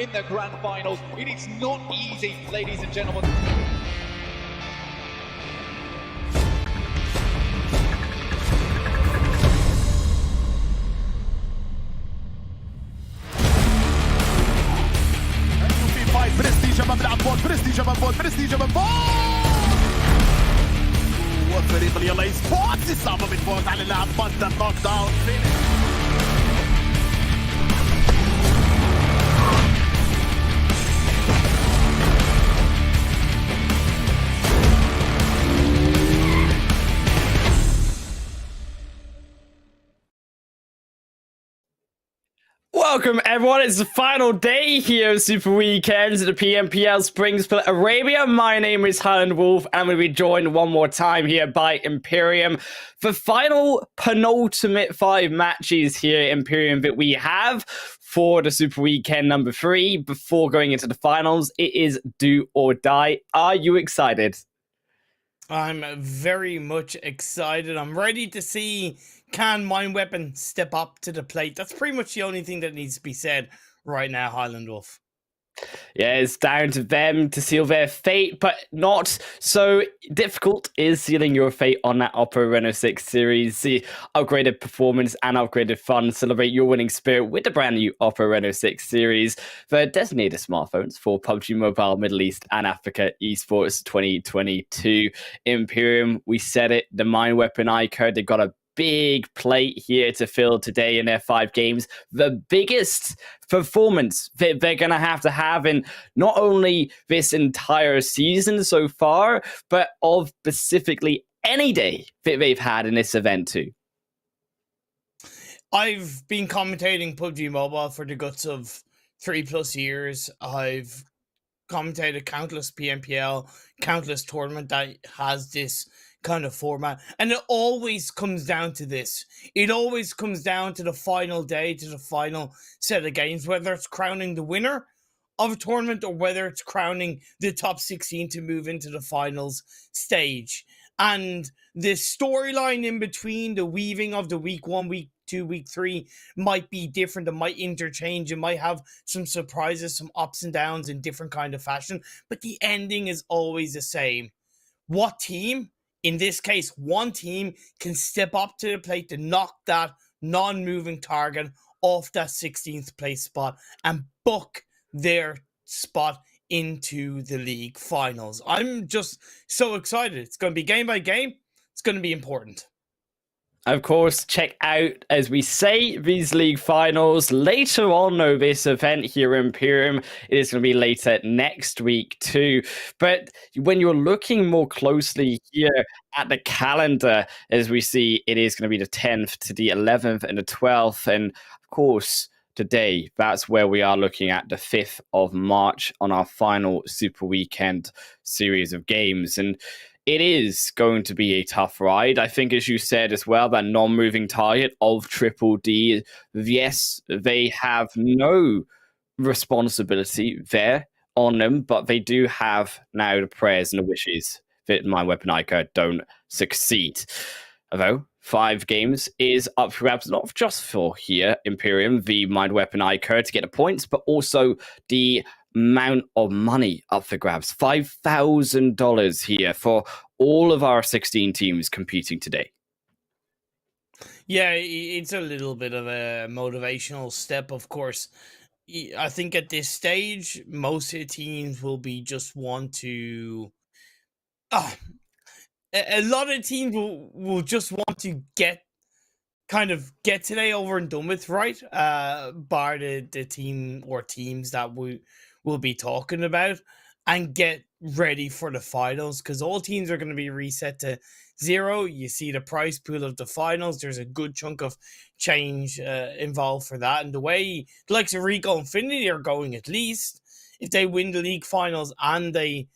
in the grand finals. It is not easy, ladies and gentlemen. برستيجة ما بلعب بول برستيجة من بول برستيجة من بول وفريق اليلا اي سبورتس يصعب من فوز على اللاعب بانتر نوك داون Welcome everyone, it's the final day here of Super Weekends at the PMPL Spring-Split Arabia. My name is Highland Wolf and we'll be joined one more time here by Imperium for final penultimate 5 matches here at Imperium that we have for the Super Weekend number 3. Before going into the finals, it is do or die. Are you excited? I'm very much excited. I'm ready to see, can Mind Weapon step up to the plate? That's pretty much the only thing that needs to be said right now, Highland Wolf. Yeah, it's down to them to seal their fate, but not so difficult is sealing your fate on that Oppo Reno 6 series. See upgraded performance and upgraded fun. Celebrate your winning spirit with the brand new Oppo Reno 6 series for designated smartphones for PUBG Mobile Middle East and Africa Esports 2022. Imperium, we said it, the Mind Weapon iKURD, they've got a big plate here to fill today in their 5 games. The biggest performance they're going to have in not only this entire season so far, but of specifically any day that they've had in this event too. I've been commentating PUBG Mobile for the guts of 3+ years. I've commentated countless PMPL, countless tournament that has this kind of format, and it always comes down to this. It always comes down to the final day, to the final set of games, whether it's crowning the winner of a tournament or whether it's crowning the top 16 to move into the finals stage. And the storyline in between, the weaving of the week 1, week 2, week 3 might be different. It might interchange. It might have some surprises, some ups and downs in different kind of fashion, but the ending is always the same. What team? In this case, one team can step up to the plate to knock that non-moving target off that 16th place spot and book their spot into the league finals. I'm just so excited. It's going to be game by game. It's going to be important. Of course, check out, as we say, these league finals later on, though, this event here in Imperium. It is going to be later next week too. But when you're looking more closely here at the calendar, as we see, it is going to be the 10th to the 11th and the 12th. And of course, today, that's where we are looking at the 5th of March on our final Super Weekend series of games. And it is going to be a tough ride. I think, as you said as well, that non-moving target of Triple D, yes, they have no responsibility there on them, but they do have now the prayers and the wishes that Mind Weapon iKURD don't succeed. Although 5 games is up for grabs, not just for here, Imperium, the Mind Weapon iKURD to get the points, but also the amount of money up for grabs. $5,000 here for all of our 16 teams competing today. Yeah, it's a little bit of a motivational step, of course. I think at this stage, most of the teams will be just want to... a lot of teams will just want to get today over and done with, right? Bar the team or teams that we'll be talking about, and get ready for the finals, because all teams are going to be reset to 0. You see the prize pool of the finals. There's a good chunk of change involved for that. And the way the likes of Rico and Infinity are going, at least, if they win the league finals and they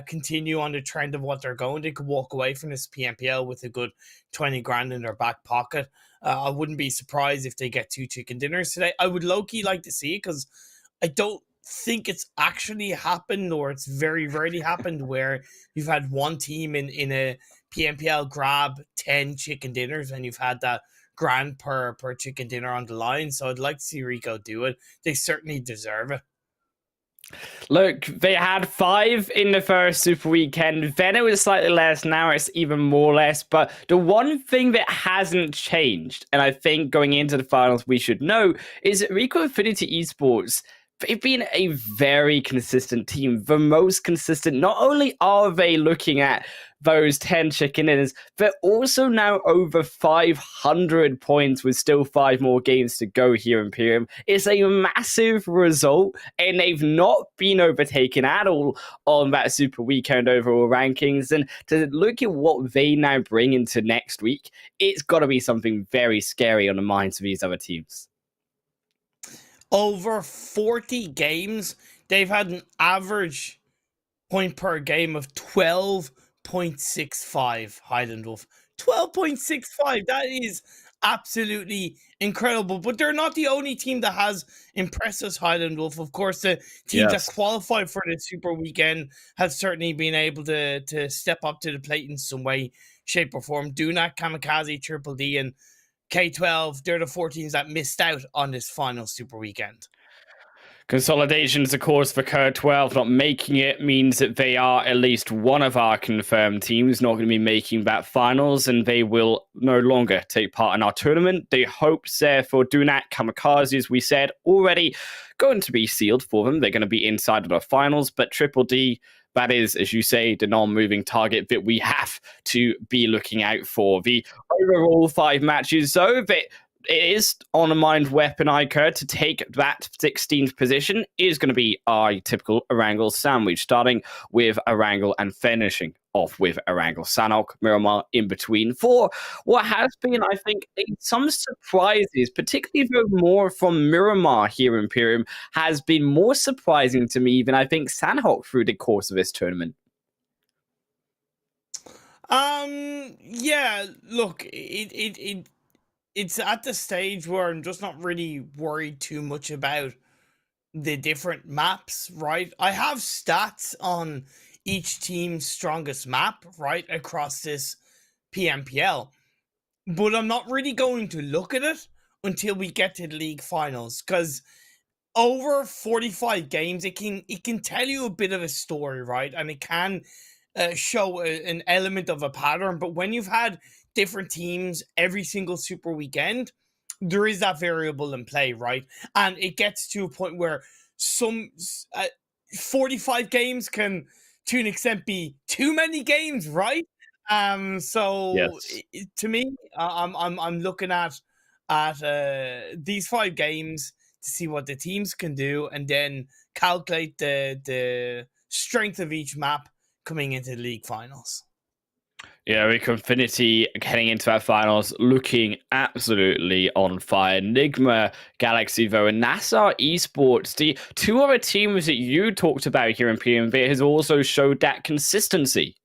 continue on the trend of what they're going, they could walk away from this PMPL with a good 20 grand in their back pocket. I wouldn't be surprised if they get 2 chicken dinners today. I would low-key like to see it, because I don't think it's actually happened, or it's very rarely happened, where you've had one team in a PMPL grab 10 chicken dinners and you've had that grand per chicken dinner on the line. So I'd like to see Rico do it. They certainly deserve it. Look, they had 5 in the first Super Weekend. Then it was slightly less. Now it's even more less. But the one thing that hasn't changed, and I think going into the finals we should know, is that Rico Infinity Esports, they've been a very consistent team. The most consistent. Not only are they looking at those 10 chicken dinners, but also now over 500 points with still 5 more games to go here in Imperium. It's a massive result, and they've not been overtaken at all on that Super Weekend overall rankings. And to look at what they now bring into next week, it's got to be something very scary on the minds of these other teams. Over 40 games, they've had an average point per game of 12.65. Highland Wolf. 12.65. That is absolutely incredible. But they're not the only team that has impressed us, Highland Wolf. Of course, the teams that qualified for the Super Weekend have certainly been able to step up to the plate in some way, shape, or form. Dunak, KAMIKAZE, Triple D, and K12, they're the 4 teams that missed out on this final Super Weekend. Consolidations, of course, for KURD12 not making it means that they are at least one of our confirmed teams not going to be making that finals, and they will no longer take part in our tournament. The hopes there for Dunak, KAMIKAZE, as we said, already going to be sealed for them. They're going to be inside of the finals, but Triple D, that is, as you say, the non-moving target that we have to be looking out for. The overall 5 matches, though, that it is on a mind weapon iKURD to take that 16th position is going to be our typical Erangel sandwich, starting with Erangel and finishing off with Erangel, Sanhok, Miramar in between, for what has been, I think, some surprises, particularly though more from Miramar here in Imperium, has been more surprising to me than I think Sanhok through the course of this tournament. Yeah, look, it's at the stage where I'm just not really worried too much about the different maps, right? I have stats on each team's strongest map, right, across this PMPL, but I'm not really going to look at it until we get to the league finals, because over 45 games, it can tell you a bit of a story, right? And it can show an element of a pattern, but when you've had different teams every single Super Weekend, there is that variable in play, right? And it gets to a point where some 45 games can, to an extent, be too many games, right? So Yes. to me, I'm looking at these 5 games to see what the teams can do, and then calculate the strength of each map coming into the league finals. Yeah, Rico Infinity heading into that finals looking absolutely on fire. Nigma Galaxy, though, and NASR Esports, the 2 other teams that you talked about here in PMV, has also showed that consistency.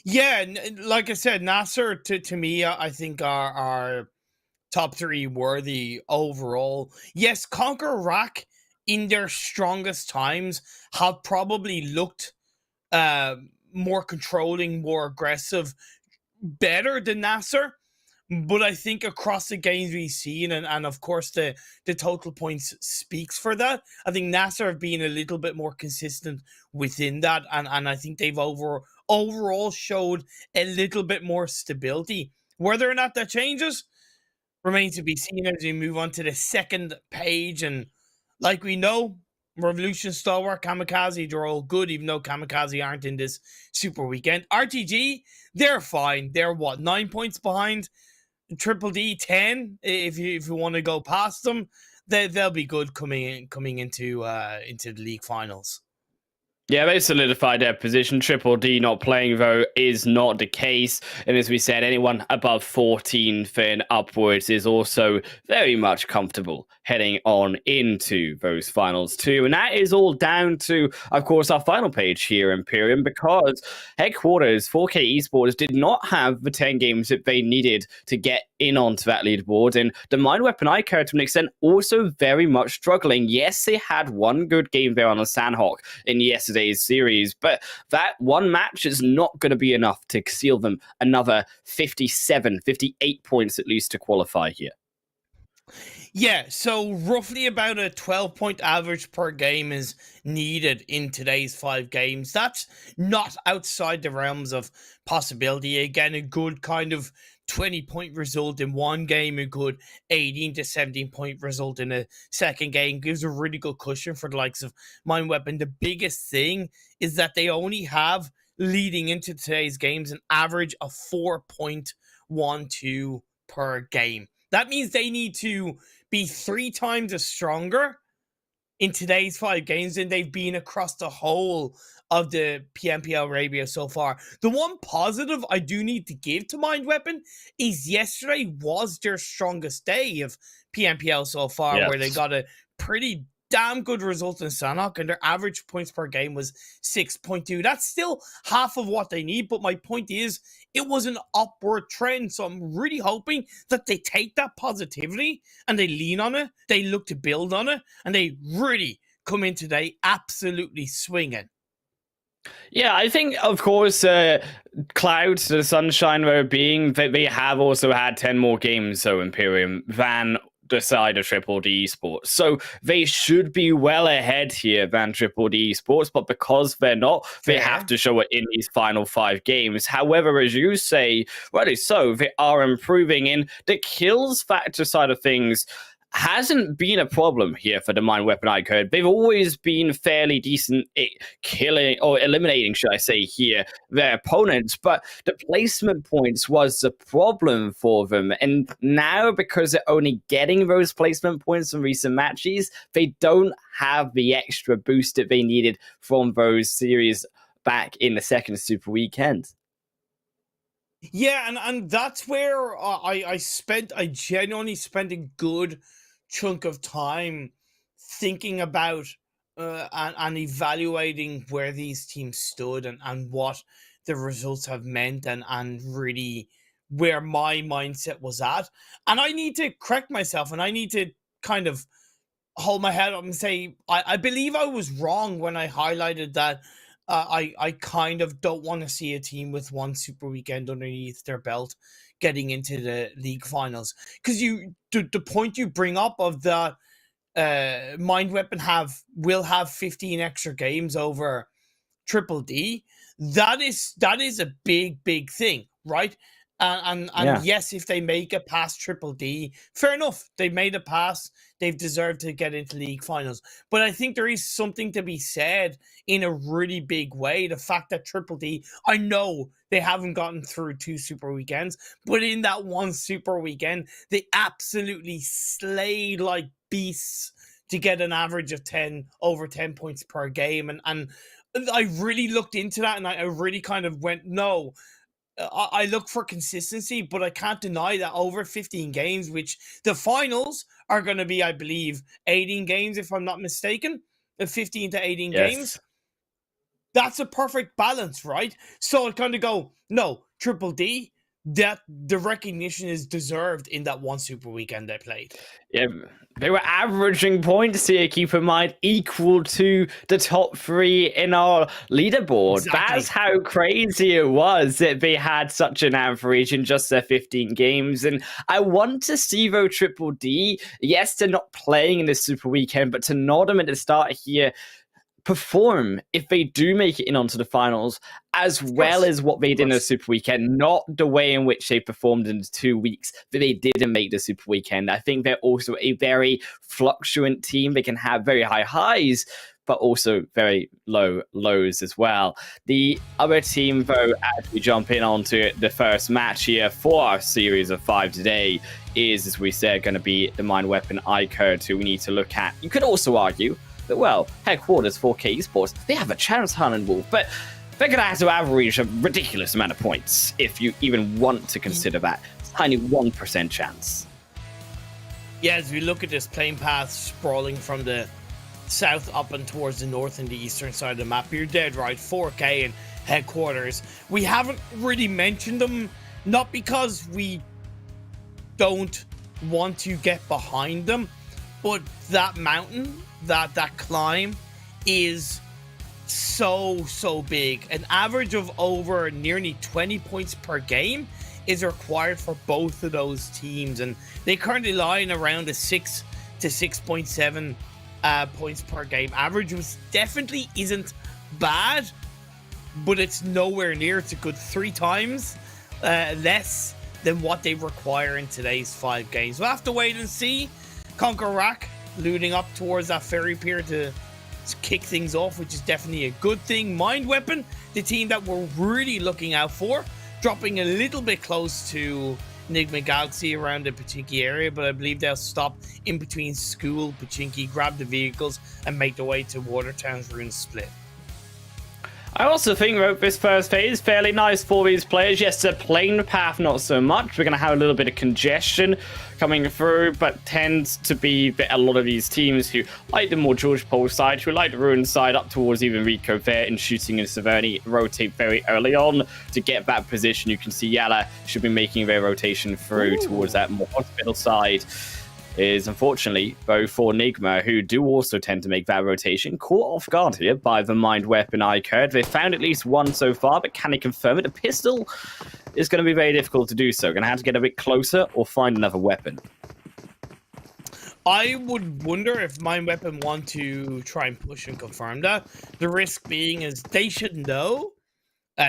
Yeah, like I said, NASR, to me, I think are top 3 worthy overall. Yes, CONQUEROR in their strongest times have probably looked more controlling, more aggressive, better than NASR. But I think across the games we've seen, and of course the total points speaks for that, I think NASR have been a little bit more consistent within that, and I think they've overall showed a little bit more stability. Whether or not that changes remains to be seen as we move on to the second page. And like we know, Revolution, Stalwart, KAMIKAZE, they're all good, even though KAMIKAZE aren't in this Super Weekend. RTG, they're fine. They're what, 9 points behind Triple D, 10. If you want to go past them, they'll be good coming into the league finals. Yeah, they solidified their position. Triple D not playing, though, is not the case. And as we said, anyone above 14th and upwards is also very much comfortable heading on into those finals too. And that is all down to, of course, our final page here in Imperium, because headquarters 4K Esports did not have the 10 games that they needed to get in onto that leaderboard. And the Mind Weapon iKURD, to an extent, also very much struggling. Yes, they had one good game there on the Sanhok in yesterday's series, but that one match is not going to be enough to seal them another 57, 58 points at least to qualify here. Yeah, so roughly about a 12-point average per game is needed in today's 5 games. That's not outside the realms of possibility. Again, a good kind of 20-point result in one game, a good 18 to 17-point result in a second game gives a really good cushion for the likes of Mind Weapon. The biggest thing is that they only have, leading into today's games, an average of 4.12 per game. That means they need to be 3 times as stronger in today's 5 games than they've been across the whole of the PMPL Arabia so far. The one positive I do need to give to Mind Weapon is yesterday was their strongest day of PMPL so far, where they Yes. got a pretty damn good result in Sanhok, and their average points per game was 6.2. That's still half of what they need, but my point is, it was an upward trend. So I'm really hoping that they take that positivity and they lean on it, they look to build on it, and they really come in today absolutely swinging. Yeah, I think, of course, Clouds, the Sunshine were being, they have also had 10 more games, so Imperium, than the side of DDD Esports. So they should be well ahead here than DDD Esports, but because they're not, they have to show it in these final 5 games. However, as you say, rightly so, they are improving in the kills factor side of things. Hasn't been a problem here for the Mind Weapon iKURD. They've always been fairly decent at killing, or eliminating, should I say here, their opponents, but the placement points was the problem for them. And now, because they're only getting those placement points in recent matches, they don't have the extra boost that they needed from those series back in the second Super Weekend. Yeah, and that's where I genuinely spent a good chunk of time thinking about and evaluating where these teams stood and what the results have meant, and really where my mindset was at. And I need to correct myself, and I need to kind of hold my head up and say, I believe I was wrong when I highlighted that I kind of don't want to see a team with one super weekend underneath their belt getting into the league finals. Because the point you bring up of the Mind Weapon will have 15 extra games over Triple D, that is a big thing, right? And Yeah. yes, if they make it past Triple D, fair enough. They've made a pass. They've deserved to get into league finals. But I think there is something to be said in a really big way. The fact that Triple D, I know they haven't gotten through 2 super weekends, but in that one super weekend, they absolutely slayed like beasts to get an average of over 10 points per game. And I really looked into that, and I really kind of went, no, I look for consistency, but I can't deny that over 15 games, which the finals are going to be, I believe, 18 games, if I'm not mistaken, 15 to 18 games. That's a perfect balance, right? So I kind of go, no, Triple D, that the recognition is deserved in that one super weekend they played. Yeah, they were averaging points here, keep in mind, equal to the top 3 in our leaderboard. Exactly. That's how crazy it was that they had such an average in just their 15 games. And I want to see, though, Triple D, yes, they're not playing in this Super Weekend, but to nod them at the start here, perform if they do make it in onto the finals, as well as what they did in the Super Weekend, not the way in which they performed in the 2 weeks that they didn't make the Super Weekend. I think they're also a very fluctuant team. They can have very high highs, but also very low lows as well. The other team, though, as we jump in onto the first match here for our series of 5 today, is, as we said, going to be the Mind Weapon iKURD, who we need to look at. You could also argue that, well, headquarters for Esports, they have a chance, Han Wolf, but they're going to have to average a ridiculous amount of points if you even want to consider that tiny 1% chance. Yeah, as we look at this plane path sprawling from the south up and towards the north and the eastern side of the map, you're dead right, 4K and headquarters. We haven't really mentioned them, not because we don't want to get behind them, but that mountain, that climb is so big. An average of over nearly 20 points per game is required for both of those teams, and they currently lie in around a 6 to 6.7 points per game average, which definitely isn't bad, but it's nowhere near. It's a good 3 times less than what they require in today's 5 games. We'll have to wait and see. CONQUEROR looting up towards that ferry pier to kick things off, which is definitely a good thing. Mind Weapon, the team that we're really looking out for, dropping a little bit close to Nigma Galaxy around the Pachinki area, but I believe they'll stop in between School, Pachinki, grab the vehicles, and make their way to Watertown's Rune Split. I also think this first phase fairly nice for these players. Yes, the plane path not so much. We're going to have a little bit of congestion coming through, but tends to be a lot of these teams who like the more George Pole side, who like the Ruin side up towards even Rico there and shooting and Severny rotate very early on to get that position. You can see YaLLa should be making their rotation through towards that more hospital side. Is unfortunately both for Nigma, who do also tend to make that rotation, caught off guard here by the Mind Weapon iKURD. They've found at least one so far, but can they confirm it? A pistol is going to be very difficult to do so. Going to have to get a bit closer or find another weapon. I would wonder if Mind Weapon want to try and push and confirm that. The risk being is they should know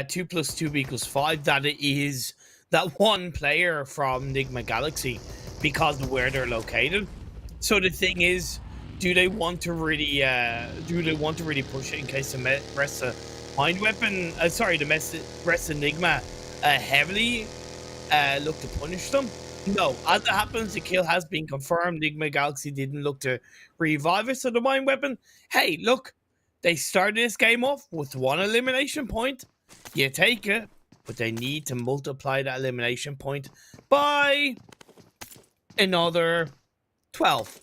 2 + 2 = 5, that it is that one player from Nigma Galaxy, because of where they're located. So the thing is, do they want to really push it in case the rest of Mind Weapon, the rest of Nigma heavily look to punish them? No, as it happens, the kill has been confirmed. Nigma Galaxy didn't look to revive it, so the Mind Weapon, hey, look, they started this game off with 1 elimination point. You take it, but they need to multiply that elimination point by another 12.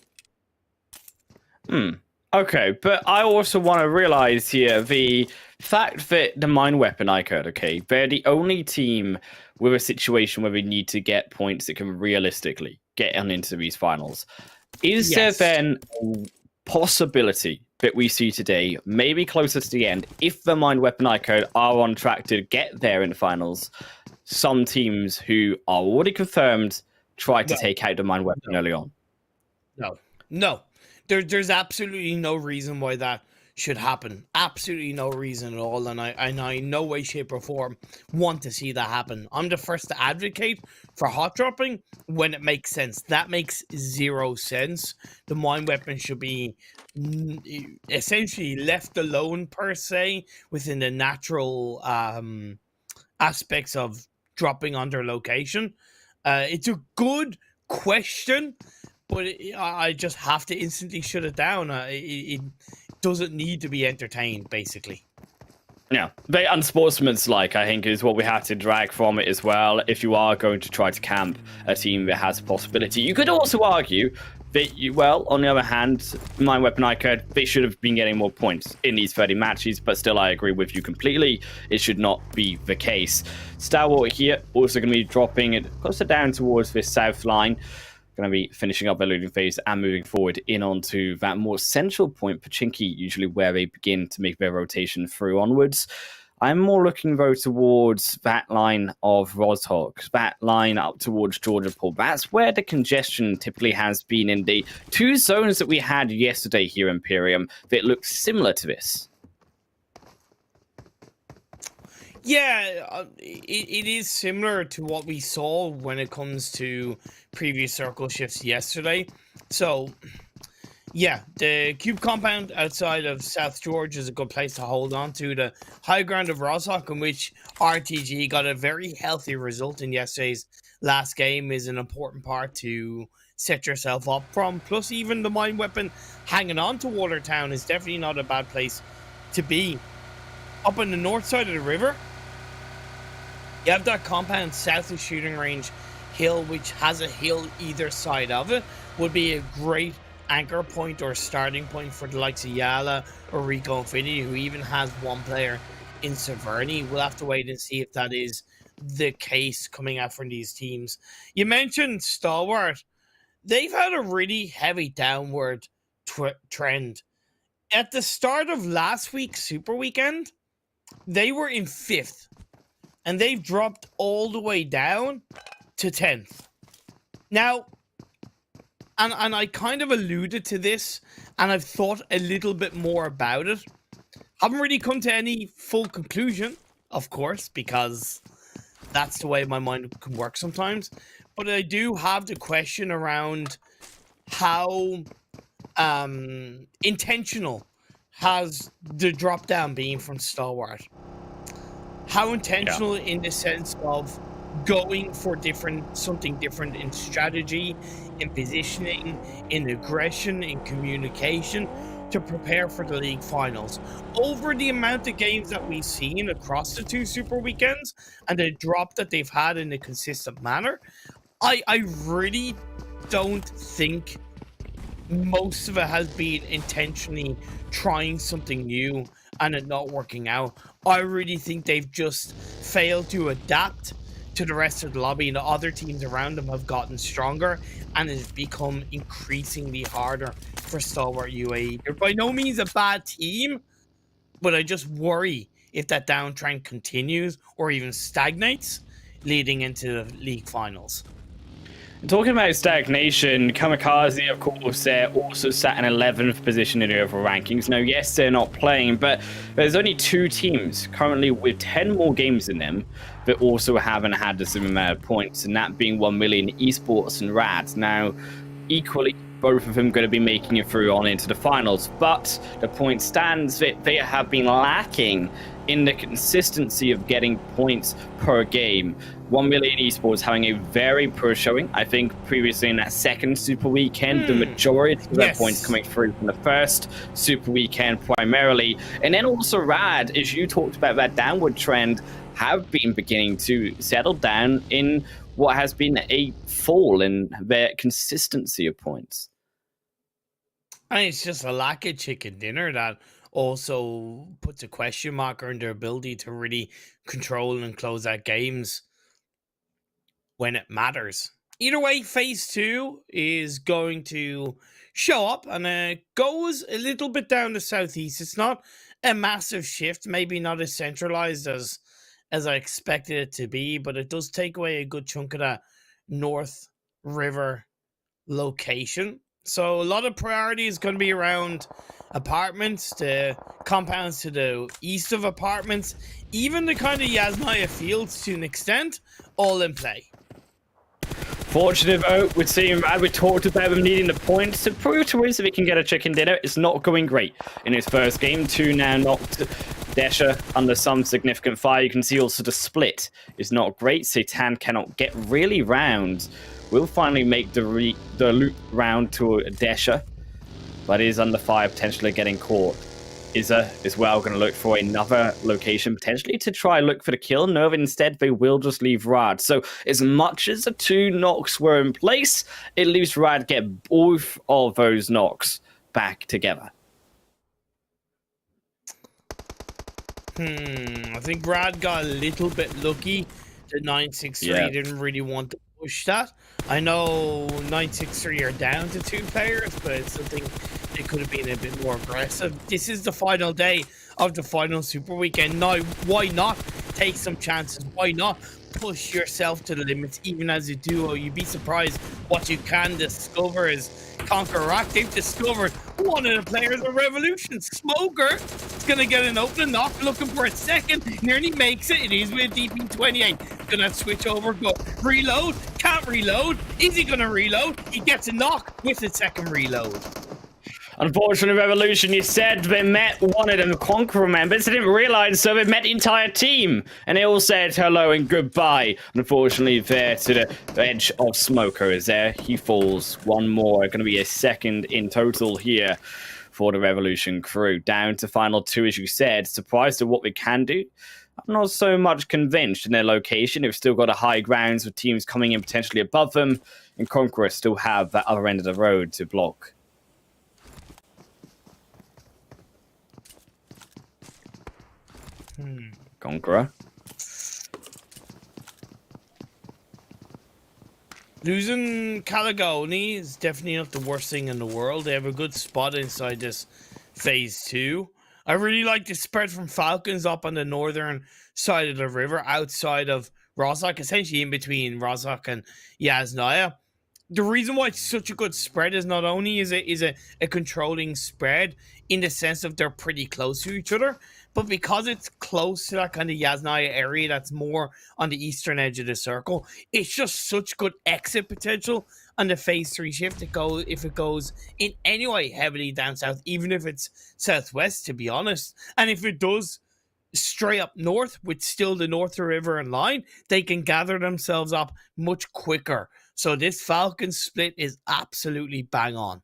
Okay, but I also want to realize here the fact that the Mind Weapon iKURD, okay, they're the only team with a situation where we need to get points that can realistically get on into these finals. Is there then a possibility that we see today, maybe closer to the end, if the Mind Weapon iKURD are on track to get there in the finals, some teams who are already confirmed try to take out the Mind Weapon early on? No. There's absolutely no reason why that should happen. Absolutely no reason at all. And I in no way, shape, or form want to see that happen. I'm the first to advocate for hot dropping when it makes sense. That makes 0 sense. The Mind Weapon should be essentially left alone, per se, within the natural aspects of dropping on their location. It's a good question, but I just have to instantly shut it down. It doesn't need to be entertained, basically. Yeah, very unsportsmanlike, I think, is what we have to drag from it as well. If you are going to try to camp a team that has a possibility, you could also argue that, on the other hand, Mind Weapon iKURD, they should have been getting more points in these 30 matches, but still, I agree with you completely. It should not be the case. Stalwart here also going to be dropping it closer down towards this south line. Going to be finishing up their looting phase and moving forward in onto that more central point, Pachinki, usually where they begin to make their rotation through onwards. I'm more looking, though, towards that line of Rozhok, that line up towards Georgia Pool. That's where the congestion typically has been in the 2 zones that we had yesterday here in Imperium that look similar to this. Yeah, it is similar to what we saw when it comes to previous circle shifts yesterday. So, yeah, the Cube compound outside of South George is a good place to hold on to. The high ground of Rozhok, in which RTG got a very healthy result in yesterday's last game, is an important part to set yourself up from. Plus, even the Mind Weapon hanging on to Watertown is definitely not a bad place to be. Up on the north side of the river, you have that compound south of Shooting Range Hill, which has a hill either side of it. Would be a great anchor point or starting point for the likes of YaLLa or Rico Infinity, who even has 1 player in Severny. We'll have to wait and see if that is the case coming out from these teams. You mentioned Stalwart. They've had a really heavy downward trend. At the start of last week's Super Weekend, they were in 5th and they've dropped all the way down to 10th. Now, and I kind of alluded to this, and I've thought a little bit more about it. Haven't really come to any full conclusion, of course, because that's the way my mind can work sometimes. But I do have the question around how intentional has the drop down been from Stalwart? How intentional in the sense of going for something different in strategy, in positioning, in aggression, in communication to prepare for the league finals. Over the amount of games that we've seen across the 2 super weekends and the drop that they've had in a consistent manner, I really don't think most of it has been intentionally trying something new and it not working out. I really think they've just failed to adapt to the rest of the lobby, and the other teams around them have gotten stronger, and it's become increasingly harder for Stalwart UAE. They're by no means a bad team, but I just worry if that downtrend continues or even stagnates leading into the league finals. Talking about stagnation, KAMIKAZE, of course, they're also sat in 11th position in the overall rankings. Now, yes, they're not playing, but there's only 2 teams currently with 10 more games in them that also haven't had the same amount of points, and that being 1ENMILLION Esports and RAD. Now, equally, both of them going to be making it through on into the finals, but the point stands that they have been lacking in the consistency of getting points per game. 1ENMILLION Esports having a very poor showing. I think previously in that second Super Weekend, the majority of their points coming through from the first Super Weekend primarily. And then also RAD, as you talked about that downward trend, have been beginning to settle down in what has been a fall in their consistency of points. And it's just a lack of chicken dinner that also puts a question mark on their ability to really control and close out games when it matters. Either way, phase 2 is going to show up, and it goes a little bit down the southeast. It's not a massive shift, maybe not as centralized as I expected it to be, but it does take away a good chunk of that North River location. So a lot of priority is going to be around apartments, the compounds to the east of apartments, even the kind of Yasnaya fields to an extent, all in play. Fortunate though, we'd seen RAD, we talked about them needing the points to prove to us if he can get a chicken dinner. It's not going great in his first game. 2 now knocked. Desha under some significant fire. You can see also the split is not great. Satan cannot get really round. Will finally make the loop round to Desha, but is under fire, potentially getting caught. Iza as well going to look for another location, potentially to try look for the kill. No, instead they will just leave RAD. So as much as the 2 knocks were in place, it leaves RAD get both of those knocks back together. I think Brad got a little bit lucky. The 963 didn't really want to push that. I know 963 are down to 2 players, but I still think they could have been a bit more aggressive. This is the final day of the final Super Weekend. Now, why not take some chances? Why not push yourself to the limits, even as a duo? You'd be surprised what you can discover as CONQUEROR. They've discovered one of the players of Revolution, Smoker. Is going to get an open knock, looking for a second. Nearly makes it. It is with DP28. Going to switch over, go reload. Can't reload. Is he going to reload? He gets a knock with a second reload. Unfortunately, Revolution, you said they met one of them CONQUEROR members. They didn't realize, so they met the entire team. And they all said hello and goodbye. Unfortunately, there to the edge of Smoker is there. He falls. One more. Going to be a second in total here for the Revolution crew. Down to final 2, as you said. Surprised at what we can do. I'm not so much convinced in their location. They've still got a high grounds with teams coming in potentially above them. And CONQUEROR still have that other end of the road to block. CONQUEROR. Losing Caligoni is definitely not the worst thing in the world. They have a good spot inside this phase 2. I really like the spread from Falcons up on the northern side of the river, outside of Rozhok, essentially in between Rozhok and Yasnaya. The reason why it's such a good spread is not only is it a controlling spread in the sense of they're pretty close to each other, but because it's close to that kind of Yasnaya area that's more on the eastern edge of the circle, it's just such good exit potential on the phase 3 shift. If it goes in any way heavily down south, even if it's southwest, to be honest, and if it does straight up north with still the North River in line, they can gather themselves up much quicker. So this Falcons split is absolutely bang on.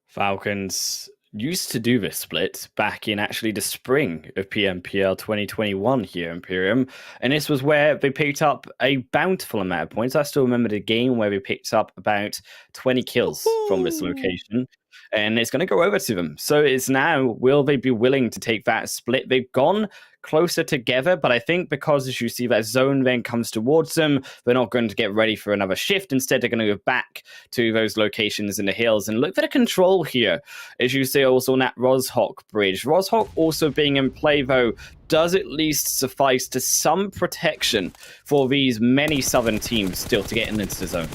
Falcons used to do this split back in actually the spring of PMPL 2021 here in Imperium, and this was where they picked up a bountiful amount of points. I still remember the game where we picked up about 20 kills from this location, and it's going to go over to them. So it's now, will they be willing to take that split? They've gone closer together, but I think because as you see that zone then comes towards them, they're not going to get ready for another shift. Instead, they're going to go back to those locations in the hills and look for the control here. As you see also on that Rozhok bridge. Rozhok also being in play, though, does at least suffice to some protection for these many southern teams still to get into the zone.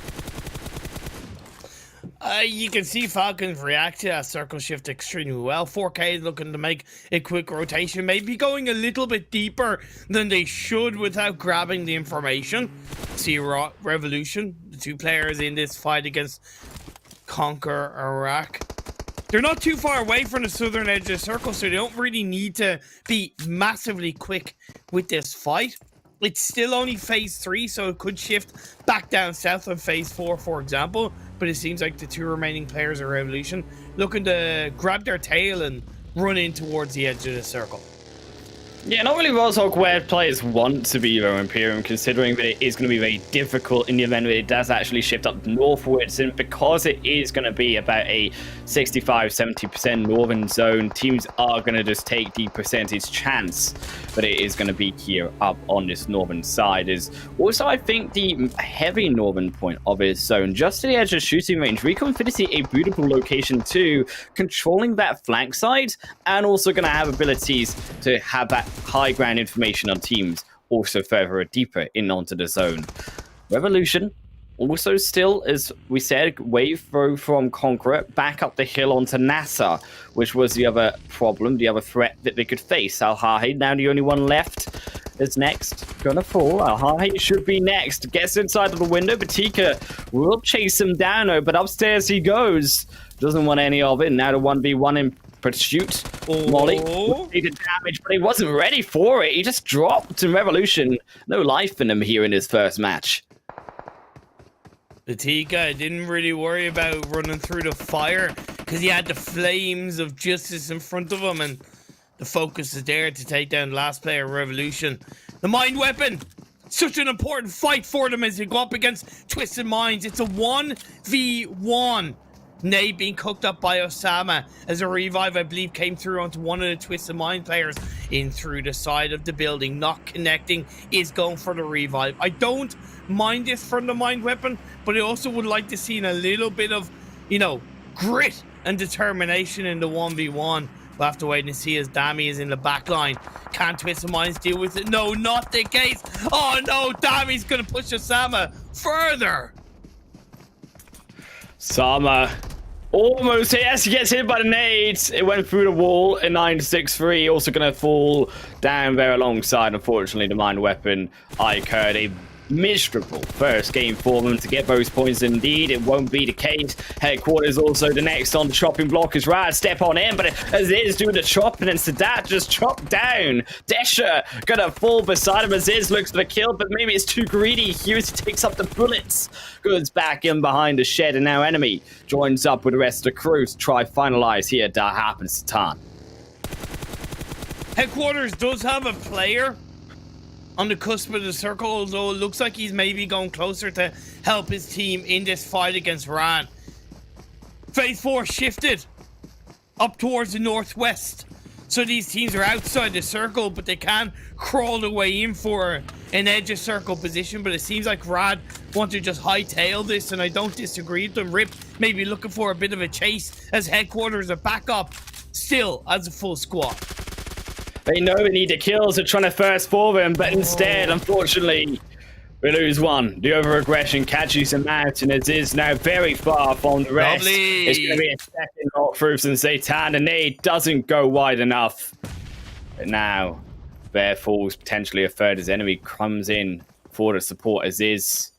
You can see Falcons react to that circle shift extremely well. 4K is looking to make a quick rotation, maybe going a little bit deeper than they should without grabbing the information. See Revolution, the two players in this fight against CONQUEROR. They're not too far away from the southern edge of the circle, so they don't really need to be massively quick with this fight. It's still only phase 3, so it could shift back down south on phase 4, for example. But it seems like the two remaining players of Revolution looking to grab their tail and run in towards the edge of the circle. Yeah, not really Rozhok where players want to be though, Imperium, considering that it is going to be very difficult in the event that it does actually shift up northwards, and because it is going to be about a 65-70% northern zone, teams are going to just take the percentage chance that it is going to be here up on this northern side. Is also, I think, the heavy northern point of this zone, just to the edge of shooting range. Rico Infinity, a beautiful location too, controlling that flank side, and also going to have abilities to have that high ground information on teams also further deeper in onto the zone. Revolution also still, as we said, wave throw from CONQUEROR back up the hill onto NASR, which was the other problem, the other threat that they could face. Al-Hahi, now the only one left, is next. Gonna fall. Al-Hahi should be next. Gets inside of the window. Batika will chase him down, though, but upstairs he goes. Doesn't want any of it. Now the 1v1 in pursuit. Molly needed damage, but he wasn't ready for it. He just dropped in Revolution. No life in him here in his first match. Batika didn't really worry about running through the fire because he had the flames of justice in front of him, and the focus is there to take down the last player, Revolution. The mind weapon, such an important fight for them as they go up against Twisted Minds. It's a 1v1. Nate being cooked up by Osama as a revive, I believe, came through onto one of the Twisted Mind players in through the side of the building. Not connecting, is going for the revive. I don't mind this from the mind weapon, but I also would like to see a little bit of, you know, grit and determination in the 1v1. We'll have to wait and see as Dami is in the back line. Can Twisted Minds deal with it? No, not the case. Oh no, Dami's gonna push Osama further. Sama almost hit. Yes, he gets hit by the nades. It went through the wall. A 963 also going to fall down there alongside, unfortunately, the mind weapon iKURD. A miserable first game for them to get those points. Indeed, it won't be the case. Headquarters also the next on the chopping block is Rad. Step on in, but as it is doing the chop, and then Sadat just chopped down. Desha gonna fall beside him. Aziz looks for the kill, but maybe it's too greedy. Hughes takes up the bullets. Goods back in behind the shed, and now enemy joins up with the rest of the crew to try finalize here. That happens to Tan. Headquarters does have a player on the cusp of the circle, although it looks like he's maybe going closer to help his team in this fight against Ran. Phase 4 shifted up towards the northwest, so these teams are outside the circle, but they can crawl their way in for an edge of circle position. But it seems like Rad want to just hightail this, and I don't disagree with them. Rip maybe looking for a bit of a chase as Headquarters are back up still as a full squad. They know they need the kills. They're trying to first for them, but instead, unfortunately, we lose one. The over-aggression catches them out, and it is now very far from the rest. Lovely. It's going to be a second knock through since Zaytan, and it doesn't go wide enough. But now, there falls potentially a third as enemy comes in for the support. Aziz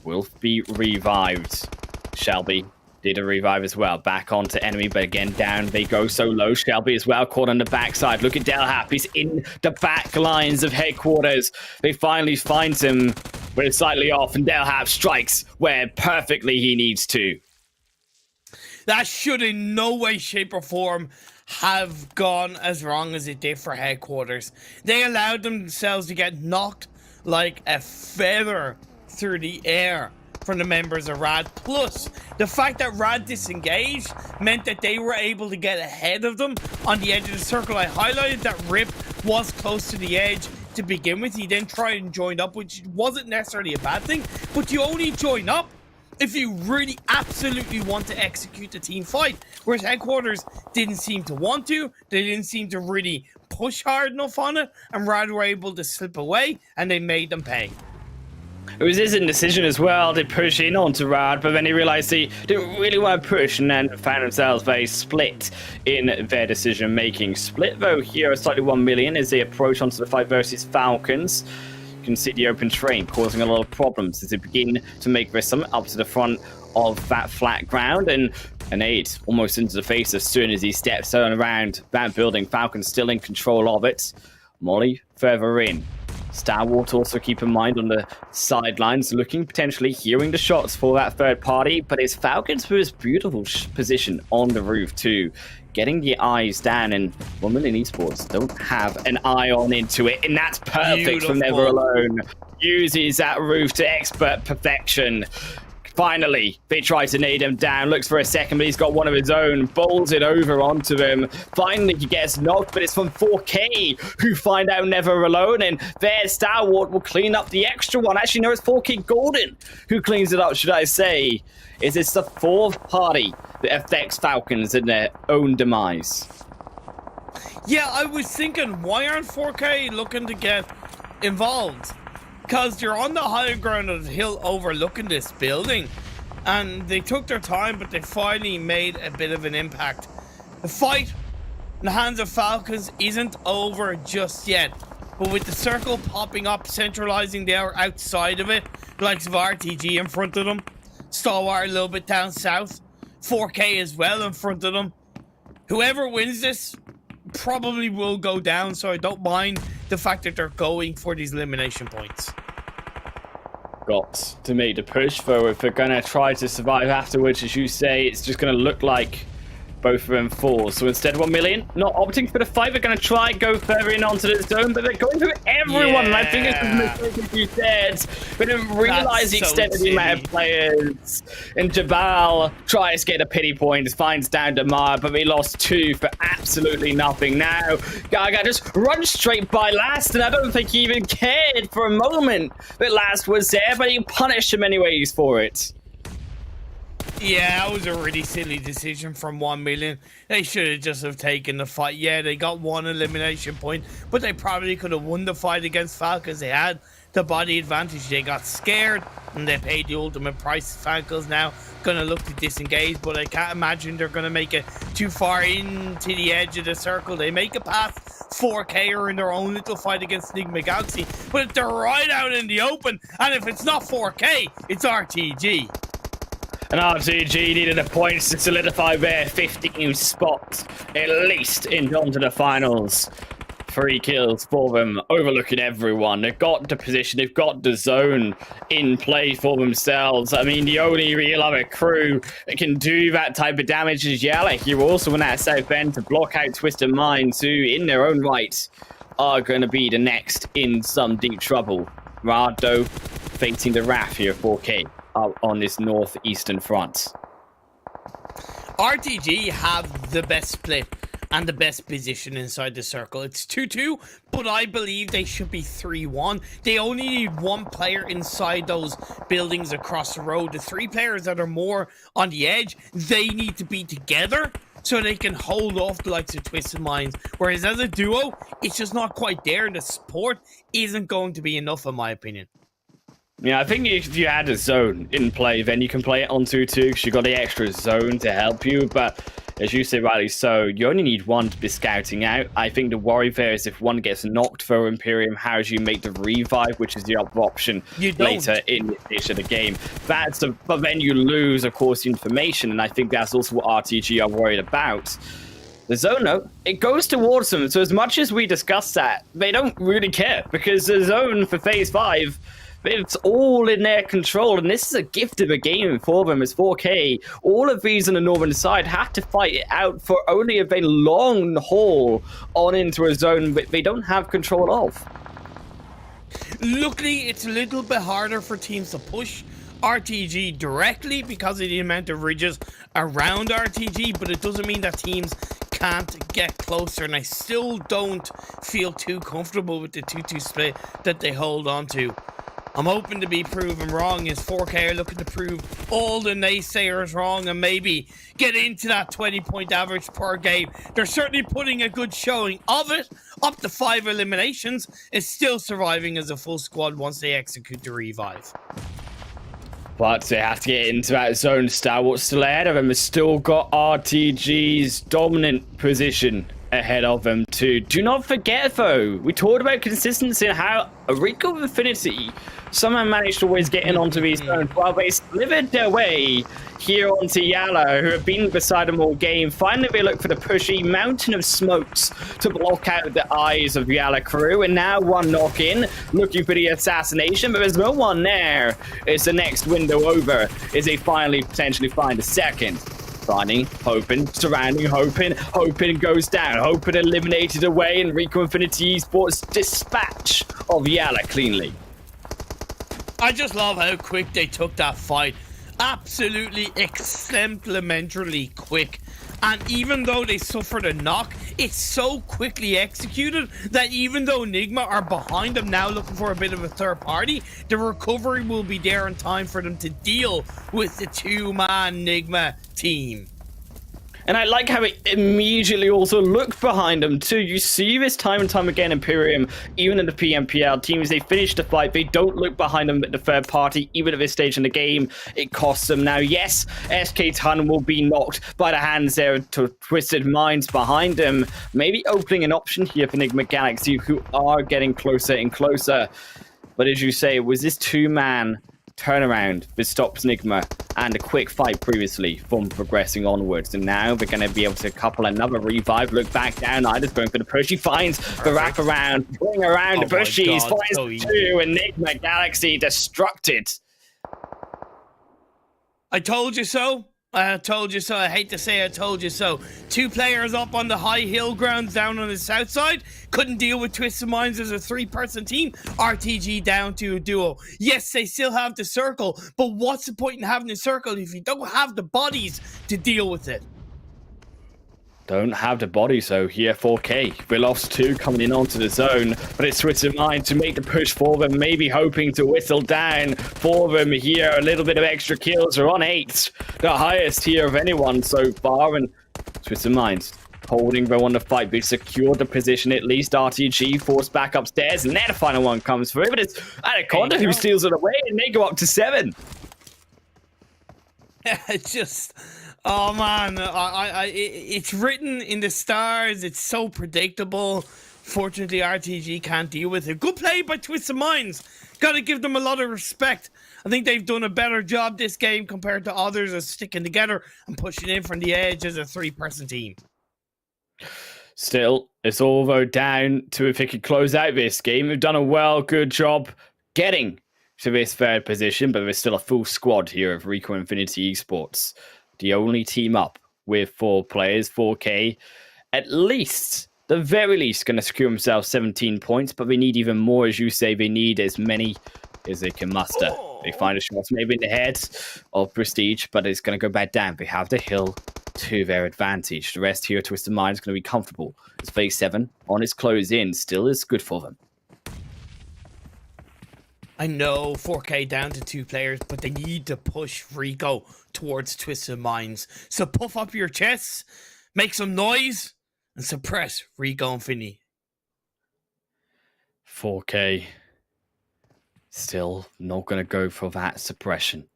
will be revived. Shelby did a revive as well. Back onto enemy, but again, down they go so low. Shelby as well, caught on the backside. Look at Delhap. He's in the back lines of headquarters. They finally find him, but it's slightly off, and Delhap strikes where perfectly he needs to. That should in no way, shape, or form have gone as wrong as it did for headquarters. They allowed themselves to get knocked like a feather through the air from the members of RAD. Plus, the fact that RAD disengaged meant that they were able to get ahead of them on the edge of the circle. I highlighted that Rip was close to the edge to begin with. He then tried and joined up, which wasn't necessarily a bad thing, but you only join up if you really absolutely want to execute the team fight. Whereas headquarters didn't seem to want to. They didn't seem to really push hard enough on it, and RAD were able to slip away, and they made them pay. It was his indecision as well to push in onto Rad, but then he realized he didn't really want to push, and then found themselves very split in their decision making. Split though here at slightly 1 million as they approach onto the fight versus Falcons. You can see the open terrain causing a lot of problems as they begin to make their summit up to the front of that flat ground, and an aid almost into the face as soon as he steps around that building. Falcons still in control of it. Molly further in. Stalwart also keep in mind on the sidelines, looking, potentially hearing the shots for that third party, but it's Falcons for his beautiful position on the roof too, getting the eyes down, and ONEMILLION Esports don't have an eye on into it, and that's perfect from Never Alone. Uses that roof to expert perfection. Finally, they try to nade him down, looks for a second, but he's got one of his own, bowls it over onto him. Finally, he gets knocked, but it's from 4K, who find out Never Alone, and there, Stalwart will clean up the extra one. Actually, no, it's 4K Golden who cleans it up, should I say. Is this the fourth party that affects Falcons in their own demise? Yeah, I was thinking, why aren't 4K looking to get involved? Because you're on the higher ground of the hill overlooking this building, and they took their time, but they finally made a bit of an impact. The fight in the hands of Falcons isn't over just yet, but with the circle popping up, centralizing there outside of it, the likes of RTG in front of them, Stalwart a little bit down south, 4K as well in front of them. Whoever wins this probably will go down, so I don't mind the fact that they're going for these elimination points. Got to make the push, though. If they're going to try to survive afterwards, as you say, it's just going to look like both of them fall. So instead, 1 million, not opting for the fight. They're going to try and go further in onto the zone, but they're going through everyone. And I think it's a mistake, as you said. They didn't realize the extent of the amount of players. And Jabal tries to get a pity point, finds down Damar, but they lost 2 for absolutely nothing. Now, Gaga just runs straight by Last, and I don't think he even cared for a moment that Last was there, but he punished him anyways for it. Yeah, that was a really silly decision from 1 million. They should have just have taken the fight. Yeah, they got 1 elimination point, but they probably could have won the fight against Falcons. They had the body advantage. They got scared, and they paid the ultimate price. Falcons now going to look to disengage, but I can't imagine they're going to make it too far into the edge of the circle. They make it past 4K or in their own little fight against Nigma Galaxy, but they're right out in the open, and if it's not 4K, it's RTG. And RTG needed a point to solidify their 15 spots, at least, onto the finals. 3 kills for them, overlooking everyone. They've got the position, they've got the zone in play for themselves. I mean, the only real other crew that can do that type of damage is YaLLa. You're also in that south end to block out Twisted Minds, who, in their own right, are going to be the next in some deep trouble. Rado facing the Wrath here, 4K. On this northeastern front. RTG have the best split and the best position inside the circle. It's 2-2, but I believe they should be 3-1. They only need 1 player inside those buildings across the road. The 3 players that are more on the edge, they need to be together so they can hold off the likes of Twisted Minds. Whereas as a duo, it's just not quite there. The support isn't going to be enough, in my opinion. Yeah, I think if you had a zone in play, then you can play it on 2-2 because you got the extra zone to help you. But as you say, rightly so, you only need one to be scouting out. I think the worry there is if one gets knocked for Imperium, how do you make the revive, which is the other option later in the stage of the game. But then you lose, of course, the information, and I think that's also what RTG are worried about. The zone, though, it goes towards them. So as much as we discuss that, they don't really care because the zone for Phase 5, it's all in their control, and this is a gift of a game for them as 4K. All of these on the northern side have to fight it out for only a very long haul on into a zone that they don't have control of. Luckily, it's a little bit harder for teams to push RTG directly because of the amount of ridges around RTG, but it doesn't mean that teams can't get closer, and I still don't feel too comfortable with the 2-2 split that they hold on to. I'm hoping to be proven wrong as 4K are looking to prove all the naysayers wrong and maybe get into that 20-point average per game. They're certainly putting a good showing of it. Up to 5 eliminations is still surviving as a full squad once they execute the revive. But they have to get into that zone. Stalwart's still ahead of them. Has still got RTG's dominant position ahead of them too. Do not forget though, we talked about consistency and how Rico with Affinity somehow managed to always get in onto these zones while they slivered their way here onto YaLLa, who have been beside them all game. Finally they look for the pushy mountain of smokes to block out the eyes of the YaLLa crew, and now one knock in looking for the assassination, but there's no one there. It's the next window over as they finally potentially find a second. Finding, hoping, surrounding, hoping goes down, hoping eliminated away, and Rico Infinity Esports dispatch of YaLLa cleanly. I just love how quick they took that fight. Absolutely exemplarily quick. And even though they suffered a knock, it's so quickly executed that even though Nigma are behind them now looking for a bit of a third party, the recovery will be there in time for them to deal with the two-man Nigma team. And I like how it immediately also looked behind them too. You see this time and time again, Imperium, even in the PMPL teams, they finish the fight, they don't look behind them at the third party, even at this stage in the game. It costs them now. Yes, SK Ton will be knocked by the hands there to Twisted Minds behind them. Maybe opening an option here for Nigma Galaxy, who are getting closer and closer. But as you say, was this two-man turnaround that stops Nigma and a quick fight previously from progressing onwards, and now they're going to be able to couple another revive. Look back down, Ida's going for the push. He finds the wraparound, going around the bushes, finds so two, and Nigma Galaxy destructed. I told you so. I told you so. I hate to say I told you so. Two players up on the high hill grounds down on the south side. Couldn't deal with Twisted Minds as a 3-person team. RTG down to a duo. Yes, they still have the circle, but what's the point in having the circle if you don't have the bodies to deal with it? Don't have the body, so here 4K. We lost 2 coming in onto the zone, but it's Twisted Mind to make the push for them, maybe hoping to whistle down for them here. A little bit of extra kills. Are on 8, the highest here of anyone so far, and Twisted Minds holding though on the fight. They secured the position at least. RTG forced back upstairs, and then the final one comes through, but it's Anaconda who steals it away, and they go up to 7. It's just... Oh man, it's written in the stars. It's so predictable. Fortunately, RTG can't deal with it. Good play by Twisted Minds. Got to give them a lot of respect. I think they've done a better job this game compared to others of sticking together and pushing in from the edge as a 3-person team. Still, it's all though down to if it could close out this game. They've done a good job getting to this third position, but there's still a full squad here of Rico Infinity Esports. The only team up with 4 players, 4K, at least, the very least, going to secure themselves 17 points, but they need even more, as you say. They need as many as they can muster. They find a shot maybe in the head of Prestige, but it's going to go back down. They have the hill to their advantage. The rest here, Twisted Mind, is going to be comfortable. It's phase 7 on its close in, still is good for them. I know 4K down to 2 players, but they need to push Rico towards Twisted Minds. So puff up your chests, make some noise, and suppress Rico and Finny. 4K. Still not going to go for that suppression.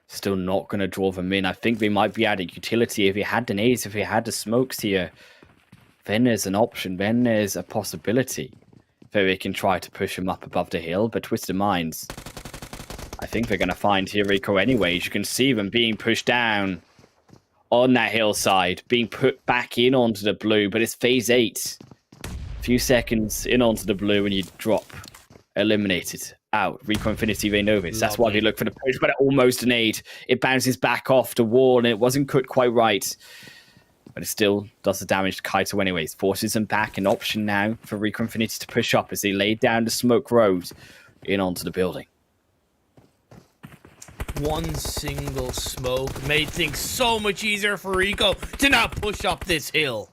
Still not going to draw them in. I think they might be adding utility. If he had the nades, if he had the smokes here, then there's an option. Then there's a possibility that they can try to push him up above the hill. But Twisted Minds, I think they're going to find here Rico anyways. You can see them being pushed down on that hillside, being put back in onto the blue. But it's phase 8. A few seconds in onto the blue and you drop. Eliminated. Out. Rico Infinity, they know this. That's why they look for the push, but almost an 8. It bounces back off the wall, and it wasn't cut quite right. But it still does the damage to Kaito anyways. Forces them back. An option now for Rico Infinity to push up as they lay down the smoke road in onto the building. One single smoke made things so much easier for Rico to not push up this hill.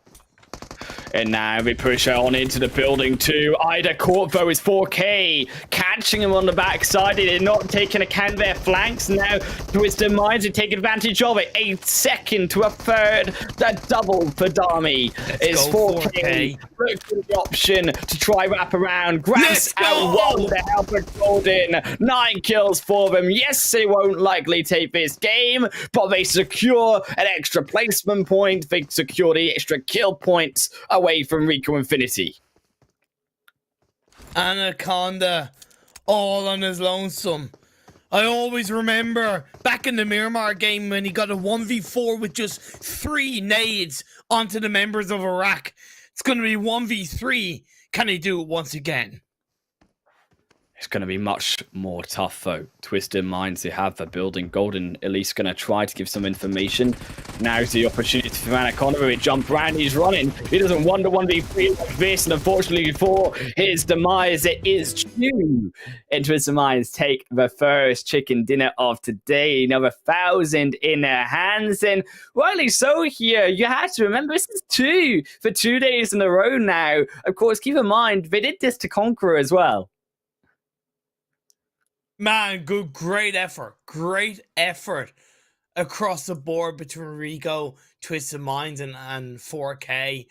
And now we push on into the building too. Ida caught though is 4K, catching him on the backside. They're not taking account of their flanks. Now Twisted Minds are taking advantage of it. A second to a third. That double for Dami. It's 4K. Look for the option to try wrap around. Grabs out one with the help of Golden. 9 kills for them. Yes, they won't likely take this game, but they secure an extra placement point. They secure the extra kill points away from Rico Infinity. Anaconda, all on his lonesome. I always remember back in the Miramar game when he got a 1v4 with just 3 nades onto the members of Iraq. It's going to be 1v3. Can he do it once again? It's going to be much more tough, though. Twisted Minds, they have the building. Golden at least going to try to give some information. Now's the opportunity for Anaconda. He jump around, he's running. He doesn't want to 1v3 like this, and unfortunately for his demise, it is Chew. And Twisted Minds take the first chicken dinner of today. Another 1,000 in their hands, and rightly so here. You have to remember, this is 2 for 2 days in a row now. Of course, keep in mind, they did this to Conqueror as well. Man, great effort across the board between Rico, Twisted Minds, and 4K.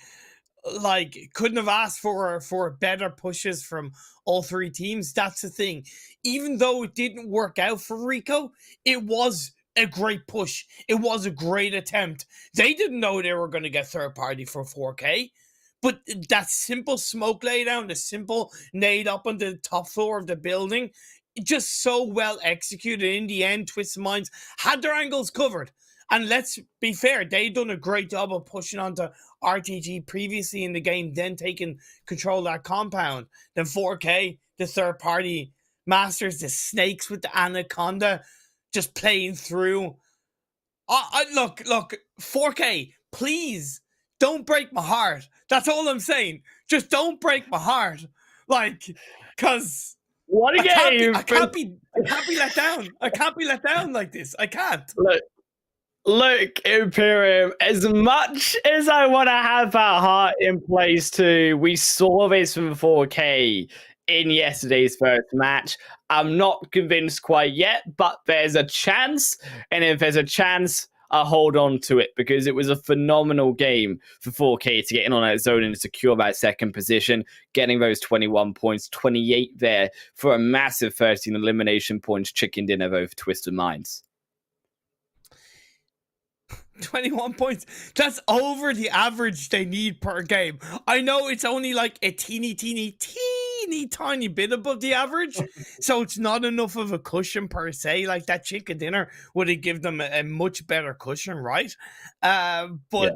Like, couldn't have asked for better pushes from all 3 teams. That's the thing. Even though it didn't work out for Rico, it was a great push. It was a great attempt. They didn't know they were going to get third party for 4K. But that simple smoke laydown, the simple nade up on the top floor of the building, just so well executed. In the end, Twisted Minds had their angles covered. And let's be fair, they'd done a great job of pushing onto RTG previously in the game, then taking control of that compound. Then 4K, the third party masters, the snakes with the Anaconda, just playing through. Look, 4K, please don't break my heart. That's all I'm saying. Just don't break my heart. Like, because what a game! I can't be let down. I can't be let down like this. I can't. Look, Imperium, as much as I want to have that heart in place too, we saw this from 4K in yesterday's first match. I'm not convinced quite yet, but there's a chance. And if there's a chance, I'll hold on to it, because it was a phenomenal game for 4K to get in on that zone and secure that second position, getting those 21 points, 28 there for a massive 13 elimination points chicken dinner though for Twisted Minds. 21 points. That's over the average they need per game. I know it's only like a teeny tiny bit above the average, so it's not enough of a cushion per se. Like, that chicken dinner would have given them a much better cushion, right? But yeah.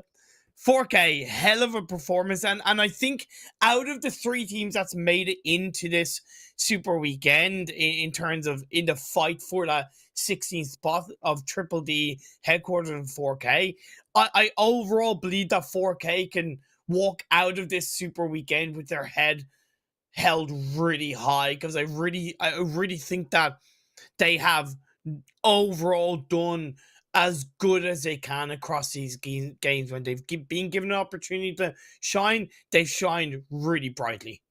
4K, hell of a performance. And I think out of the 3 teams that's made it into this super weekend in terms of in the fight for that 16th spot of Triple D headquarters in 4K, I overall believe that 4K can walk out of this super weekend with their head held really high, because I really think that they have overall done as good as they can across these games. When they've been given an opportunity to shine, they've shined really brightly.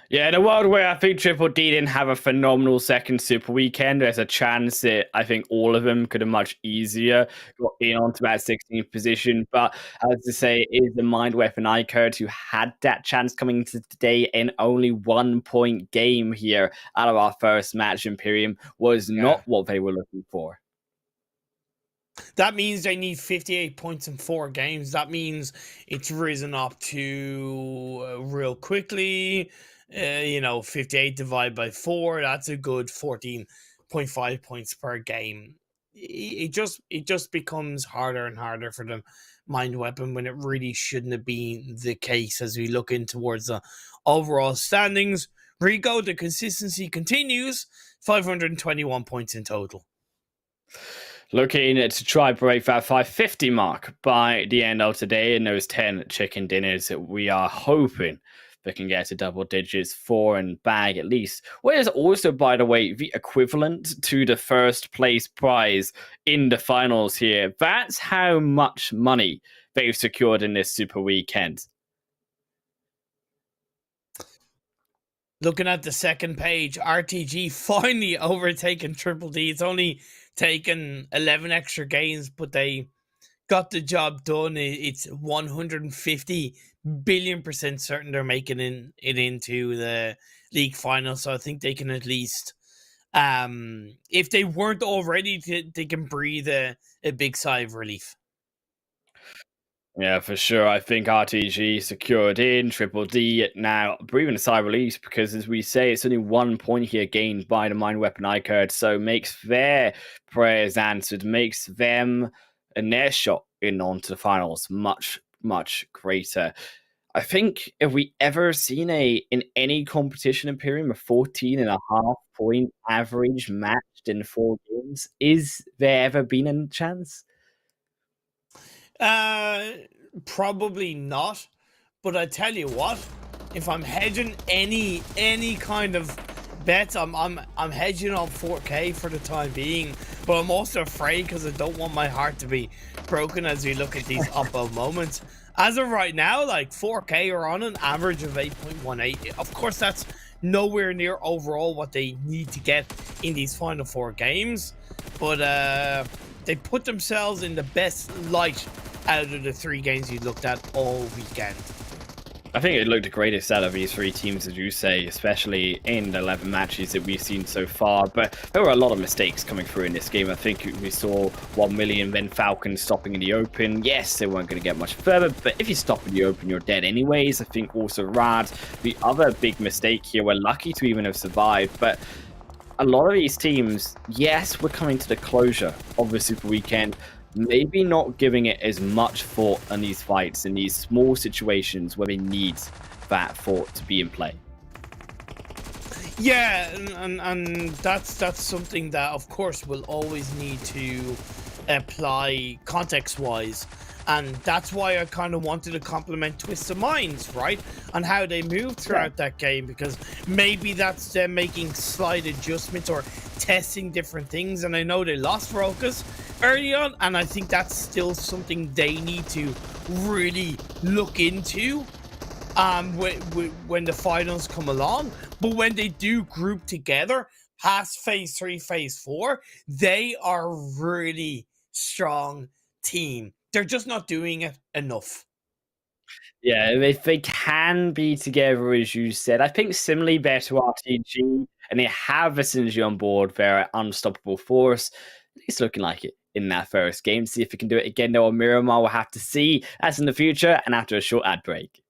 Yeah, in a world where I think Triple D didn't have a phenomenal second Super Weekend, there's a chance that I think all of them could have much easier got in onto that 16th position. But as I say, it is the Mind Weapon iKURD who had that chance coming into today in only 1 point game here out of our first match. Imperium was not what they were looking for. That means they need 58 points in 4 games. That means it's risen up to real quickly. 58 divided by 4. That's a good 14.5 points per game. It just becomes harder and harder for the Mind Weapon when it really shouldn't have been the case as we look in towards the overall standings. Rico, the consistency continues. 521 points in total. Looking to try break that 550 mark by the end of today in those 10 chicken dinners that we are hoping they can get to double digits for and bag at least. What is also, by the way, the equivalent to the first place prize in the finals here. That's how much money they've secured in this Super Weekend. Looking at the second page, RTG finally overtaken Triple D. It's only taken 11 extra games, but they got the job done. It's 150 billion% certain they're making it into the league final. So I think they can at least, if they weren't already, they can breathe a big sigh of relief. Yeah, for sure. I think RTG secured in, Triple D now breathing a sigh of relief because, as we say, it's only 1 point here gained by the Mind Weapon iKURD, so makes their prayers answered, makes them and their shot in onto the finals much, much greater. I think if we ever seen in any competition Imperium, a 14.5 point average matched in 4 games, is there ever been a chance? Probably not. But I tell you what, if I'm hedging any kind of bets, I'm hedging on 4K for the time being. But I'm also afraid because I don't want my heart to be broken as we look at these upload moments. As of right now, like 4K are on an average of 8.18. Of course, that's nowhere near overall what they need to get in these final 4 games. But they put themselves in the best light out of the 3 games you looked at all weekend. I think it looked the greatest out of these 3 teams, as you say, especially in the 11 matches that we've seen so far. But there were a lot of mistakes coming through in this game. I think we saw 1million, then Falcons stopping in the open. Yes, they weren't going to get much further, but if you stop in the open, you're dead anyways. I think also Rad, the other big mistake here, we're lucky to even have survived, but a lot of these teams, yes, we're coming to the closure of the Super Weekend, maybe not giving it as much thought on these fights in these small situations where they need that thought to be in play. Yeah, and that's something that, of course, we'll always need to apply context-wise. And that's why I kind of wanted to compliment Twist of Minds, right? On how they moved throughout that game, because maybe that's them making slight adjustments or testing different things. And I know they lost focus early on, and I think that's still something they need to really look into when the finals come along. But when they do group together past phase 3, phase 4, they are a really strong team. They're just not doing it enough. Yeah, if they can be together, as you said, I think similarly better to RTG, and they have a synergy on board. They're an unstoppable force. It's looking like it in that first game. See if we can do it again, though. Miramar will have to see as in the future, and after a short ad break.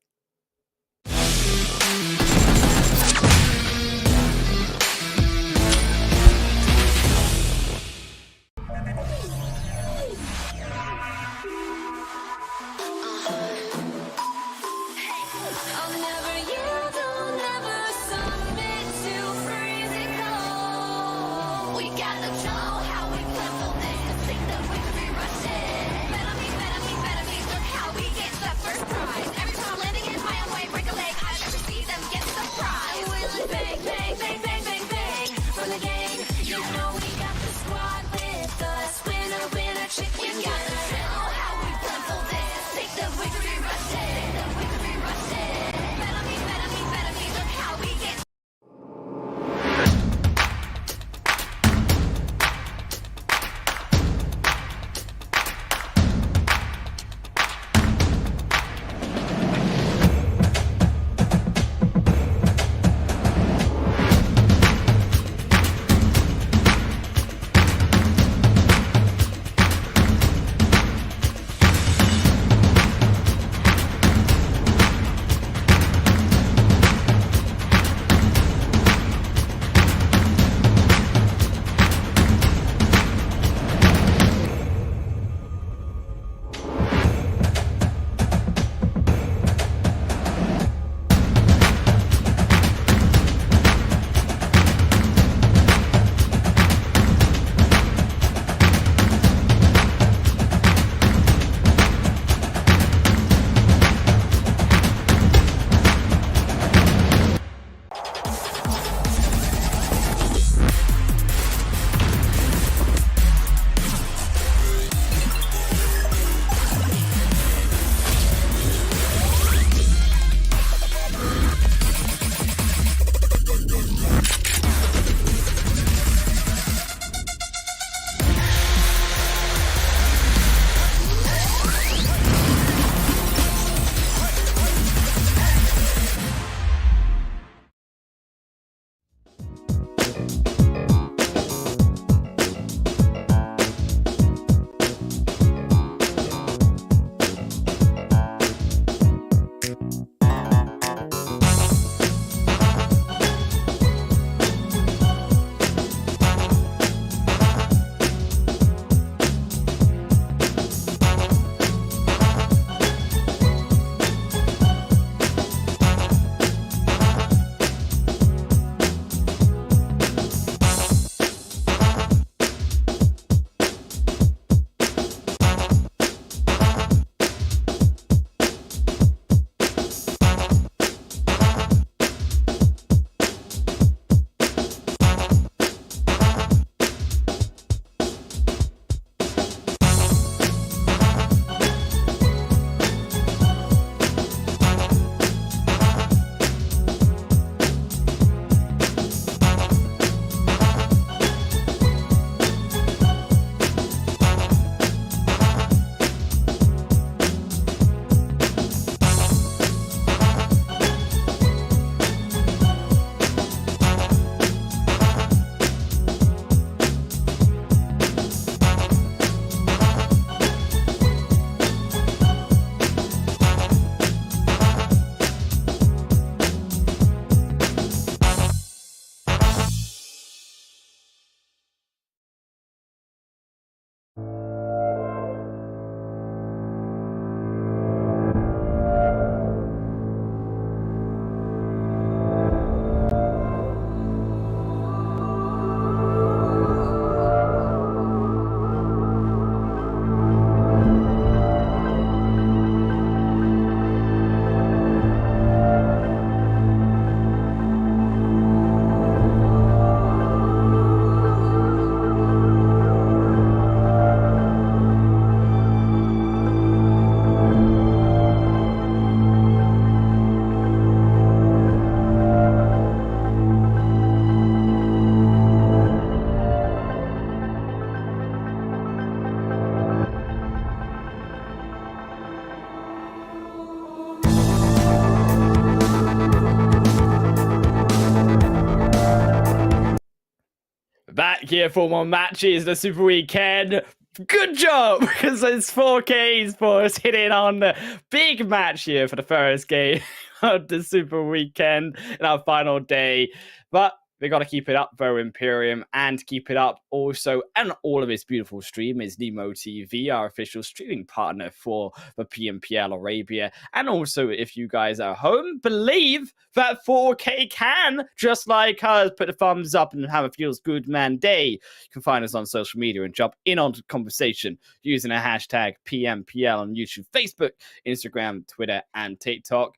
here for more matches, the Super Weekend. Good job, because it's 4K Esports hitting on the big match here for the first game of the Super Weekend in our final day. But we got to keep it up, though, Imperium, and keep it up also, and all of its beautiful streamers, Nemo TV, our official streaming partner for the PMPL Arabia. And also, if you guys are home, believe that 4K can, just like us, put a thumbs up and have a feels good man day. You can find us on social media and jump in on the conversation using a hashtag PMPL on YouTube, Facebook, Instagram, Twitter, and TikTok.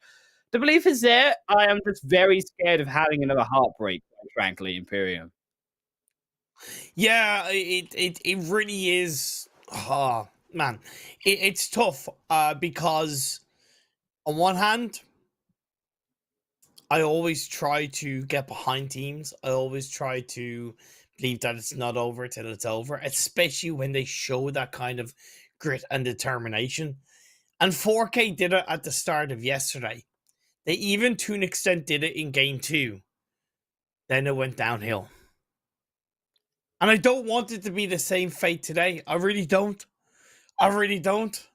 The belief is there. I am just very scared of having another heartbreak, frankly, Imperium. Yeah, it really is. Oh, man, it's tough because on one hand, I always try to get behind teams. I always try to believe that it's not over till it's over, especially when they show that kind of grit and determination. And 4K did it at the start of yesterday. They even, to an extent, did it in Game 2. Then it went downhill. And I don't want it to be the same fate today. I really don't. I really don't.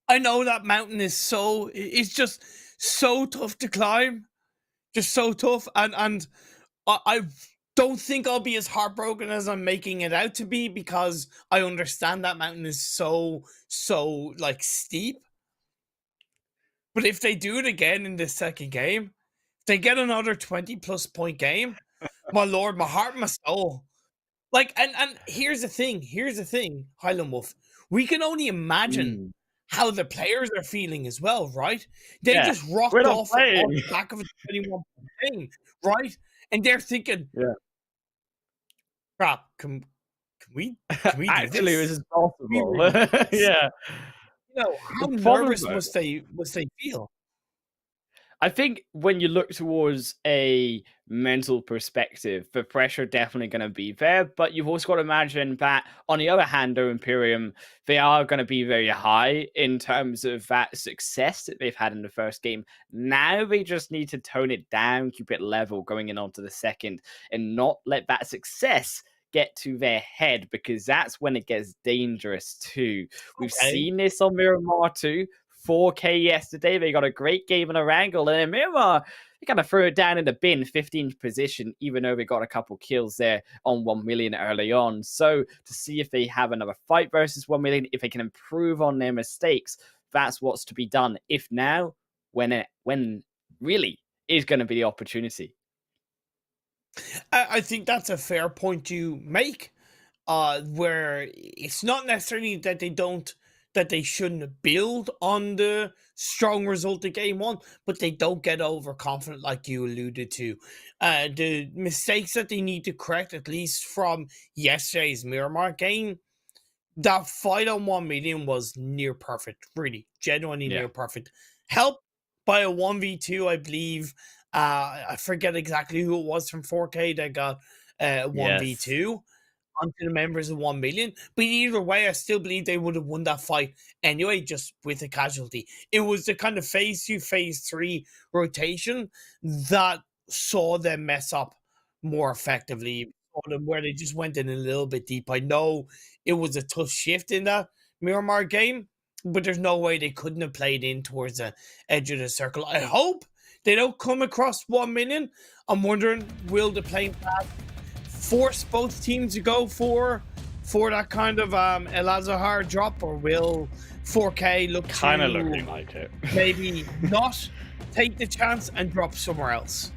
I know that mountain is it's just so tough to climb. Just so tough. And I don't think I'll be as heartbroken as I'm making it out to be, because I understand that mountain is so like steep. But if they do it again in this second game, if they get another 20+ point game, my lord, my heart and my soul. Like, and here's the thing, Highland Wolf. We can only imagine how the players are feeling as well, right? They just rocked off on the back of a 21 thing, right? And they're thinking, crap, can we do Actually, this? this is possible. Yeah. You know, how nervous must they feel? I think when you look towards a mental perspective, the pressure definitely going to be there. But you've also got to imagine that, on the other hand, though, Imperium, they are going to be very high in terms of that success that they've had in the first game. Now they just need to tone it down, keep it level going in onto the second, and not let that success get to their head, because that's when it gets dangerous too. We've seen this on Miramar too. 4K yesterday, they got a great game in Erangel, and then Miramar, they kind of threw it down in the bin, 15th position, even though they got a couple kills there on 1 million early on. So to see if they have another fight versus 1 million, if they can improve on their mistakes, that's what's to be done. If now, when really is going to be the opportunity. I think that's a fair point you make, where it's not necessarily that they shouldn't build on the strong result of game one, but they don't get overconfident like you alluded to. The mistakes that they need to correct, at least from yesterday's Miramar game, that fight on 1 million was near perfect, really, genuinely near perfect. Helped by a 1v2, I believe. I forget exactly who it was from 4K that got 1v2 onto the members of 1 million. But either way, I still believe they would have won that fight anyway, just with a casualty. It was the kind of phase 2, phase 3 rotation that saw them mess up more effectively, where they just went in a little bit deep. I know it was a tough shift in that Miramar game, but there's no way they couldn't have played in towards the edge of the circle. I hope they don't come across 1 million. I'm wondering, will the playing path force both teams to go for that kind of El Azahar drop, or will 4K look kind of looking like it? Maybe not take the chance and drop somewhere else.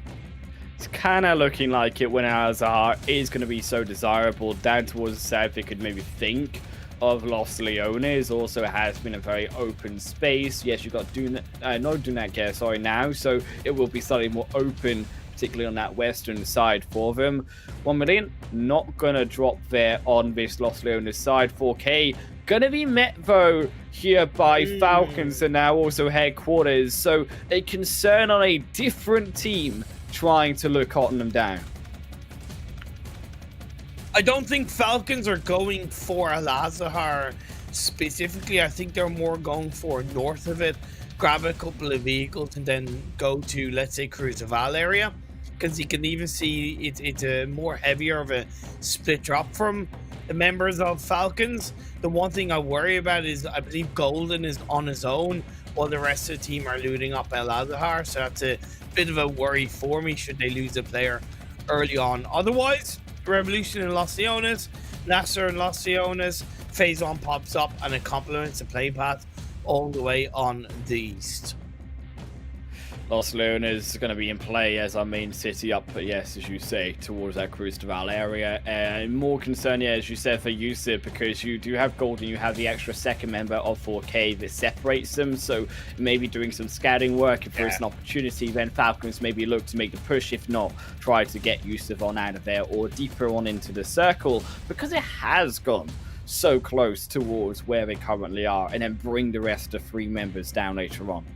It's kind of looking like it when El Azahar is going to be so desirable. Down towards the south, they could maybe think of Los Leones. Also has been a very open space. Yes, you've got Dunak now, so it will be slightly more open, particularly on that western side for them. 1 million, not gonna drop there on this Los Leones side. 4K gonna be met though here by Falcons, and now also headquarters, so a concern on a different team trying to look them down. I don't think Falcons are going for Al Azahar specifically. I think they're more going for north of it, grab a couple of vehicles and then go to, let's say, Cruzaval area. because you can even see it's a more heavier of a split drop from the members of Falcons. The one thing I worry about is I believe Golden is on his own while the rest of the team are looting up El Azhar, so that's a bit of a worry for me should they lose a player early on. Otherwise, Revolution in Los Leones, NASR in Los Leones, Phase 1 pops up and it complements the play path all the way on the east. Los Leones is going to be in play as our main city up, but yes, as you say, towards that Cruz de Val area. And more concern, yeah, as you said, for Yusuf, because you do have Golden, you have the extra second member of 4K that separates them, so maybe doing some scouting work. If there's an opportunity, then Falcons maybe look to make the push. If not, try to get Yusuf on out of there or deeper on into the circle, because it has gone so close towards where they currently are, and then bring the rest of 3 members down later on.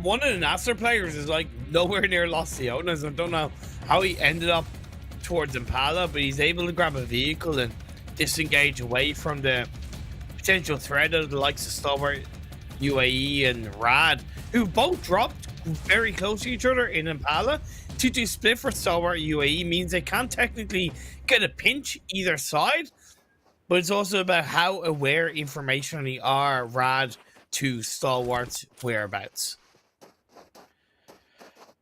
One of the NASR players is like nowhere near Los Leones. I don't know how he ended up towards Impala, but he's able to grab a vehicle and disengage away from the potential threat of the likes of Stalwart UAE and Rad, who both dropped very close to each other in Impala. 2-2 split for Stalwart UAE means they can't technically get a pinch either side, but it's also about how aware informationally are Rad to Stalwart's whereabouts.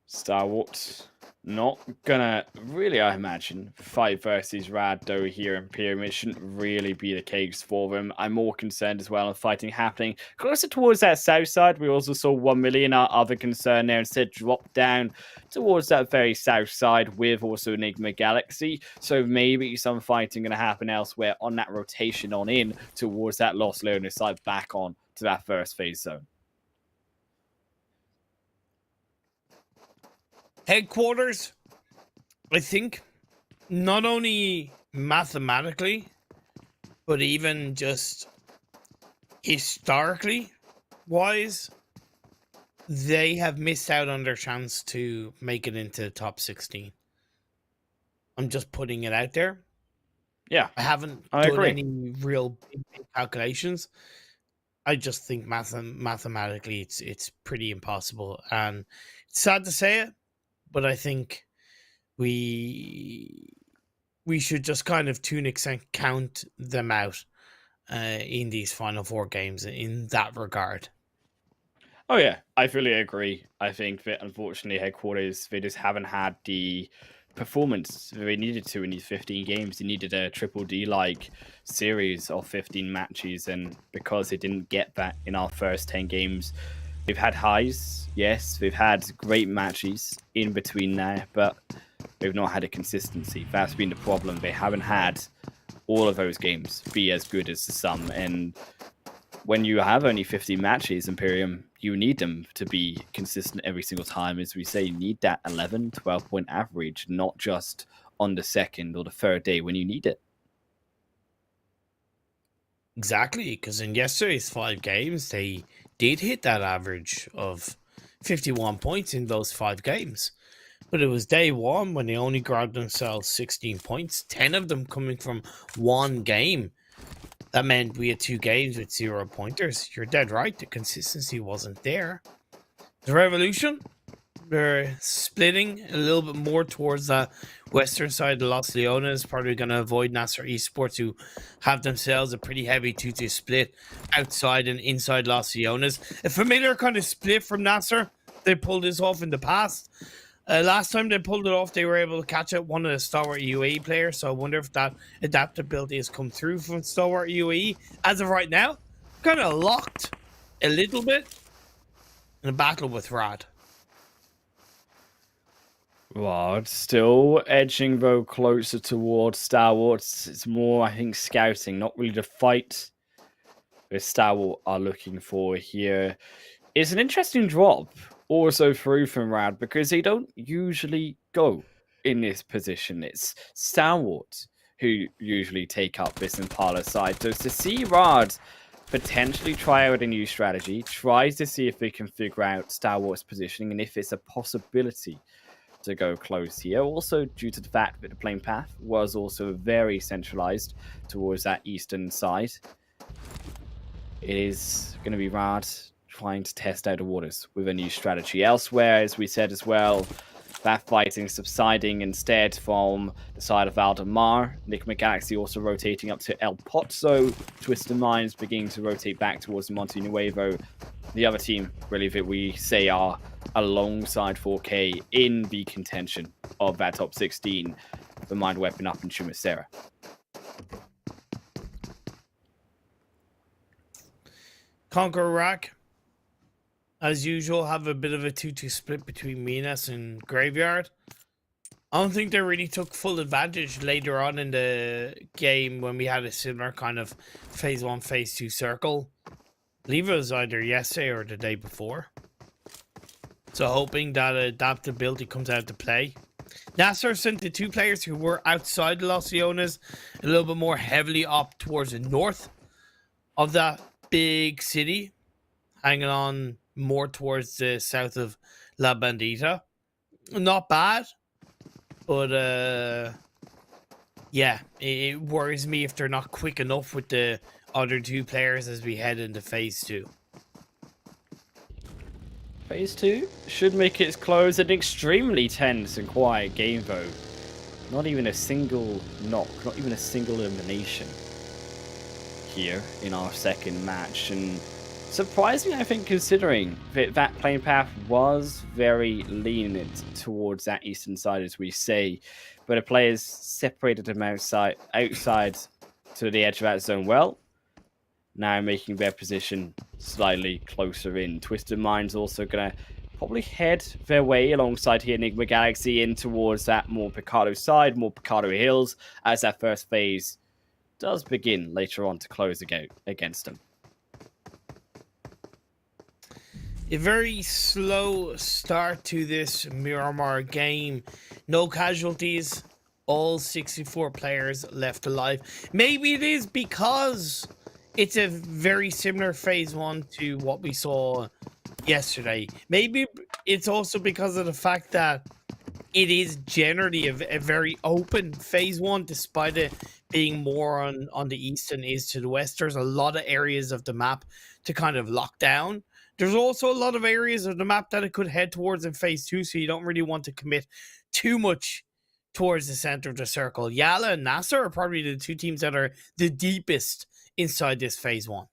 Stalwart not gonna really, I imagine, fight versus Rad though here in Pyramid shouldn't really be the case for them. I'm more concerned as well of fighting happening closer towards that south side. We also saw 1 million, our other concern there, instead drop down towards that very south side with also Nigma Galaxy. So maybe some fighting gonna happen elsewhere on that rotation on in towards that Los Leones side, back on to that first phase zone. Headquarters, I think, not only mathematically, but even just historically wise, they have missed out on their chance to make it into the top 16. I'm just putting it out there. Yeah, I haven't done any real big calculations. I just think mathematically it's pretty impossible, and it's sad to say it, but I think we should just kind of to an extent count them out in these final 4 games in that regard. Oh yeah, I fully agree. I think that unfortunately Headquarters, they just haven't had the performance they needed to in these 15 games. They needed a triple D like series of 15 matches, and because they didn't get that in our first 10 games, they've had highs, yes, they've had great matches in between there, but they've not had a consistency. That's been the problem. They haven't had all of those games be as good as the sum, and when you have only 15 matches, Imperium, you need them to be consistent every single time. As we say, you need that 11, 12-point average, not just on the second or the third day when you need it. Exactly, because in yesterday's 5 games, they did hit that average of 51 points in those 5 games. But it was day 1 when they only grabbed themselves 16 points, 10 of them coming from 1 game. That meant we had 2 games with 0 pointers. You're dead right. The consistency wasn't there. The Revolution, they're splitting a little bit more towards the western side of Los Leones. Probably going to avoid NASR Esports, who have themselves a pretty heavy 2-2 split outside and inside Los Leones. A familiar kind of split from NASR. They pulled this off in the past. Last time they pulled it off, they were able to catch out one of the Stalwart UAE players, so I wonder if that adaptability has come through from Stalwart UAE. As of right now, kind of locked a little bit in a battle with Rad. Well, still edging though closer towards Stalwart. It's more, I think, scouting, not really the fight that Stalwart are looking for here. It's an interesting drop also through from Rad, because they don't usually go in this position. It's Stalwart who usually take up this Impala side. So to see Rad potentially try out a new strategy, tries to see if they can figure out Stalwart's positioning and if it's a possibility to go close here. Also due to the fact that the playing path was also very centralized towards that eastern side. It is going to be Rad trying to test out the waters with a new strategy. Elsewhere, as we said as well, that fighting subsiding instead from the side of Valdemar. Nigma Galaxy also rotating up to El Pozo. Twisted Minds beginning to rotate back towards Monte Nuevo. The other team, really, that we say are alongside 4K in the contention of that top 16. The Mind Weapon up in Chumisera. CONQUEROR, as usual, have a bit of a 2-2 split between Minas and Graveyard. I don't think they really took full advantage later on in the game when we had a similar kind of phase 1, phase 2 circle. I believe it was either yesterday or the day before. So hoping that adaptability comes out to play. NASR sent the 2 players who were outside Los Leones a little bit more heavily up towards the north of that big city, hanging on more towards the south of La Bandita. Not bad, but yeah, it worries me if they're not quick enough with the other 2 players as we head into phase 2. Phase 2 should make its close an extremely tense and quiet game, though. Not even a single knock, not even a single elimination here in our second match. And surprisingly, I think, considering that playing path was very lenient towards that eastern side, as we say, but the players separated them outside to the edge of that zone well. Now making their position slightly closer in. Twisted Minds also going to probably head their way alongside here Nigma Galaxy in towards that more Picado side, more Picado Hills, as that first phase does begin later on to close against them. A very slow start to this Miramar game. No casualties. All 64 players left alive. Maybe it is because it's a very similar phase 1 to what we saw yesterday. Maybe it's also because of the fact that it is generally a very open phase 1, despite it being more on the east than it is to the west. There's a lot of areas of the map to kind of lock down. There's also a lot of areas of the map that it could head towards in phase 2, so you don't really want to commit too much towards the center of the circle. YaLLa and NASR are probably the 2 teams that are the deepest inside this phase 1.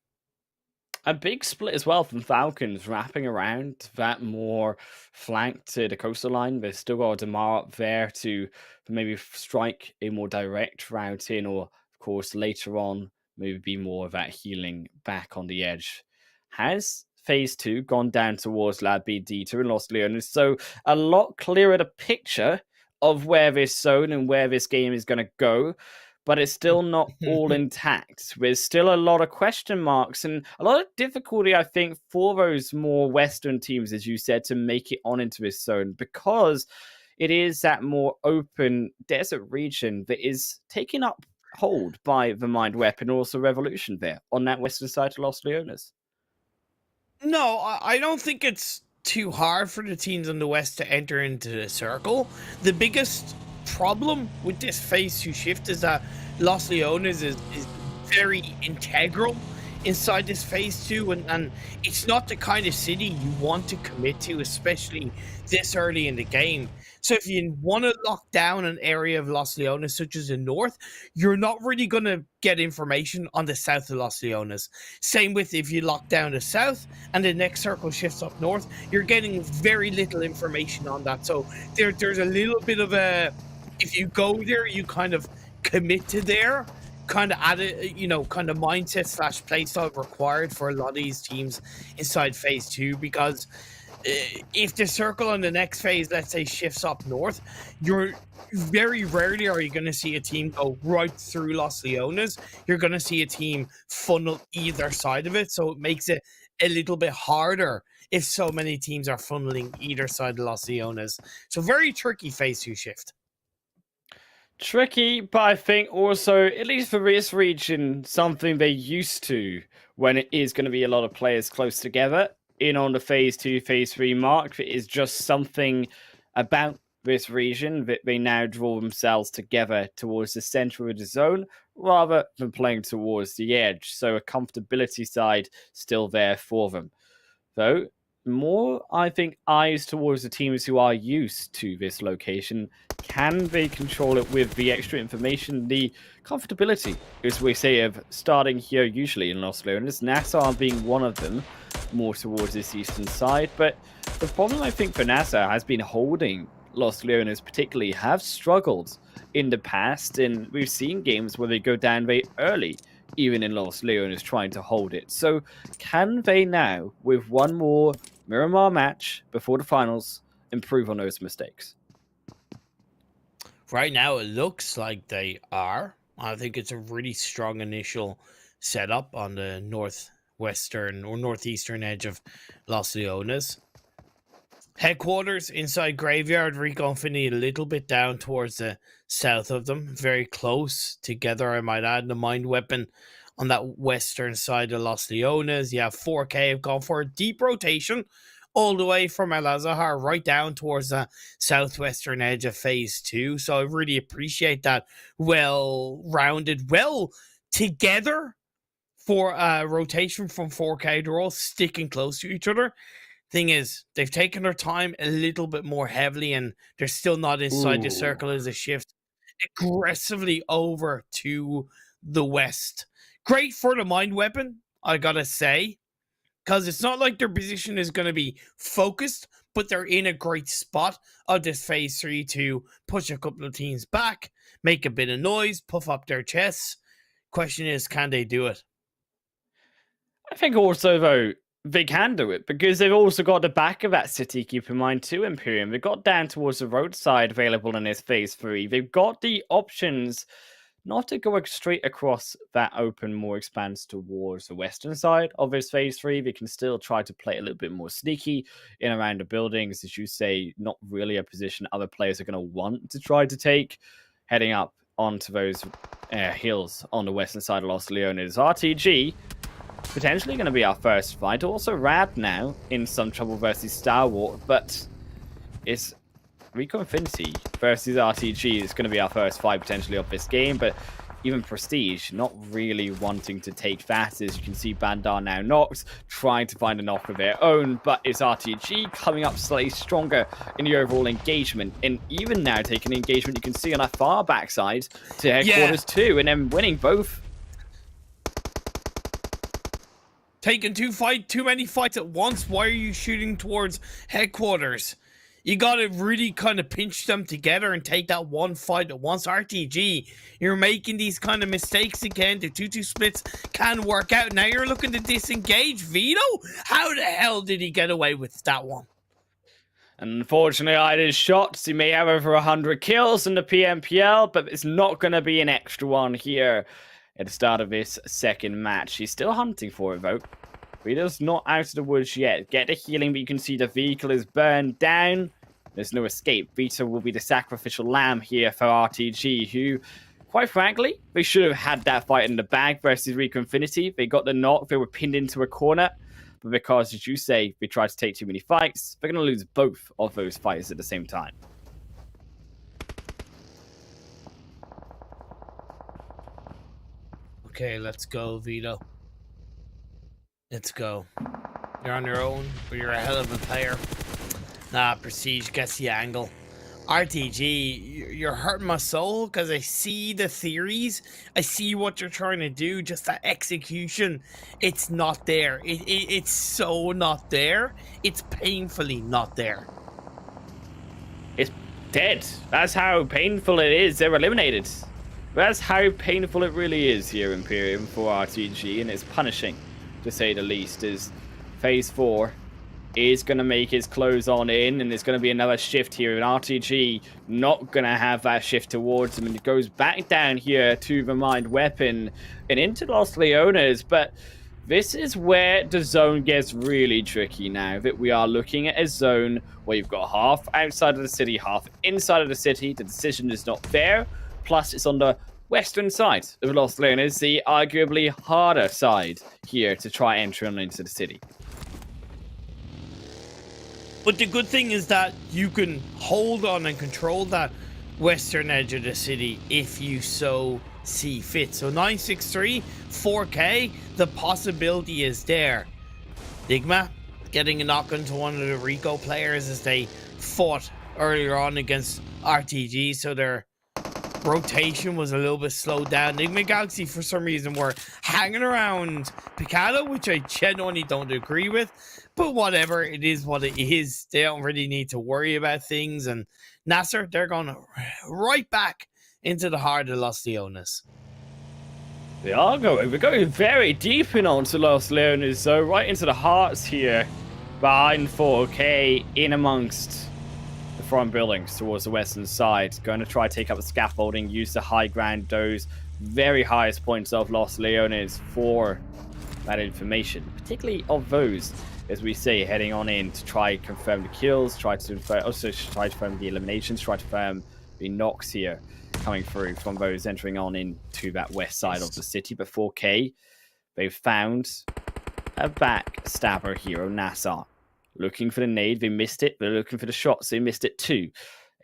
A big split as well from Falcons, wrapping around that more flank to the coastal line. There's still got Damar up there to maybe strike a more direct route in, or of course later on maybe be more of that healing back on the edge. Has phase 2 gone down towards La Bandita and Los Leones, so a lot clearer the picture of where this zone and where this game is going to go. But it's still not all intact. There's still a lot of question marks and a lot of difficulty, I think, for those more Western teams, as you said, to make it on into this zone, because it is that more open desert region that is taken up hold by the Mind Weapon, also Revolution there on that western side of Los Leones. No, I don't think it's too hard for the teams on the west to enter into the circle. The biggest problem with this phase 2 shift is that Los Leones is very integral inside this phase 2, and it's not the kind of city you want to commit to, especially this early in the game. So if you want to lock down an area of Los Leones, such as the north, you're not really going to get information on the south of Los Leones. Same with if you lock down the south and the next circle shifts up north, you're getting very little information on that. So there's a little bit of a, if you go there, you kind of commit to there, kind of add a, kind of mindset / playstyle required for a lot of these teams inside phase 2, because if the circle on the next phase, let's say, shifts up north, you're very rarely are you going to see a team go right through Los Leones. You're going to see a team funnel either side of it, so it makes it a little bit harder if so many teams are funneling either side of Los Leones. So very tricky phase 2 shift. Tricky, but I think also, at least for this region, something they're used to when it is going to be a lot of players close together in on the phase 2, phase 3 mark. It is just something about this region that they now draw themselves together towards the center of the zone rather than playing towards the edge. So a comfortability side still there for them. though, more, I think, eyes towards the teams who are used to this location. Can they control it with the extra information, the comfortability, as we say, of starting here usually in Los Leones, NASR being one of them, more towards this eastern side. But the problem, I think, for NASR has been holding Los Leones particularly, have struggled in the past, and we've seen games where they go down very early, even in Los Leones, trying to hold it. So can they now, with one more Miramar match before the finals, improve on those mistakes? Right now, it looks like they are. I think it's a really strong initial setup on the northwestern or northeastern edge of Los Leones. Headquarters inside Graveyard, Rico and Finny a little bit down towards the south of them. Very close together, I might add. The Mind Weapon on that western side of Los Leones. You have 4K have gone for a deep rotation all the way from El Azahar right down towards the southwestern edge of Phase 2. So I really appreciate that well-rounded, well together for a rotation from 4K. They're all sticking close to each other. Thing is, they've taken their time a little bit more heavily, and they're still not inside the circle as a shift aggressively over to the west. Great for the Mind Weapon, I gotta say, because it's not like their position is going to be focused, but they're in a great spot of this Phase 3 to push a couple of teams back, make a bit of noise, puff up their chests. Question is, can they do it? I think also, though, they can do it, because they've also got the back of that city, keep in mind, too, Imperium. They've got down towards the roadside available in this Phase 3. They've got the options not to go straight across that open, more expands towards the western side of this Phase 3. They can still try to play a little bit more sneaky in around the buildings. As you say, not really a position other players are going to want to try to take. Heading up onto those hills on the western side of Los Leones. RTG potentially going to be our first fight. Also, Rad now in some trouble versus Stalwart, but it's Rico Infinity versus RTG is going to be our first fight potentially of this game. But even Prestige not really wanting to take that, as you can see Bandar now knocked, trying to find a knock of their own, but it's RTG coming up slightly stronger in the overall engagement, and even now taking the engagement you can see on that far backside to Headquarters too, and then winning both. Taking too many fights at once. Why are you shooting towards Headquarters? You gotta really kind of pinch them together and take that one fight at once. RTG, you're making these kind of mistakes again. The 2-2 splits can work out. Now you're looking to disengage Vito? How the hell did he get away with that one? Unfortunately, I did shots. He may have over 100 kills in the PMPL, but it's not going to be an extra one here at the start of this second match. He's still hunting for it, though. Vito's not out of the woods yet. Get the healing, but you can see the vehicle is burned down. There's no escape. Vito will be the sacrificial lamb here for RTG, who, quite frankly, they should have had that fight in the bag versus Rico Infinity. They got the knock. They were pinned into a corner. But because, as you say, they tried to take too many fights, they're going to lose both of those fights at the same time. Okay, let's go, Vito. Let's go. You're on your own, but you're a hell of a player. Nah, Prestige gets the angle. RTG, you're hurting my soul because I see the theories. I see what you're trying to do. Just that execution, it's not there. It's so not there. It's painfully not there. It's dead. That's how painful it is. They're eliminated. That's how painful it really is here, Imperium, for RTG, and it's punishing, to say the least, as Phase 4 is going to make his close on in, and there's going to be another shift here, and RTG not going to have that shift towards him, and it goes back down here to the Mind Weapon and into Los Leones, but this is where the zone gets really tricky now, that we are looking at a zone where you've got half outside of the city, half inside of the city. The decision is not fair. Plus, it's on the western side of Los Leones, the arguably harder side here to try entering into the city. But the good thing is that you can hold on and control that western edge of the city if you so see fit. So 963, 4K, the possibility is there. Nigma, getting a knock into one of the Rico players as they fought earlier on against RTG, so their rotation was a little bit slowed down. Nigma Galaxy, for some reason, were hanging around Picado, which I genuinely don't agree with. But whatever, it is what it is. They don't really need to worry about things. And NASR, they're going right back into the heart of Los Leones. They are going. We're going very deep in onto Los Leones, so right into the hearts here. Behind 4K, in amongst the front buildings towards the western side. Going to try to take up the scaffolding, use the high ground, those very highest points of Los Leones for that information. Particularly of those, as we say, heading on in to try confirm the kills, also try to confirm the eliminations, try to confirm the knocks here coming through from those entering on into that west side of the city. But 4K, they've found a backstabber hero, NASR. Looking for the nade, they missed it. They're looking for the shots, they missed it too.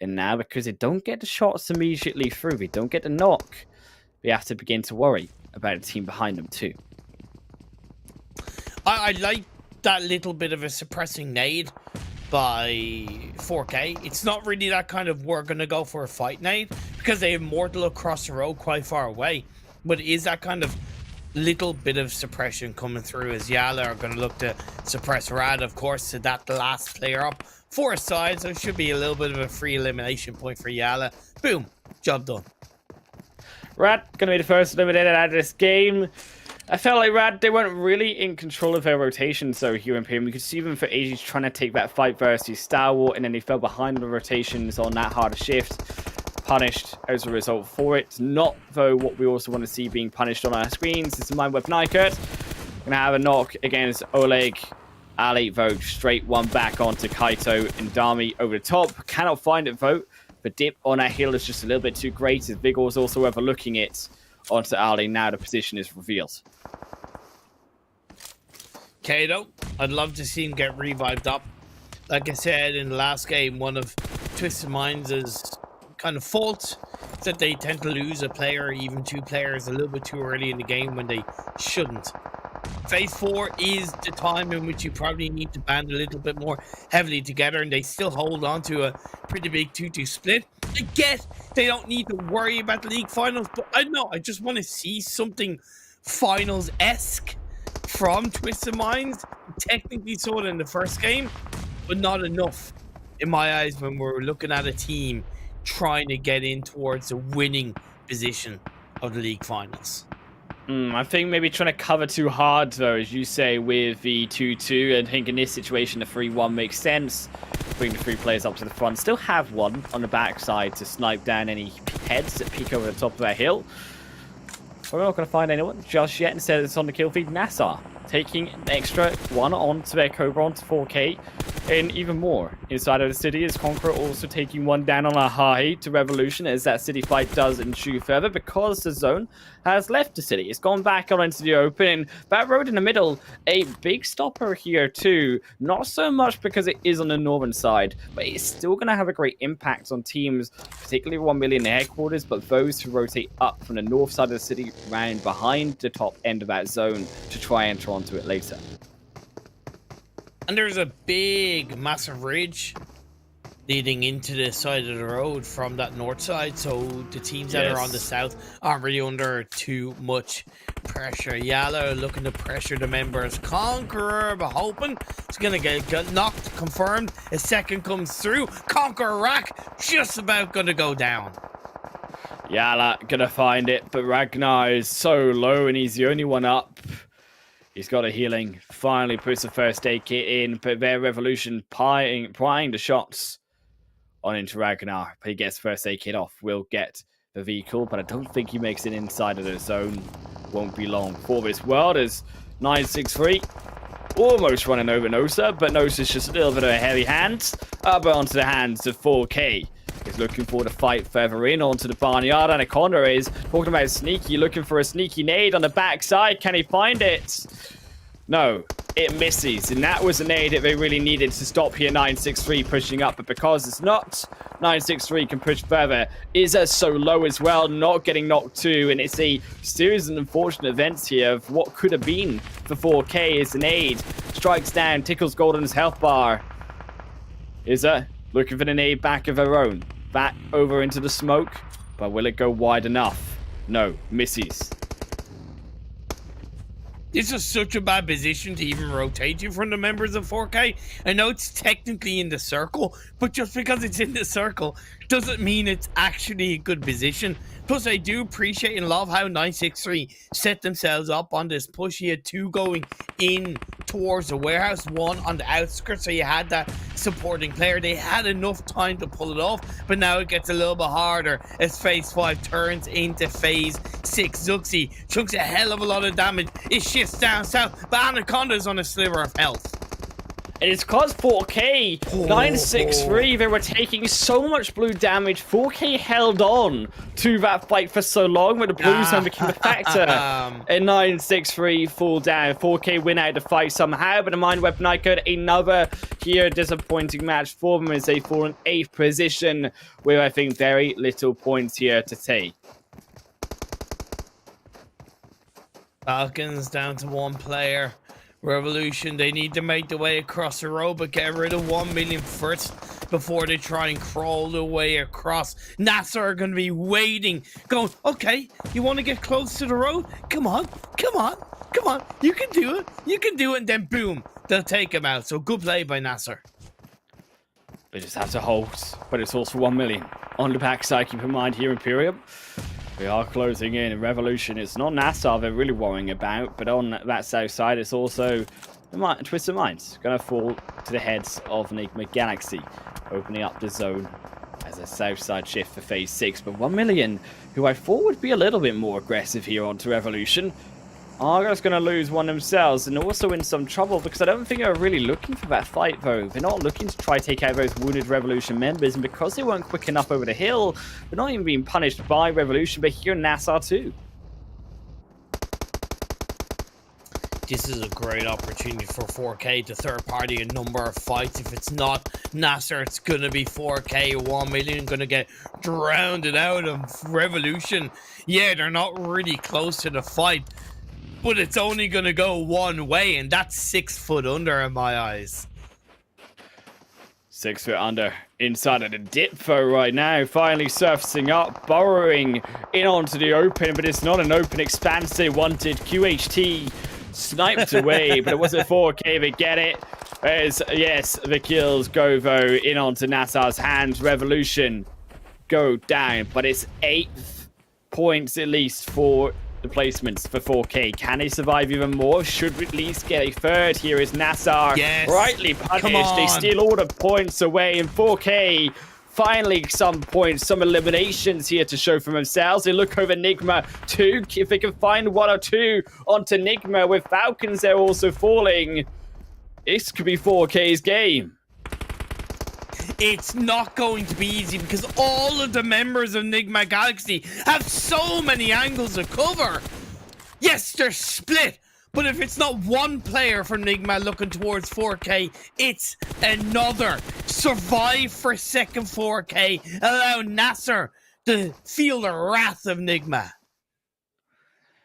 And now, because they don't get the shots immediately through, they don't get the knock, they have to begin to worry about the team behind them too. I like that little bit of a suppressing nade by 4K. It's not really that kind of we're going to go for a fight nade, because they have Mortal across the road quite far away. But it is that kind of little bit of suppression coming through, as YaLLa are going to look to suppress Rad, of course, to that last player up for a side, so it should be a little bit of a free elimination point for YaLLa. Boom, job done. Rad going to be the first eliminated out of this game. I felt like Rad, they weren't really in control of their rotation, so here in PM, we could see them for ages trying to take that fight versus Stalwart, and then they fell behind the rotations on that harder shift. Punished as a result for it. Not, though, what we also want to see being punished on our screens. It's in line with iKURD. Gonna have a knock against Oleg. Ali, though, straight one back onto Kaito and Dami over the top. Cannot find it, though. The dip on that hill is just a little bit too great, as Vigor's also overlooking it onto Ali. Now the position is revealed. Kaito, I'd love to see him get revived up. Like I said in the last game, one of Twisted Minds' kind of fault is that they tend to lose a player, even two players, a little bit too early in the game when they shouldn't. Phase 4 is the time in which you probably need to band a little bit more heavily together, and they still hold on to a pretty big 2-2 split. I get they don't need to worry about the league finals, but I don't know, I just want to see something finals-esque from Twisted Minds. Technically saw it in the first game, but not enough in my eyes when we're looking at a team trying to get in towards the winning position of the league finals. I think maybe trying to cover too hard, though, as you say, with the 2-2. And I think in this situation, the 3-1 makes sense. Bring the three players up to the front. Still have one on the backside to snipe down any heads that peek over the top of that hill. But we're not going to find anyone just yet. Instead, it's on the kill feed. NASR taking an extra one onto their Cobra onto 4K. And even more inside of the city is KONQUEROR also taking one down on a high to Revolution as that city fight does ensue further, because the zone has left the city. It's gone back out into the open, and that road in the middle, a big stopper here too. Not so much because it is on the northern side, but it's still going to have a great impact on teams, particularly 1million headquarters, but those who rotate up from the north side of the city round behind the top end of that zone to try and enter onto it later. And there's a big, massive ridge leading into the side of the road from that north side, so the teams that are on the south aren't really under too much pressure. YaLLa looking to pressure the members. KONQUEROR, but hoping it's going to get knocked, confirmed. A second comes through. KONQUEROR rack, just about going to go down. YaLLa gonna find it, but Ragnar is so low and he's the only one up. He's got a healing. Finally puts the first aid kit in, but their Revolution prying the shots on into Ragnar. But he gets first aid kit off. Will get the vehicle, but I don't think he makes it inside of the zone. Won't be long for this world as 963 almost running over Nosa, but Nosa's just a little bit of a heavy hand. Up onto the hands of 4K. He's looking for the fight further in onto the barnyard. Anaconda is talking about sneaky, looking for a sneaky nade on the backside. Can he find it? No. it misses, and that was an aid that they really needed to stop here 963 pushing up, but because it's not, 963 can push further. Iza so low as well, not getting knocked too, and it's a series of unfortunate events here of what could have been for 4K as an aid. Strikes down, tickles Golden's health bar. Iza looking for the nade back of her own. Back over into the smoke, but will it go wide enough? No, misses. This is such a bad position to even rotate you from the members of 4K. I know it's technically in the circle, but just because it's in the circle doesn't mean it's actually a good position. Plus, I do appreciate and love how 963 set themselves up on this push. You had 2 going in towards the warehouse, 1 on the outskirts, so you had that supporting player. They had enough time to pull it off, but now it gets a little bit harder as phase 5 turns into phase 6. Zuxi chunks a hell of a lot of damage. It shifts down south, but Anaconda's on a sliver of health. And it's because 4K, 963, they were taking so much blue damage. 4K held on to that fight for so long, when the blue zone became a factor. And 963 fall down. 4K win out the fight somehow, but the Mind Weapon iKURD, another here disappointing match for them as they fall in 8th position, with I think very little points here to take. Falcons down to 1 player. Revolution, they need to make the way across the road, but get rid of 1 million first before they try and crawl their way across. NASR are going to be waiting, going, okay, you want to get close to the road? Come on, come on, come on. You can do it. You can do it. And then boom, they'll take him out. So good play by NASR. They just have to hold, but it's also 1 million. On the backside, keep in mind here, Imperium. We are closing in. Revolution, it's not NASR they're really worrying about, but on that south side, it's also Twisted Minds. Going to fall to the heads of Nigma Galaxy, opening up the zone as a south side shift for phase 6. But 1 million, who I thought would be a little bit more aggressive here onto Revolution, are just going to lose one themselves, and also in some trouble, because I don't think they're really looking for that fight, though. They're not looking to try to take out those wounded Revolution members, and because they weren't quick enough over the hill, they're not even being punished by Revolution, but here in NASR too. This is a great opportunity for 4K to third party a number of fights. If it's not NASR, it's going to be 4K. 1 million going to get drowned out of Revolution. Yeah, they're not really close to the fight, but it's only going to go one way, and that's 6 foot under in my eyes. 6 foot under inside of the Dipfo right now, finally surfacing up, burrowing in onto the open, but it's not an open expanse they wanted. QHT sniped away, but it wasn't 4K that get it. As, yes, the kills go, though, in onto NASR's hands. Revolution go down, but it's 8th points at least for the placements for 4K. Can they survive even more? Should we at least get a third? Here is NASR, rightly punished. They steal all the points away, and 4K finally some points, some eliminations here to show for themselves. They look over Nigma too, if they can find 1 or 2 onto Nigma. With Falcons, they're also falling. This could be 4K's game. It's not going to be easy because all of the members of Nigma Galaxy have so many angles to cover. Yes, they're split, but if it's not one player from Nigma looking towards 4K, it's another. Survive for second 4K. Allow NASR to feel the wrath of Nigma.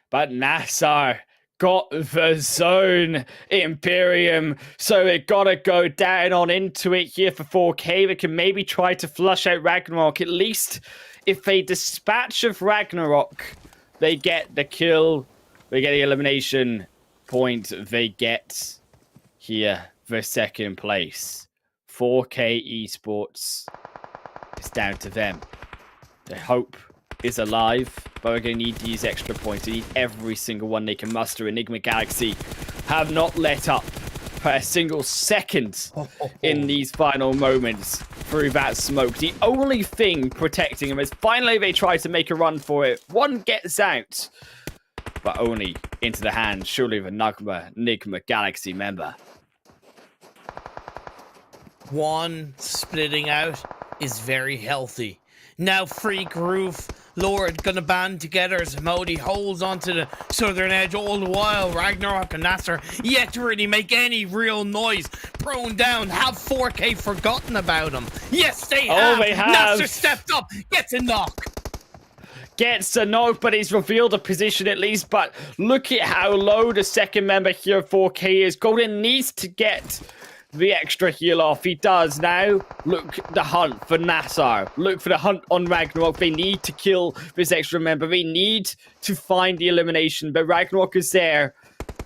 But NASR got the zone, Imperium, so they gotta go down on into it here for 4K. They can maybe try to flush out Ragnarok. At least if they dispatch of Ragnarok, they get the kill, they get the elimination point, they get here the second place. 4K Esports, it's down to them. The hope is alive, but we're going to need these extra points. They need every single one they can muster. Nigma Galaxy have not let up for a single second in these final moments through that smoke. The only thing protecting them is finally they try to make a run for it. One gets out, but only into the hands, surely, of a Nigma Galaxy member. One splitting out is very healthy. Now Freak Roof Lord gonna band together as Modi holds onto the southern edge all the while. Ragnarok and NASR yet to really make any real noise. Prone down, have 4K forgotten about him? Yes, they have. They have. NASR stepped up, gets a knock. Gets a knock, but he's revealed a position at least. But look at how low the second member here of 4K is. Golden needs to get the extra heal off. He does now. Look, the hunt for NASR. Look for the hunt on Ragnarok. They need to kill this extra member. They need to find the elimination. But Ragnarok is there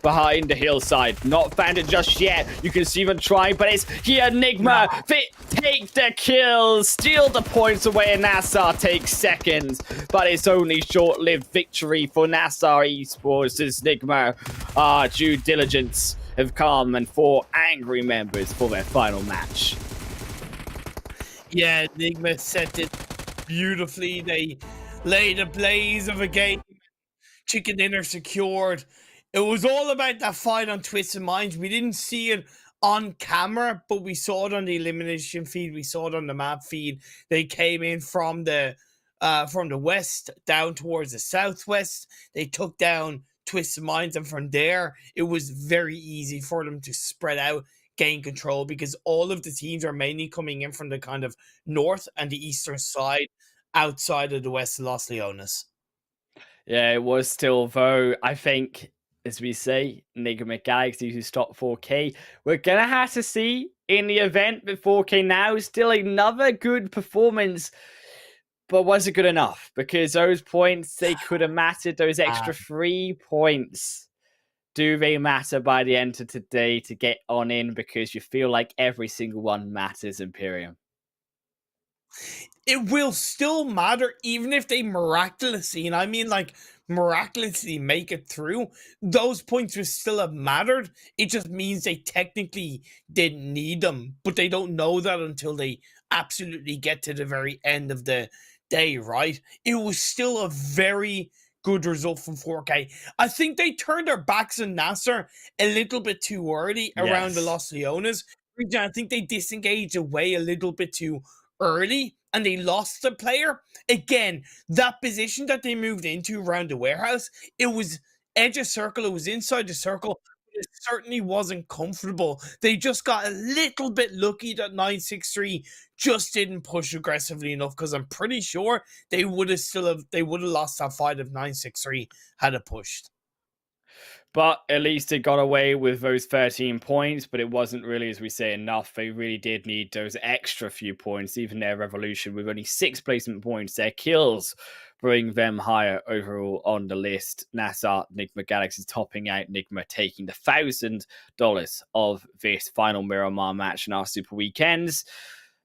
behind the hillside. Not found it just yet. You can see them trying, but it's here, Nigma. They take the kills, steal the points away, and NASR takes seconds. But it's only short-lived victory for NASR Esports as Nigma, due diligence have come and 4 angry members for their final match. Yeah, Nigma set it beautifully. They laid a blaze of a game. Chicken dinner secured. It was all about that fight on Twisted Minds. We didn't see it on camera, but we saw it on the elimination feed. We saw it on the map feed. They came in from the west down towards the southwest. They took down Twisted Minds, and from there, it was very easy for them to spread out, gain control, because all of the teams are mainly coming in from the kind of north and the eastern side, outside of the West of Los Leones. Yeah, it was still, though, I think, as we say, Nigma Galaxy who stopped 4K. We're going to have to see in the event, but 4K now is still another good performance. But was it good enough? Because those points, they could have mattered. Those extra 3 points, do they matter by the end of today to get on in? Because you feel like every single one matters, Imperium. It will still matter even if they miraculously, and I mean like miraculously make it through, those points will still have mattered. It just means they technically didn't need them, but they don't know that until they absolutely get to the very end of the day, right? It was still a very good result from 4K. I think they turned their backs on NASR a little bit too early around the Los Leones region. I think they disengaged away a little bit too early and they lost the player. Again, that position that they moved into around the warehouse, it was edge of circle, it was inside the circle. It certainly wasn't comfortable. They just got a little bit lucky that 963 just didn't push aggressively enough, because I'm pretty sure they would have lost that fight if 963 had a pushed. But at least it got away with those 13 points, but it wasn't really, as we say, enough. They really did need those extra few points. Even their Revolution with only 6 placement points, their kills bring them higher overall on the list. NASR, Nigma Galaxy topping out, Nigma taking the $1,000 of this final Miramar match in our Super Weekends.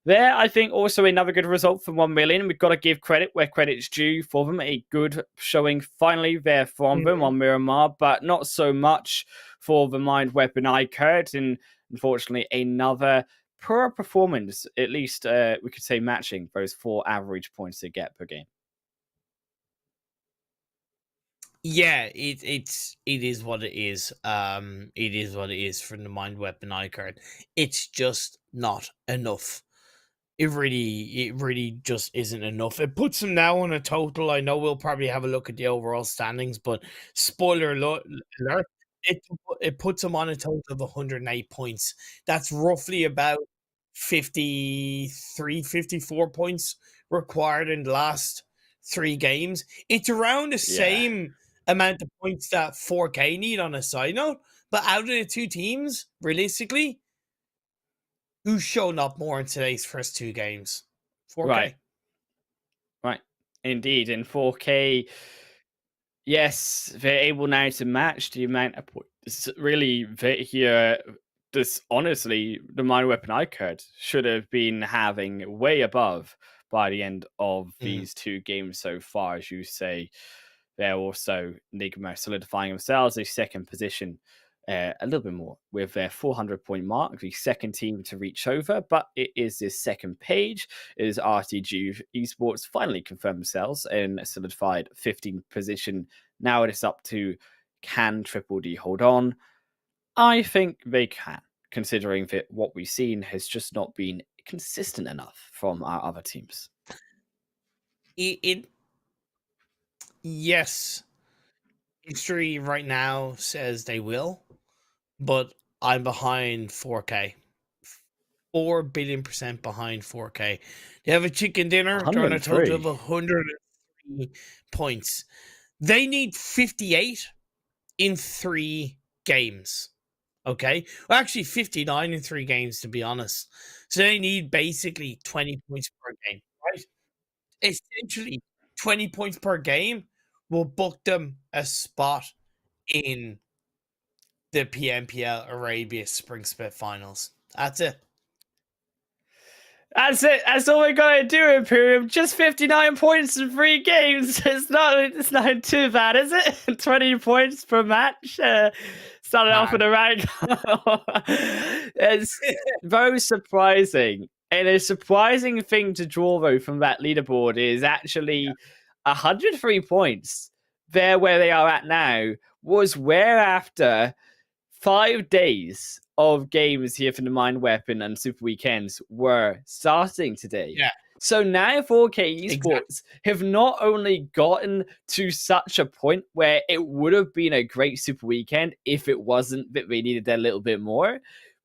There, I think, also another good result from 1 million. We've got to give credit where credit's due for them. A good showing finally there from them on Miramar, but not so much for the Mind Weapon iKURD. And unfortunately, another poor performance, at least we could say matching those 4 average points they get per game. Yeah, it is what it is. It is what it is from the Mind Weapon iKURD. It's just not enough. It really just isn't enough. It puts them now on a total. I know we'll probably have a look at the overall standings, but spoiler alert, it puts them on a total of 108 points. That's roughly about 53, 54 points required in the last 3 games. It's around the same amount of points that 4K need on a side note, but out of the 2 teams, realistically, who's shown up more in today's first 2 games? 4K. Right. Indeed. In 4K, yes, they're able now to match the amount of points. Really, here, this honestly, the Mind Weapon iKURD should have been having way above by the end of these 2 games so far, as you say. They're also Nigma solidifying themselves a second position. A little bit more with their 400-point mark, the second team to reach over, but it is this second page is DDD Esports finally confirmed themselves in a solidified 15th position. Now it is up to, can Triple D hold on? I think they can, considering that what we've seen has just not been consistent enough from our other teams. Yes, history right now says they will, but I'm behind 4K. 4 billion% behind 4K. They have a chicken dinner. They're on a total of 103. 103 points. They need 58 in 3 games. Okay? Well, actually, 59 in 3 games, to be honest. So they need basically 20 points per game, right? Essentially, 20 points per game will book them a spot in the PMPL Arabia Spring Split Finals. That's it. That's it. That's all we gotta do, Imperium. Just 59 points in 3 games. It's not too bad, is it? 20 points per match. Started off with a rank. It's very surprising. And a surprising thing to draw, though, from that leaderboard is actually 103 points. There, where they are at now, was where after 5 days of games here for the Mind Weapon and Super Weekends were starting today. Yeah. So now 4K Esports have not only gotten to such a point where it would have been a great Super Weekend if it wasn't that they needed a little bit more,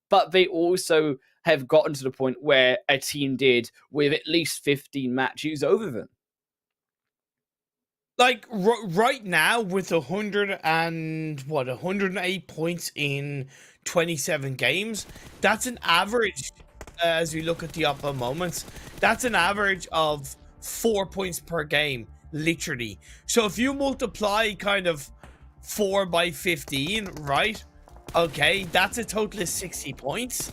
but they also have gotten to the point where a team did with at least 15 matches over them. Like right now with 108 points in 27 games, that's an average. As we look at the upper moments, that's an average of 4 points per game, literally. So if you multiply kind of 4 by 15, right? Okay, that's a total of 60 points.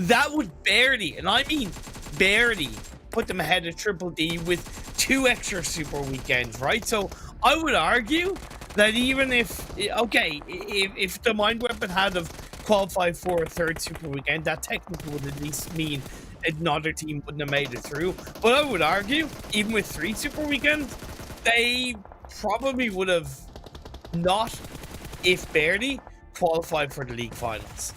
That would barely, and I mean barely, put them ahead of Triple D with 2 extra Super Weekends, right? So I would argue that even if the Mind Weapon had have qualified for a 3rd Super Weekend, that technically would at least mean another team wouldn't have made it through. But I would argue, even with 3 Super Weekends, they probably would have not, if barely, qualified for the league finals.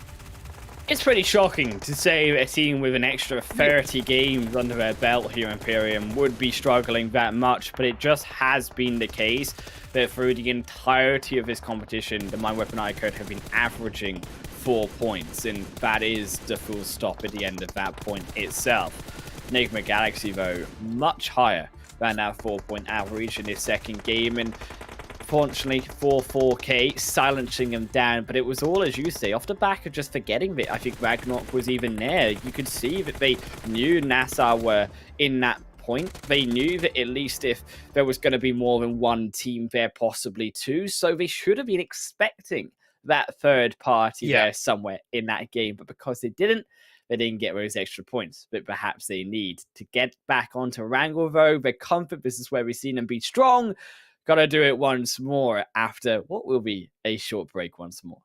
It's pretty shocking to say a team with an extra 30 games under their belt here in Imperium would be struggling that much, but it just has been the case that through the entirety of this competition, the Mind Weapon iKURD have been averaging 4 points, and that is the full stop at the end of that point itself. Nigma Galaxy, though, much higher than that 4-point average in his second game, and fortunately for 4K, silencing them down, but it was all, as you say, off the back of just forgetting that I think Ragnarok was even there. You could see that they knew NASR were in that point. They knew that at least if there was going to be more than one team there, possibly 2, so they should have been expecting that 3rd party there somewhere in that game, but because they didn't get those extra points that perhaps they need to get back onto Erangel, though. The comfort, this is where we've seen them be strong. Gotta do it once more after what will be a short break once more.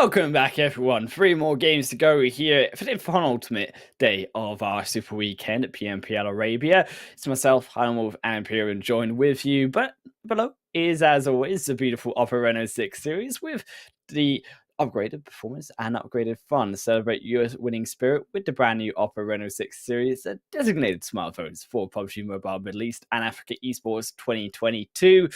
Welcome back, everyone. 3 more games to go here for the penultimate day of our Super Weekend at PMPL Arabia. It's myself, Wolf, and Imperium joined with you, but below is, as always, the beautiful Opera Reno 6 series with the upgraded performance and upgraded fun. Celebrate your winning spirit with the brand new Opera Reno 6 series, designated smartphones for PUBG Mobile Middle East and Africa Esports 2022.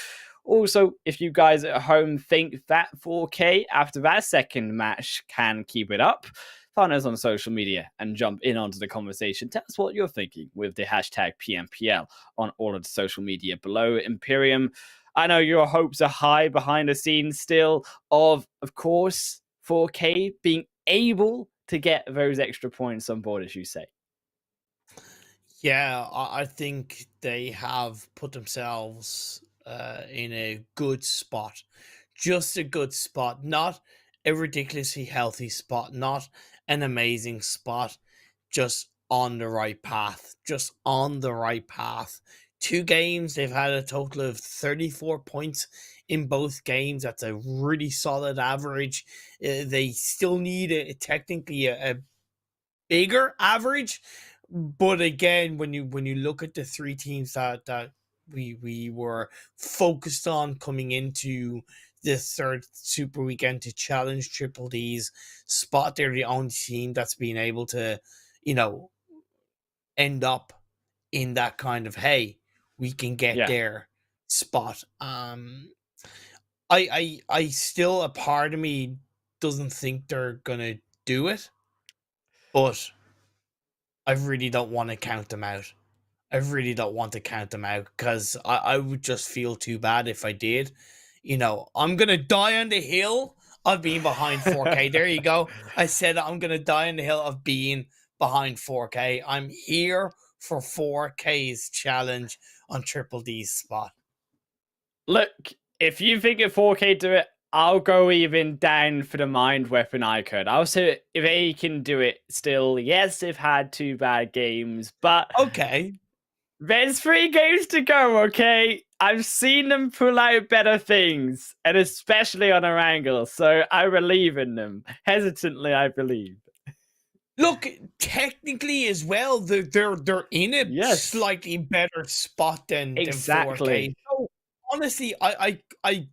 Also, if you guys at home think that 4K after that second match can keep it up, find us on social media and jump in onto the conversation. Tell us what you're thinking with the hashtag PMPL on all of the social media below. Imperium, I know your hopes are high behind the scenes still of course, 4K being able to get those extra points on board, as you say. Yeah, I think they have put themselves in a good spot. Just a good spot. Not a ridiculously healthy spot. Not an amazing spot. Just on the right path. Just on the right path. 2 games, they've had a total of 34 points in both games. That's a really solid average. They still need technically a bigger average, but again, when you look at the 3 teams that we were focused on coming into the third Super Weekend to challenge Triple D's spot, they're the only team that's been able to, end up in that kind of, hey, we can get there spot. I still, a part of me doesn't think they're gonna do it, but I really don't want to count them out. I really don't want to count them out because I would just feel too bad if I did. I'm going to die on the hill of being behind 4K. There you go. I said I'm going to die on the hill of being behind 4K. I'm here for 4K's challenge on Triple D's spot. Look, if you think if 4K do it, I'll go even down for the mind weapon iKURD. I'll say if they can do it still, yes, they've had 2 bad games, but okay, there's 3 games to go, okay? I've seen them pull out better things, and especially on Erangel, so I believe in them. Hesitantly, I believe. Look, technically as well, they're in a slightly better spot than 4K. So, honestly, I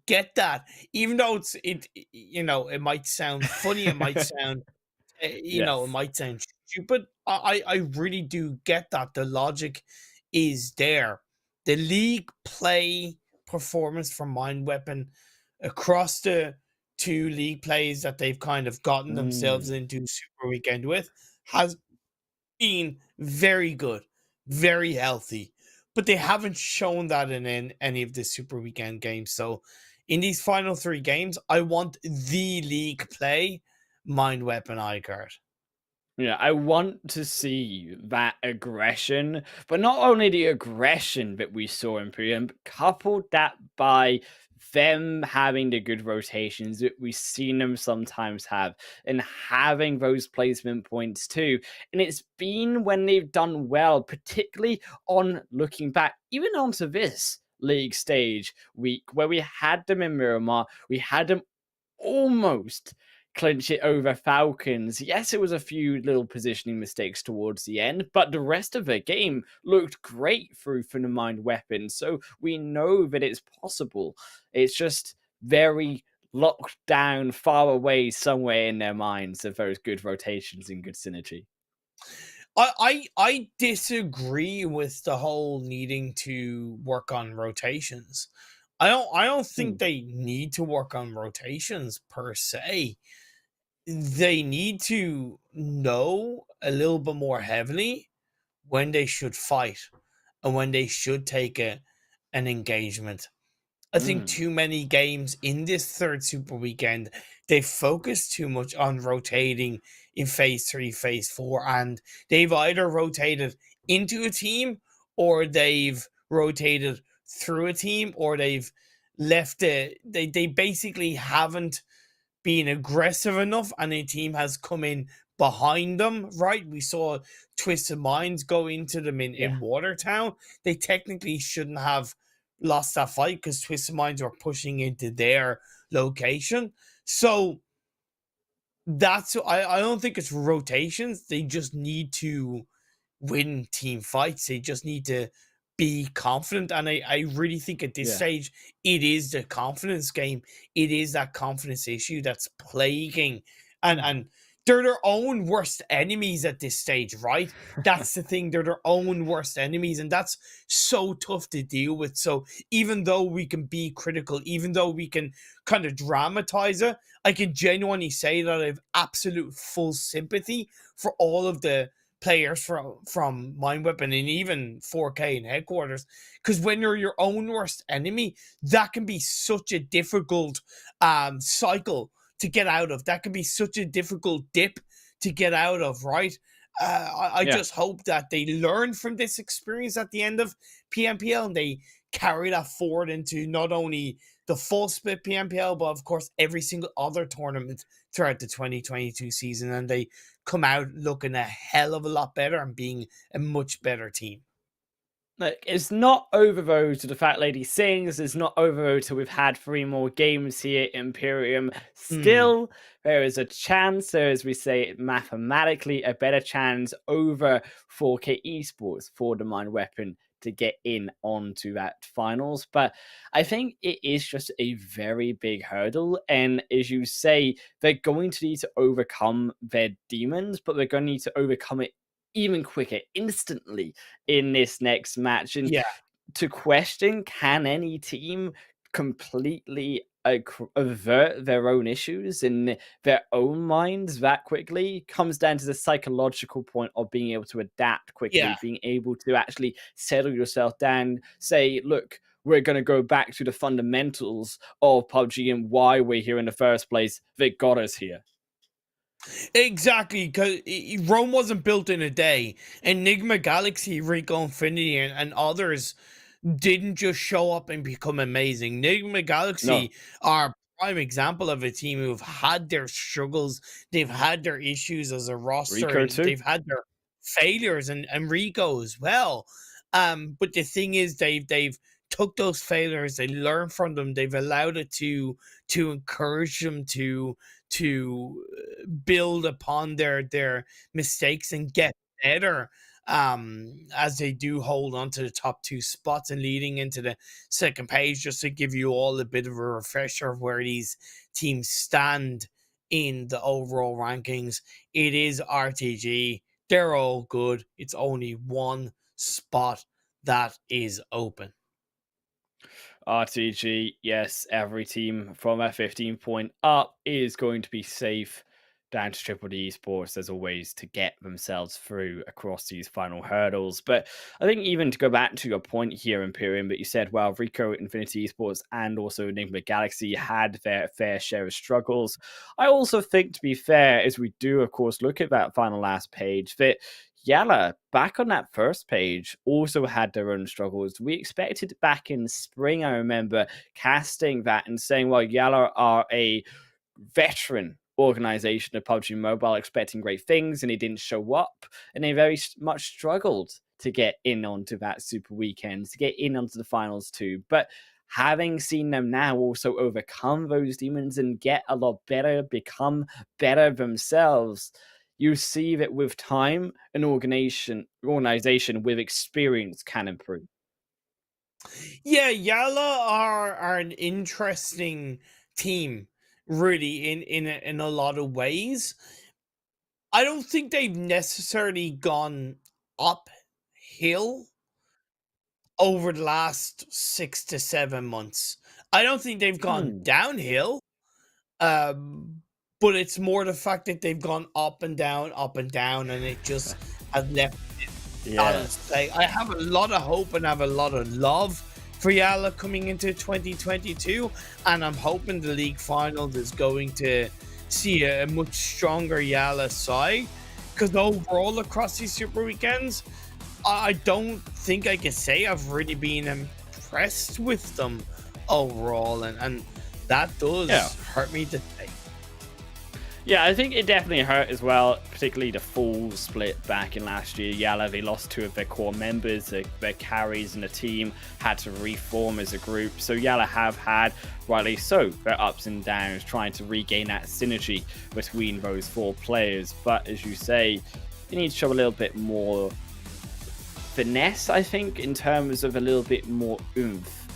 get that. Even though it might sound funny, it might sound it might sound stupid. I really do get that. The logic is there. The league play performance from Mind Weapon across the 2 league plays that they've kind of gotten themselves into Super Weekend with has been very good, very healthy, but they haven't shown that in any of the Super Weekend games. So in these final 3 games, I want the league play, Mind Weapon iKURD. Yeah, I want to see that aggression, but not only the aggression that we saw in Imperium, but coupled that by them having the good rotations that we've seen them sometimes have, and having those placement points too. And it's been when they've done well, particularly on looking back, even onto this league stage week, where we had them in Miramar, we had them almost clinch it over Falcons. Yes, it was a few little positioning mistakes towards the end, but the rest of the game looked great through from the Mind Weapon. So we know that it's possible. It's just very locked down, far away somewhere in their minds of those good rotations and good synergy. I disagree with the whole needing to work on rotations. I don't think they need to work on rotations per se. They need to know a little bit more heavily when they should fight and when they should take an engagement. I think too many games in this third Super Weekend, they focus too much on rotating in phase 3, phase 4, and they've either rotated into a team or they've rotated through a team or they've left it. They basically haven't been aggressive enough and a team has come in behind them, right? We saw Twisted Minds go into them in Watertown. They technically shouldn't have lost that fight because Twisted Minds were pushing into their location. So I don't think it's rotations. They just need to win team fights. They just need to be confident. And I really think at this Yeah. stage, it is the confidence game. It is that confidence issue that's plaguing, and they're their own worst enemies at this stage, right? That's the thing. They're their own worst enemies, and that's so tough to deal with. So even though we can be critical, even though we can kind of dramatize it, I can genuinely say that I have absolute full sympathy for all of the players from Mind Weapon and even 4K and headquarters, because when you're your own worst enemy, that can be such a difficult cycle to get out of. That can be such a difficult dip to get out of, right? I Yeah. just hope that they learn from this experience at the end of PMPL and they carry that forward into not only the full split PMPL, but of course every single other tournament throughout the 2022 season, and they come out looking a hell of a lot better and being a much better team. Look, it's not over though till the fat lady sings. It's not over though till we've had 3 more games here in Imperium. Still, there is a chance, there, as we say, mathematically, a better chance over 4K Esports for the Mind Weapon to get in onto that finals. But I think it is just a very big hurdle. And as you say, they're going to need to overcome their demons, but they're going to need to overcome it even quicker, instantly in this next match. And Yeah. to question, can any team completely avert their own issues in their own minds that quickly, comes down to the psychological point of being able to adapt quickly, Yeah. being able to actually settle yourself down, say, look, we're going to go back to the fundamentals of PUBG and why we're here in the first place. They got us here. Exactly, because Rome wasn't built in a day, and Nigma Galaxy, Rico Infinity, and others didn't just show up and become amazing. Nigma No, Galaxy are a prime example of a team who've had their struggles, they've had their issues as a roster, Rico and too. they've had their failures, and Rico as well. But the thing is, they've took those failures, they learned from them, they've allowed it to encourage them to build upon their mistakes and get better, as they do hold on to the top 2 spots. And leading into the second page, just to give you all a bit of a refresher of where these teams stand in the overall rankings, it is RTG. They're all good. It's only one spot that is open. RTG, yes, every team from a 15 point up is going to be safe down to DDD Esports, as always, to get themselves through across these final hurdles. But I think even to go back to your point here, Imperium, that you said, well, Rico, Infinity Esports, and also Nigma Galaxy had their fair share of struggles. I also think, to be fair, as we do, of course, look at that final last page, that YaLLa, back on that first page, also had their own struggles. We expected back in spring, I remember, casting that and saying, well, YaLLa are a veteran organization of PUBG Mobile, expecting great things, and he didn't show up, and they very much struggled to get in onto that Super Weekend, to get in onto the finals too. But having seen them now also overcome those demons and get a lot better, become better themselves, you see that with time, an organization with experience can improve. Yeah, YaLLa are an interesting team, really, in a lot of ways. I don't think they've necessarily gone uphill over the last 6 to 7 months. I don't think they've gone downhill, um, but it's more the fact that they've gone up and down, and it just has left balance play. I have a lot of hope and have a lot of love for YaLLa coming into 2022, and I'm hoping the league final is going to see a much stronger YaLLa side, because overall across these Super Weekends, I don't think I can say I've really been impressed with them overall, and that does hurt me to say. Yeah, I think it definitely hurt as well, particularly the full split back in last year. YaLLa, they lost 2 of their core members, their carries in the team, had to reform as a group. So YaLLa have had, rightly so, their ups and downs, trying to regain that synergy between those 4 players. But as you say, you need to show a little bit more finesse, I think, in terms of a little bit more oomph,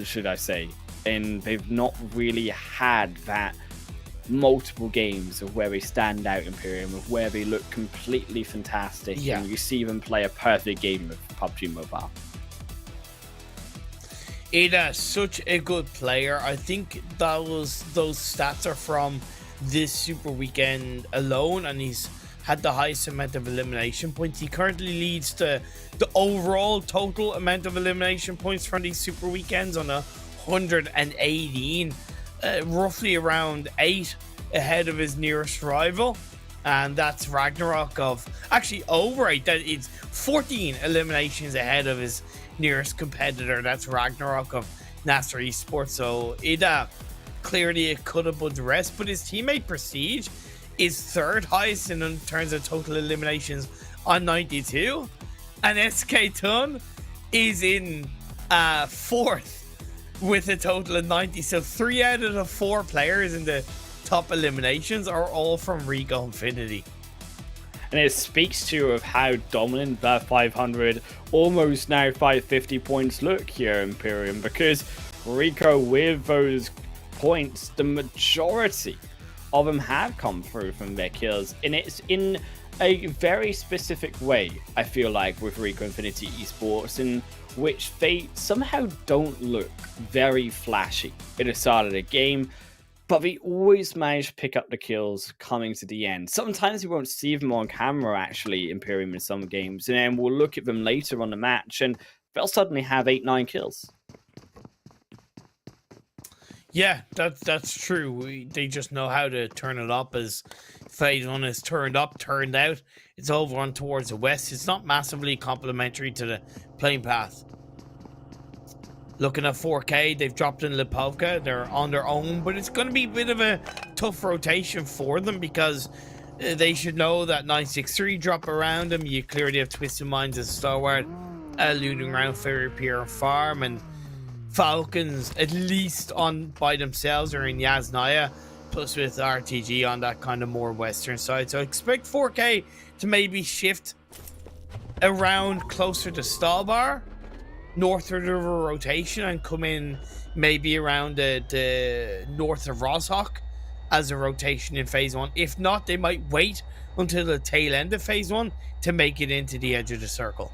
should I say. And they've not really had that multiple games of where they stand out, Imperium, of where they look completely fantastic, and you see them play a perfect game of PUBG Mobile. Ada's such a good player. I think those stats are from this Super Weekend alone, and he's had the highest amount of elimination points. He currently leads the overall total amount of elimination points from these Super Weekends on 118, roughly around 8 ahead of his nearest rival, and that's Ragnarok of actually over 8. That is 14 eliminations ahead of his nearest competitor. That's Ragnarok of NASR Esports. So Ada clearly it could have put the rest, but his teammate Prestige is 3rd highest in terms of total eliminations on 92, and SK Tun is in 4th with a total of 90. So 3 out of the 4 players in the top eliminations are all from Rico Infinity. And it speaks to you of how dominant that 500, almost now 550 points look here, Imperium, because Rico, with those points, the majority of them have come through from their kills, and it's in a very specific way, I feel like, with Rico Infinity Esports, in which they somehow don't look very flashy at the start of the game, but they always manage to pick up the kills coming to the end. Sometimes you won't see them on camera, actually, Imperium, in some games, and then we'll look at them later on the match, and they'll suddenly have 8-9 kills. Yeah, that's true. They just know how to turn it up. As Phase 1 is turned up, turned out, it's over on towards the west. It's not massively complementary to the playing path. Looking at 4K, they've dropped in Lipovka. They're on their own, but it's going to be a bit of a tough rotation for them, because they should know that 963 drop around them. You clearly have Twisted Minds and Stalwart looting around Fairy Pier Farm, and Falcons, at least on by themselves, are in Yasnaya, plus with RTG on that kind of more western side. So expect 4K to maybe shift around closer to Stalbar, north of the river rotation, and come in maybe around the north of Roshok as a rotation in Phase 1. If not, they might wait until the tail end of Phase 1 to make it into the edge of the circle.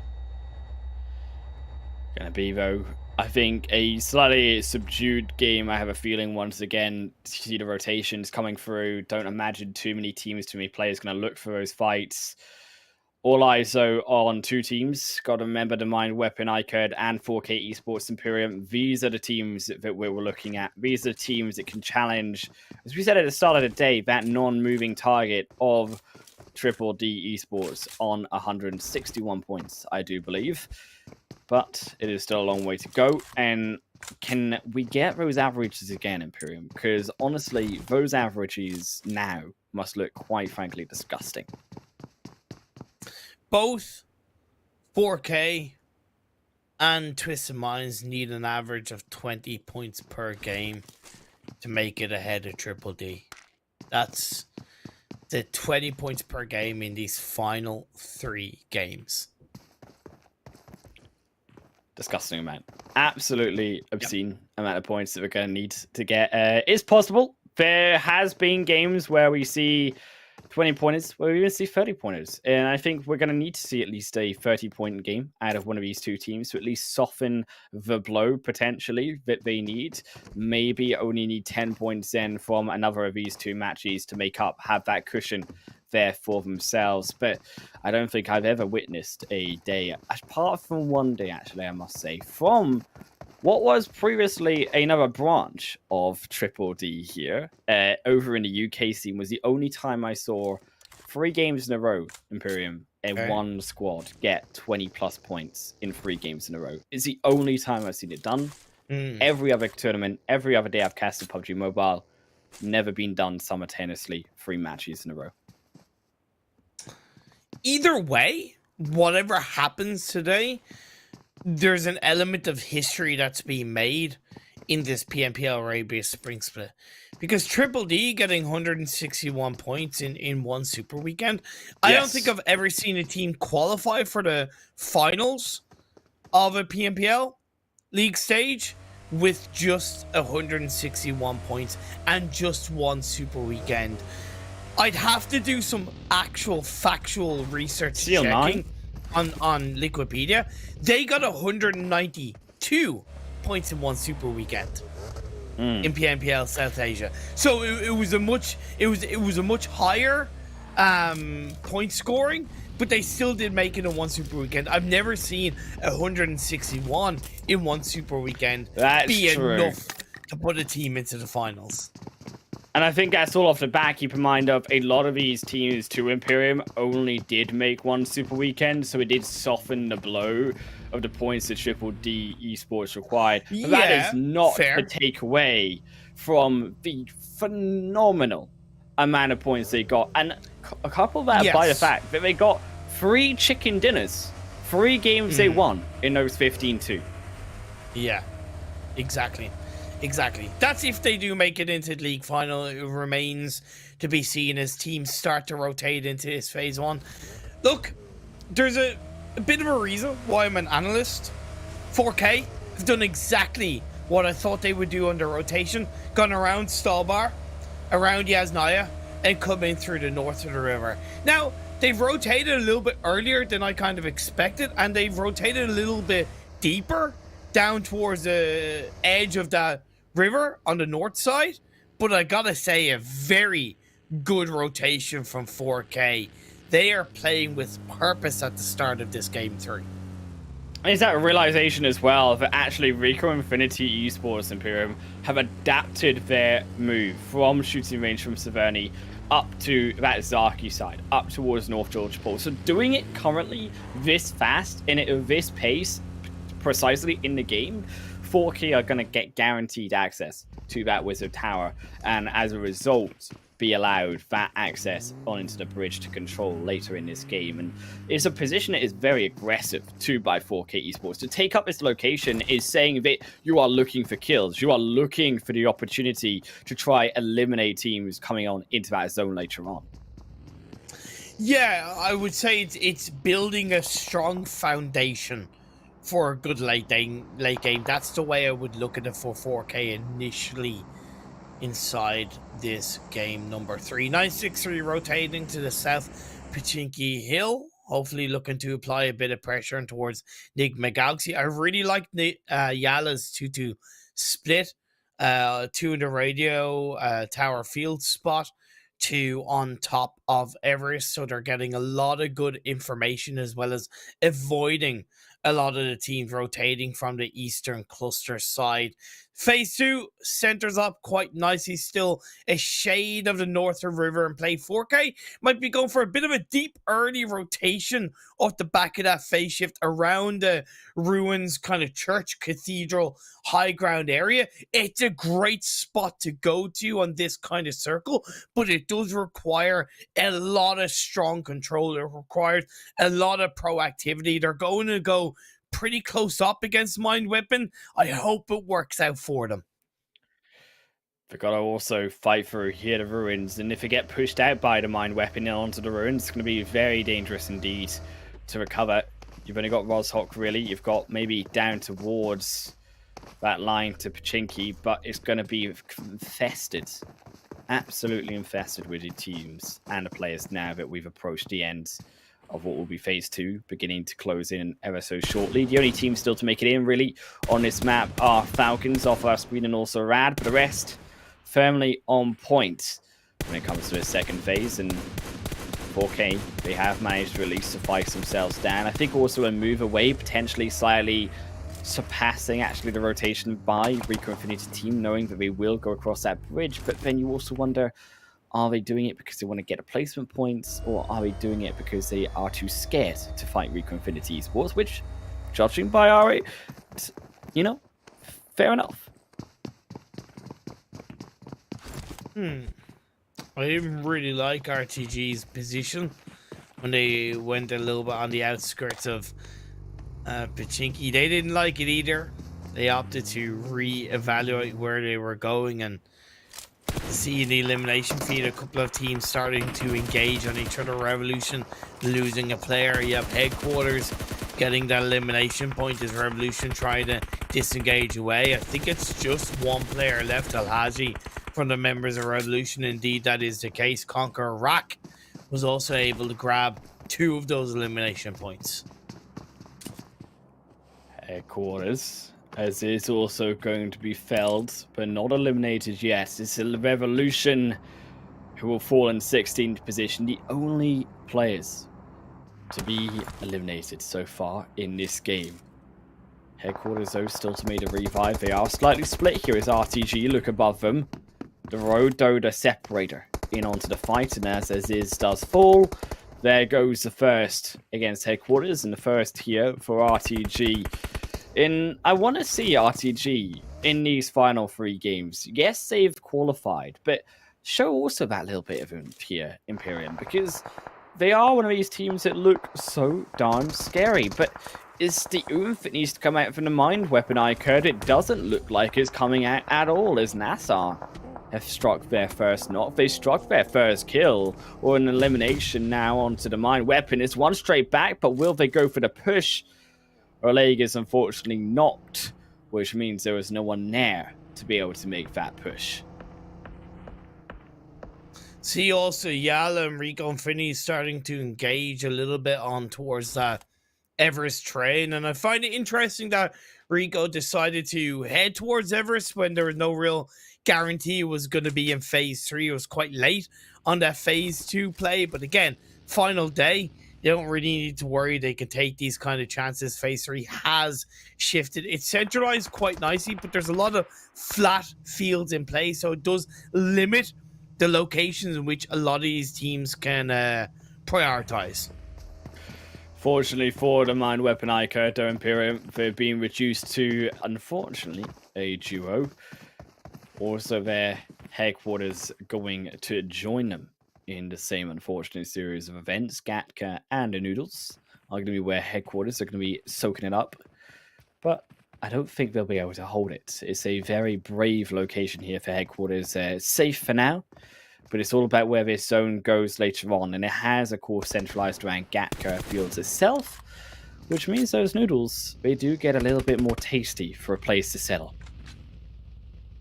Gonna be, though, I think, a slightly subdued game. I have a feeling, once again, to see the rotations coming through. Don't imagine too many teams, too many players going to look for those fights. All eyes, though, on 2 teams. Got to remember the Mind Weapon, iKURD, and 4K Esports Imperium. These are the teams that we're looking at. These are the teams that can challenge, as we said at the start of the day, that non-moving target of DDD Esports on 161 points, I do believe. But it is still a long way to go. And can we get those averages again, Imperium? Because honestly, those averages now must look, quite frankly, disgusting. Both 4K and Twisted Minds need an average of 20 points per game to make it ahead of DDD. That's the 20 points per game in these final 3 games. Disgusting amount. Absolutely obscene amount of points that we're going to need to get. It's possible. There has been games where we see 20 pointers, where we even see 30 pointers. And I think we're going to need to see at least a 30-point game out of one of these 2 teams to at least soften the blow, potentially, that they need. Maybe only need 10 points in from another of these 2 matches to make up, have that cushion there for themselves. But I don't think I've ever witnessed a day, apart from one day, actually, I must say, from what was previously another branch of DDD here, over in the UK scene, was the only time I saw 3 games in a row, Imperium, one squad get 20+ points in 3 games in a row. It's the only time I've seen it done. Every other tournament, every other day I've casted PUBG Mobile, never been done simultaneously 3 matches in a row. either way, whatever happens today, there's an element of history that's being made in this PMPL Arabia Spring Split. Because Triple D getting 161 points in one Super Weekend, I don't think I've ever seen a team qualify for the finals of a PMPL league stage with just 161 points and just one Super Weekend. I'd have to do some actual factual research checking on Wikipedia. They got 192 points in one Super Weekend in PMPL South Asia. So it was a much higher point scoring, but they still did make it in one Super Weekend. I've never seen 161 in one Super Weekend be enough to put a team into the finals. And I think that's all off the bat. Keep in mind of a lot of these teams to Imperium only did make one Super Weekend, so it did soften the blow of the points that Triple D Esports required. But that is not to take away from the phenomenal amount of points they got. And a couple of that by the fact that they got 3 chicken dinners, 3 games they won in those 15 too. Yeah, exactly. Exactly. That's if they do make it into the league final. It remains to be seen as teams start to rotate into this phase 1. Look, there's a bit of a reason why I'm an analyst. 4K have done exactly what I thought they would do under rotation. Gone around Stalwart, around Yasnaya, and come in through the north of the river. Now, they've rotated a little bit earlier than I kind of expected, and they've rotated a little bit deeper down towards the edge of that river on the north side. But I gotta say, a very good rotation from 4K. They are playing with purpose at the start of this game 3. Is that a realization as well that actually Rico, Infinity Esports, Imperium have adapted their move from shooting range from Severny up to that Zaki side, up towards North George Pole. So doing it currently this fast and at this pace, precisely in the game, 4K are going to get guaranteed access to that Wizard Tower, and as a result be allowed that access onto the bridge to control later in this game. And it's a position that is very aggressive too by 4K Esports. To take up this location is saying that you are looking for kills, you are looking for the opportunity to try eliminate teams coming on into that zone later on. Yeah, I would say it's building a strong foundation for a good late game. That's the way I would look at it for 4K initially inside this game number 3. 963 rotating to the south Pachinki Hill, hopefully looking to apply a bit of pressure towards Nigma Galaxy. I really like YaLLa's 2-2 split, 2 in the radio tower field spot, 2 on top of Everest, so they're getting a lot of good information as well as avoiding a lot of the teams rotating from the eastern cluster side. Phase 2 centers up quite nicely, still a shade of the northern river and play. 4K might be going for a bit of a deep early rotation off the back of that phase shift around the ruins, kind of church, cathedral, high ground area. It's a great spot to go to on this kind of circle, but it does require a lot of strong control. It requires a lot of proactivity. They're going to go pretty close up against Mind Weapon. I hope it works out for them. They've got to also fight through here the ruins, and if they get pushed out by the Mind Weapon onto the ruins, it's going to be very dangerous indeed to recover. You've only got Rozhok, really. You've got maybe down towards that line to Pachinki, but it's going to be infested. Absolutely infested with the teams and the players now that we've approached the end of what will be phase 2, beginning to close in ever so shortly. The only team still to make it in, really, on this map are Falcons off our screen and also Rad, but the rest firmly on point when it comes to the second phase. And 4K, they have managed to at least suffice themselves down. I think also a move away, potentially slightly surpassing actually the rotation by Rico Infinity team, knowing that they will go across that bridge. But then you also wonder, are they doing it because they want to get a placement points, or are they doing it because they are too scared to fight Rico Infinity Esports? Which, judging by Ari, you know, fair enough. I didn't really like RTG's position when they went a little bit on the outskirts of Pachinki. They didn't like it either. They opted to re-evaluate where they were going, and see the elimination feed, a couple of teams starting to engage on each other. Revolution losing a player. You have Headquarters getting that elimination point as Revolution trying to disengage away. I think it's just one player left, Alhaji, from the members of Revolution. Indeed, that is the case. CONQUEROR was also able to grab 2 of those elimination points. Headquarters, as is also going to be felled, but not eliminated yet. It's a Revolution who will fall in 16th position, the only players to be eliminated so far in this game. Headquarters, though, still to make a revive. They are slightly split here as RTG look above them. The Road Doda separator in onto the fight, and as is does fall, there goes the first against Headquarters, and the first here for RTG. I want to see RTG in these final 3 games. Yes, they've qualified, but show also that little bit of oomph here, Imperium, because they are one of these teams that look so darn scary, but it's the oomph that needs to come out from the mind weapon iKURD. It doesn't look like it's coming out at all as NASR have struck their first knock. They struck their first kill, or an elimination now onto the mind weapon. It's one straight back, but will they go for the push? Oleg is unfortunately knocked, which means there was no one there to be able to make that push. See also YaLLa and Rico and Finny starting to engage a little bit on towards that Everest train, and I find it interesting that Rico decided to head towards Everest when there was no real guarantee it was going to be in phase 3. It was quite late on that phase 2 play, but again, final day, they don't really need to worry. They can take these kind of chances. Phase 3 has shifted. It's centralized quite nicely, but there's a lot of flat fields in play, so it does limit the locations in which a lot of these teams can prioritize. Fortunately for the mind weapon iKURD, Imperium, they've been reduced to, unfortunately, a duo. Also, their Headquarters going to join them in the same unfortunate series of events. Gatka and the Noodles are going to be where Headquarters are going to be soaking it up. But I don't think they'll be able to hold it. It's a very brave location here for Headquarters. Safe for now, but it's all about where this zone goes later on. And it has, of course, centralized around Gatka Fields itself, which means those Noodles, they do get a little bit more tasty for a place to settle.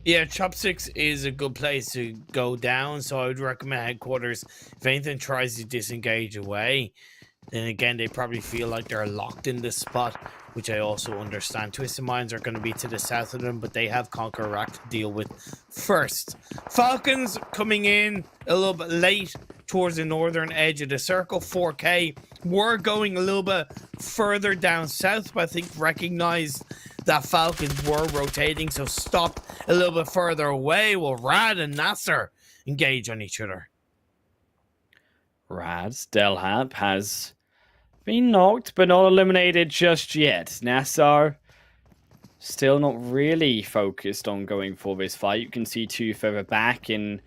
Yeah, Chopsticks is a good place to go down, so I would recommend Headquarters. If anything tries to disengage away, then again, they probably feel like they're locked in this spot, which I also understand. Twisted Minds are going to be to the south of them, but they have CONQUEROR to deal with first. Falcons coming in a little bit late towards the northern edge of the circle. 4K were going a little bit further down south, but I think recognized that Falcons were rotating, so stopped a little bit further away while Rad and NASR engage on each other. Rad's Delhab has been knocked, but not eliminated just yet. NASR still not really focused on going for this fight. You can see 2 further back and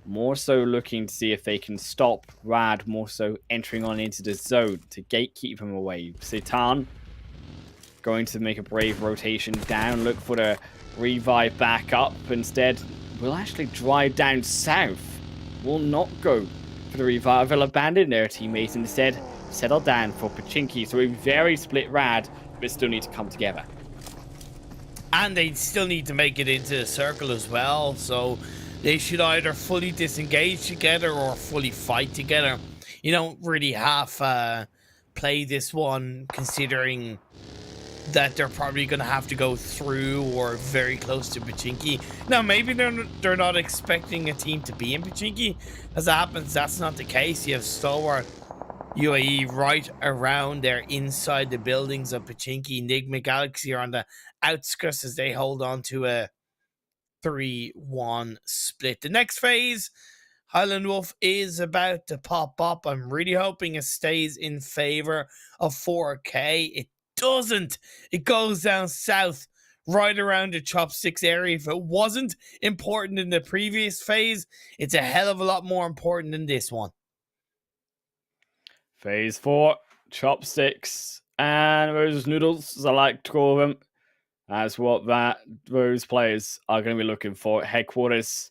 more so looking to see if they can stop Rad more so entering on into the zone to gatekeep him away. Satan going to make a brave rotation down, look for the revive back up. Instead, will actually drive down south. Will not go for the revive. They'll abandon their teammates and instead settle down for Pachinki. So a very split Rad, but still need to come together. And they still need to make it into the circle as well, so they should either fully disengage together or fully fight together. You don't really half play this one, considering that they're probably going to have to go through or very close to Pachinki. Now, maybe they're not expecting a team to be in Pachinki. As it happens, that's not the case. You have Stalwart UAE right around there inside the buildings of Pachinki. Nigma Galaxy are on the outskirts as they hold on to a 3-1 split. The next phase, Highland Wolf is about to pop up. I'm really hoping it stays in favor of 4K. It doesn't. It goes down south right around the Chopsticks area. If it wasn't important in the previous phase, it's a hell of a lot more important than this one. Phase 4, chopsticks, and those noodles, as I like to call them. That's what those players are going to be looking for. Headquarters.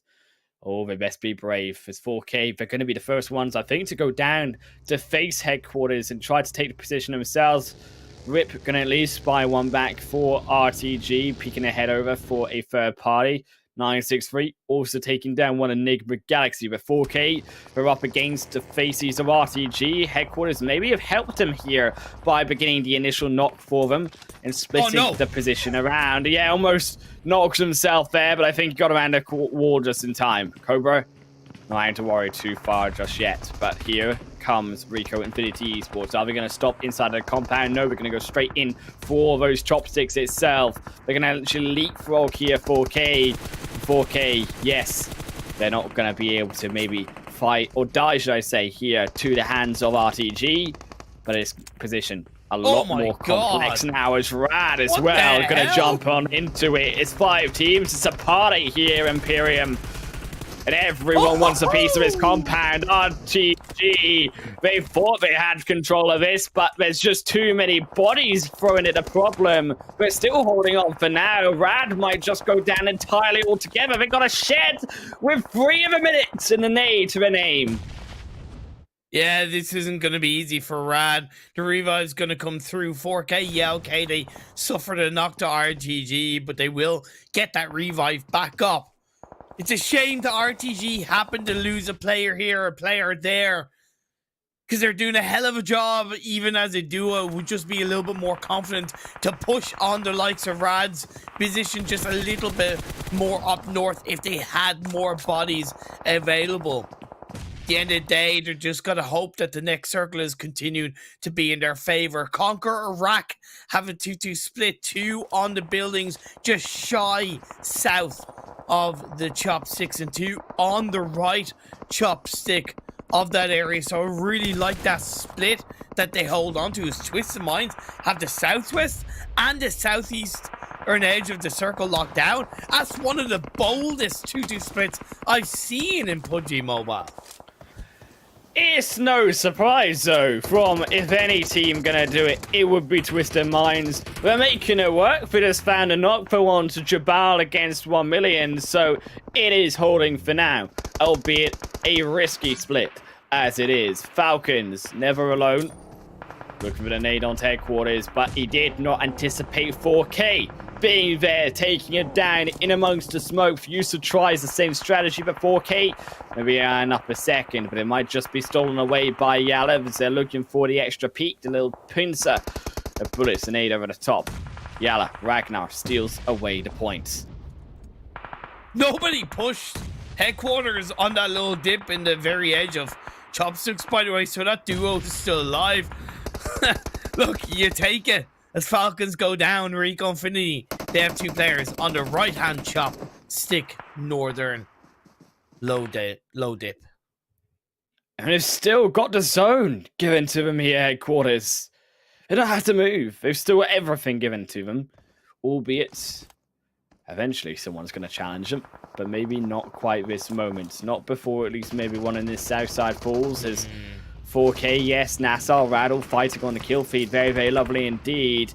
Oh, they best be brave. It's 4K. They're going to be the first ones, I think, to go down to face Headquarters and try to take the position themselves. Rip going to at least buy one back for RTG, peeking ahead over for a third party. 963 also taking down one Nigma Galaxy, but 4K they're up against the faces of RTG. Headquarters maybe have helped them here by beginning the initial knock for them and splitting the position around. Yeah, almost knocks himself there, but I think he got around the wall just in time. Cobra, not having to worry too far just yet, but here comes Rico Infinity Esports. Are they going to stop inside the compound? No, we're going to go straight in for those chopsticks itself. They're going to actually leapfrog here, 4K. 4K, yes. They're not going to be able to maybe fight, or die, should I say, here to the hands of RTG. But it's position a lot more complex now as Rad as well. Going to jump on into it. It's 5 teams. It's a party here, Imperium. And everyone wants a piece of his compound. RTG, they thought they had control of this, but there's just too many bodies throwing it a problem. We're still holding on for now. Rad might just go down entirely altogether. They got a shed with 3 minutes in the nade to the name. Yeah, this isn't going to be easy for Rad. The revive's going to come through. 4K, yeah, okay, they suffered a knock to RTG, but they will get that revive back up. It's a shame that RTG happened to lose a player here, a player there, because they're doing a hell of a job, even as a duo. Would just be a little bit more confident to push on the likes of Rad's position just a little bit more up north if they had more bodies available. At the end of the day, they're just got to hope that the next circle is continued to be in their favor. Conqueror Rack have a 2-2 split, 2 on the buildings, just shy south of the chopsticks and 2 on the right chopstick of that area. So I really like that split that they hold on to. Is Twisted Minds have the southwest and the southeast or an edge of the circle locked down. That's one of the boldest 2-2 splits I've seen in PUBG Mobile. It's no surprise, though, from if any team gonna do it, it would be Twisted Minds. They're making it work. They just found a knock for one to Jabal against 1million, so it is holding for now, albeit a risky split, as it is. Falcons, never alone. Looking for the nade on Headquarters, but he did not anticipate 4K being there, taking it down in amongst the smoke. Fuser tries the same strategy, but 4K maybe up a second, but it might just be stolen away by YaLLa as they're looking for the extra peek, the little pincer. The bullets and nade over the top. YaLLa, Ragnar steals away the points. Nobody pushed Headquarters on that little dip in the very edge of chopsticks, by the way, so that duo is still alive. Look, you take it. As Falcons go down, Rico Infinity, they have 2 players on the right-hand chop stick, northern, low dip. And they've still got the zone given to them here, Headquarters. They don't have to move. They've still got everything given to them, albeit eventually someone's going to challenge them, but maybe not quite this moment. Not before at least maybe one in this south side falls. As 4K, yes, NASR Rattle fighting on the kill feed. Very, very lovely indeed.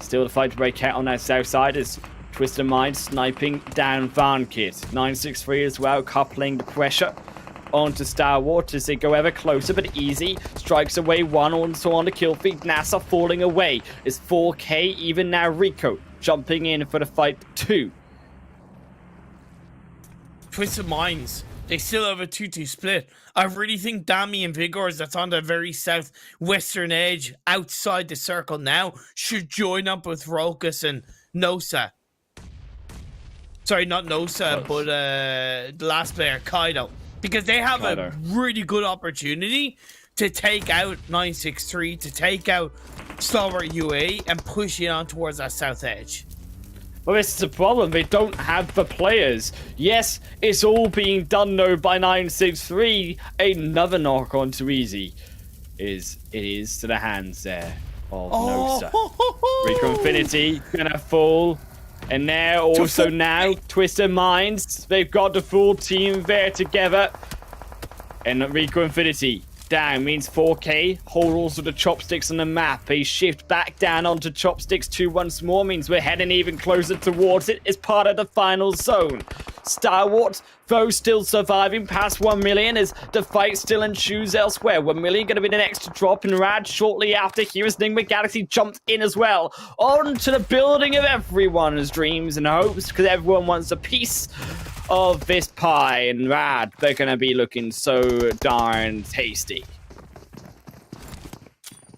Still the fight to break out on that south side as Twisted Mind sniping down Varnkit. 963 as well, coupling the pressure onto Stalwart as they go ever closer, but easy. Strikes away one also on the kill feed. NASR falling away. Is 4K even now Rico jumping in for the fight 2. Twisted Minds, they still have a 2-2 split. I really think Dami and Vigors, that's on the very southwestern edge, outside the circle now, should join up with Rokus and Nosa. Sorry, not Nosa, but the last player, Kaido. Because they have a really good opportunity to take out 963, to take out Stalwart UAE, and push it on towards that south edge. Well, this is the problem. They don't have the players. Yes, it's all being done, though, by 963. Another knock on to Easy. It is to the hands there of Nosa. Rico Infinity gonna fall. And there also now, Twisted Minds. They've got the full team there together. And Rico Infinity down means 4K hold also the chopsticks on the map. A shift back down onto chopsticks 2 once more means we're heading even closer towards it as part of the final zone. Stalwart, though still surviving past 1 million as the fight still ensues elsewhere. 1 million going to be the next to drop in Rad shortly after. Here is Nigma Galaxy jumped in as well onto the building of everyone's dreams and hopes because everyone wants a piece of this pie, and Rad, they're going to be looking so darn tasty.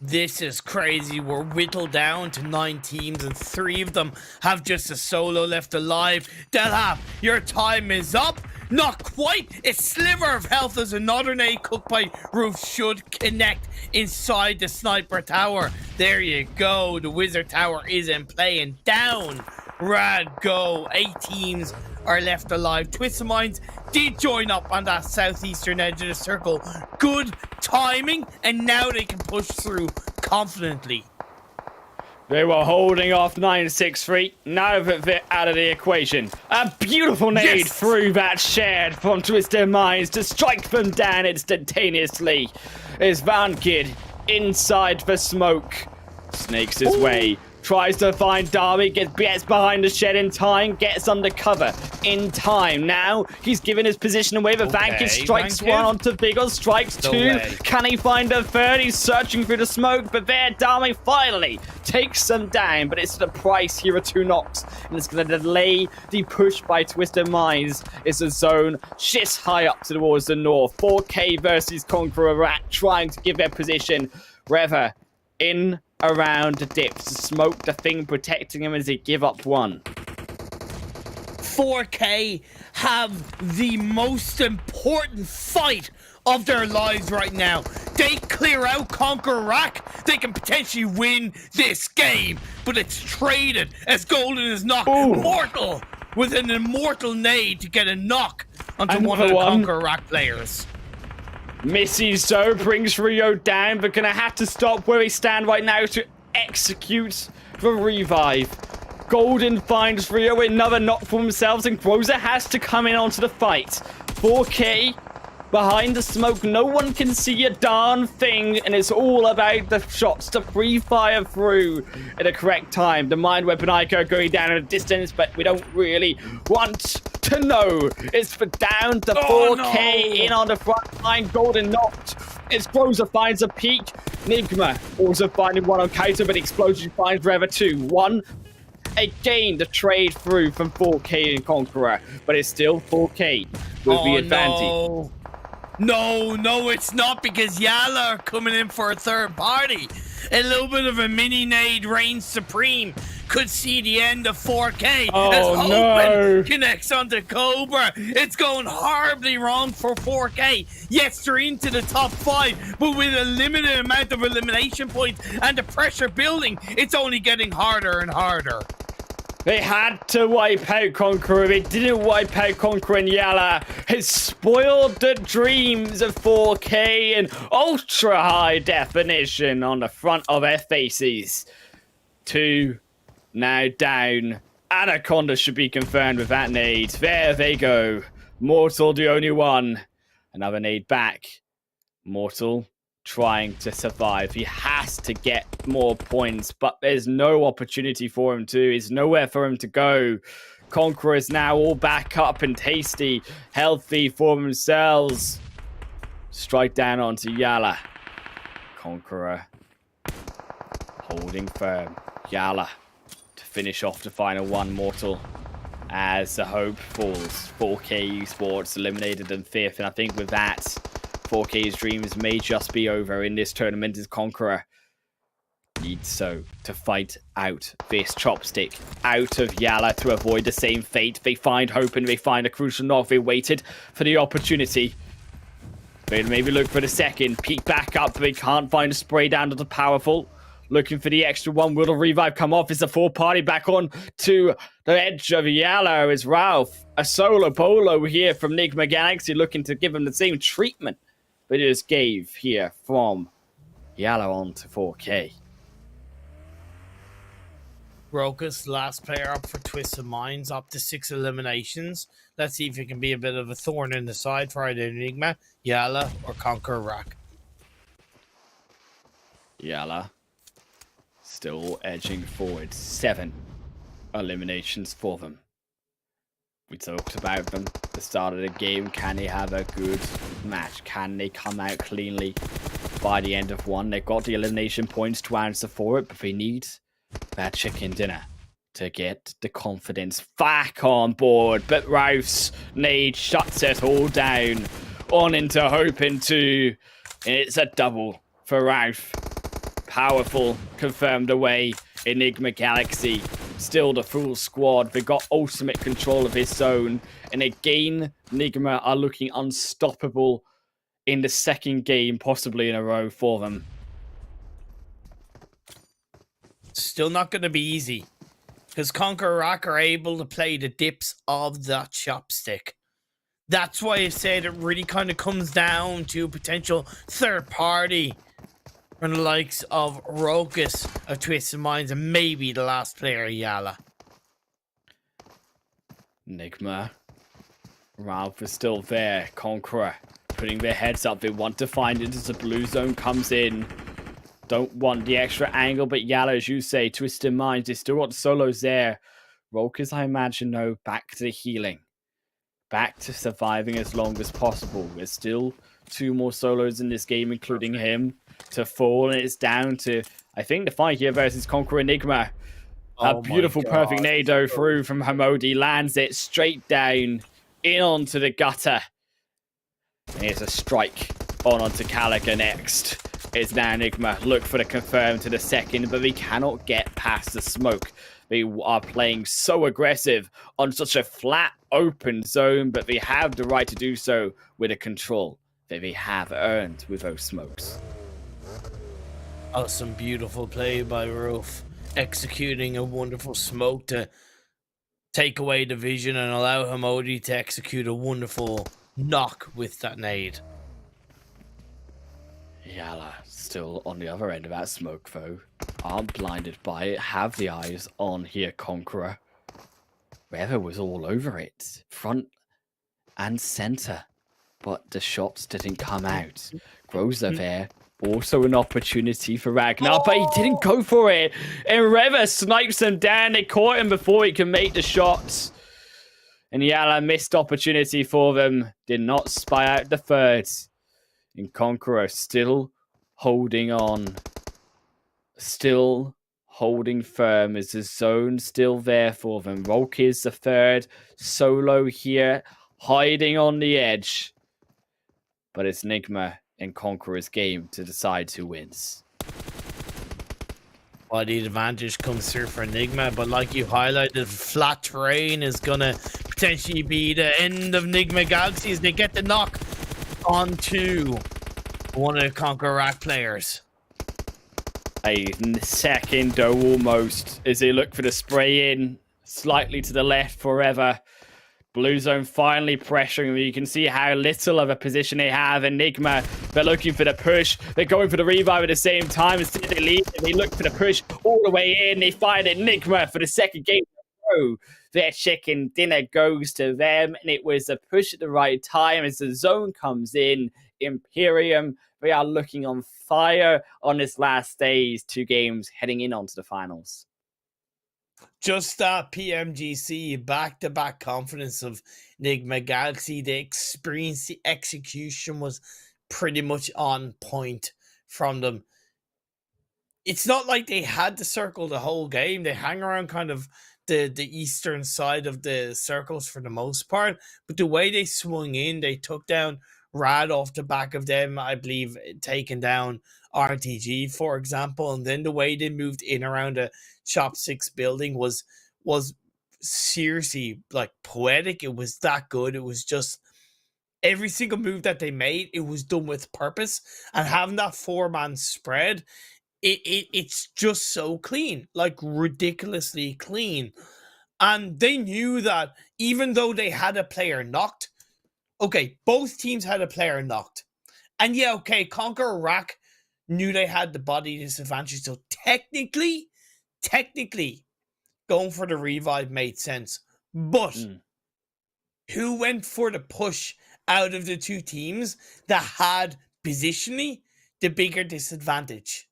This is crazy. We're whittled down to 9 teams and 3 of them have just a solo left alive. Delhap, your time is up. Not quite. A sliver of health as another nade cooked by Roof should connect inside the sniper tower. There you go. The wizard tower is in play and down. Rad go. 8 teams are left alive. Twisted Minds did join up on that southeastern edge of the circle. Good timing, and now they can push through confidently. They were holding off 963. Now that they're out of the equation. A beautiful nade through that shed from Twisted Minds to strike them down instantaneously. As Vankid inside the smoke snakes his way. Tries to find Darby, gets behind the shed in time, gets under cover in time. Now he's given his position away, but Vankid strikes one onto Vigor, strikes 2. Can he find a third? He's searching through the smoke, but there Darby finally takes them down, but it's the price here of 2 knocks, and it's going to delay the push by Twisted Minds. It's a zone shifts high up towards the north. 4K versus Conqueror Rat trying to give their position. Rever in around the dips. Smoke the thing protecting him as they give up 1. 4K have the most important fight of their lives right now. They clear out Conquer Rack, they can potentially win this game, but it's traded as Golden is knocked mortal with an immortal nade to get a knock onto one of the Conquer Rack players. Missy so brings Rio down, but gonna have to stop where he stand right now to execute the revive. Golden finds Rio another knock for themselves, and Groza has to come in onto the fight. 4K behind the smoke, no one can see a darn thing, and it's all about the shots to free fire through at the correct time. The mind weapon iKURD going down at a distance, but we don't really want to know. It's for down to 4K in on the front line. Golden knocked. It's Groza finds a peak. Nigma also finding one on counter, but Explosion finds Rever 2. 1. Again, the trade through from 4K and Conqueror, but it's still 4K with the advantage. No, it's not, because YaLLa are coming in for a third party. A little bit of a mini nade reigns supreme. Could see the end of 4K as Open connects onto Cobra. It's going horribly wrong for 4K. Yes, they're into the top 5, but with a limited amount of elimination points and the pressure building, it's only getting harder and harder. They had to wipe out Conqueror. They didn't wipe out Conqueror, and YaLLa has spoiled the dreams of 4K and ultra high definition on the front of their faces. 2 now down. Anaconda should be confirmed with that nade. There they go. Mortal the only one. Another nade back. Mortal trying to survive. He has to get more points, but there's no opportunity for him to. There's nowhere for him to go. Conqueror is now all back up and tasty, healthy for themselves. Strike down onto YaLLa. Conqueror holding firm. YaLLa to finish off the final 1. Mortal as the hope falls. 4K Esports eliminated in 5th, and I think with that, 4K's dreams may just be over in this tournament as Conqueror needs so to fight out this chopstick out of YaLLa to avoid the same fate. They find hope and they find a crucial knock. They waited for the opportunity. They maybe look for the second. Peek back up. They can't find a spray down to the powerful. Looking for the extra one. Will the revive come off? Is the 4-party back on to the edge of YaLLa as Ralph. A solo polo here from Nigma Galaxy looking to give him the same treatment, but it just gave here from YaLLa on to 4K. Rokus, last player up for Twisted Minds, up to 6 eliminations. Let's see if it can be a bit of a thorn in the side for either Enigma, YaLLa, or Conqueror Rack. YaLLa still edging forward. 7 eliminations for them. We talked about them at the start of the game. Can they have a good match? Can they come out cleanly by the end of one? They've got the elimination points to answer for it, but they need that chicken dinner to get the confidence back on board. But Ralph's nade shuts it all down. On into hoping to. It's a double for Ralph. Powerful, confirmed away. Nigma Galaxy, still the full squad. They got ultimate control of his zone. And again, Nigma are looking unstoppable in the second game, possibly in a row for them. Still not going to be easy. Because KONQUEROR are able to play the dips of that chopstick. That's why I said it really kind of comes down to potential third party from the likes of Rokus of Twisted Minds and maybe the last player, YaLLa. Nigma. Ralph is still there. KONQUEROR putting their heads up. They want to find it as the blue zone comes in. Don't want the extra angle, but YaLLa, as you say, Twisted Minds, they still got solos there. Rokus, I imagine, though, back to the healing. Back to surviving as long as possible. There's still 2 more solos in this game, including him, to fall. And it's down to, I think, the fight here versus KONQUEROR Nigma. A beautiful, perfect nado through from Hamodi. Lands it straight down, in onto the gutter. And here's a strike on onto Kalika next. It's now Nigma. Look for the confirm to the second, but we cannot get past the smoke. They are playing so aggressive on such a flat, open zone, but they have the right to do so with a control that they have earned with those smokes. Oh, some beautiful play by Roof. Executing a wonderful smoke to take away the vision and allow Hamodi to execute a wonderful knock with that nade. YaLLa still on the other end of that smoke, though. Aren't blinded by it. Have the eyes on here, KONQUEROR. Weather was all over it. Front and center. But the shots didn't come out. Groza there. Also an opportunity for Ragnar, but he didn't go for it. And Reva snipes him down. They caught him before he can make the shots. And YaLLa missed opportunity for them. Did not spy out the third. And KONQUEROR still holding on. Still holding firm. Is the zone still there for them? Rolk is the third. Solo here. Hiding on the edge. But it's Nigma and KONQUEROR's game to decide who wins. Well, the advantage comes through for Nigma, but like you highlighted, flat terrain is going to potentially be the end of Nigma Galaxy as they get the knock onto one of the KONQUEROR players. A second though, almost, as they look for the spray in slightly to the left forever. Blue zone finally pressuring them. You can see how little of a position they have. Enigma, they're looking for the push. They're going for the revive at the same time. Instead they leave and they look for the push all the way in. They find Enigma for the second game in a row. Their chicken dinner goes to them. And it was a push at the right time as the zone comes in. Imperium, they are looking on fire on this last stage. 2 games heading in onto the finals. Just that PMGC back-to-back confidence of Nigma Galaxy. The experience, the execution was pretty much on point from them. It's not like they had to circle the whole game. They hang around kind of the eastern side of the circles for the most part. But the way they swung in, they took down Rad off the back of them, I believe, taking down RTG, for example. And then the way they moved in around the Chopsticks building was seriously like poetic. It was that good. It was just every single move that they made, it was done with purpose. And having that 4-man spread, it's just so clean, like ridiculously clean. And they knew that even though they had a player knocked, okay, both teams had a player knocked. And yeah, okay, KONQUEROR knew they had the body disadvantage. So technically, going for the revive made sense. But who went for the push out of the 2 teams that had positionally the bigger disadvantage?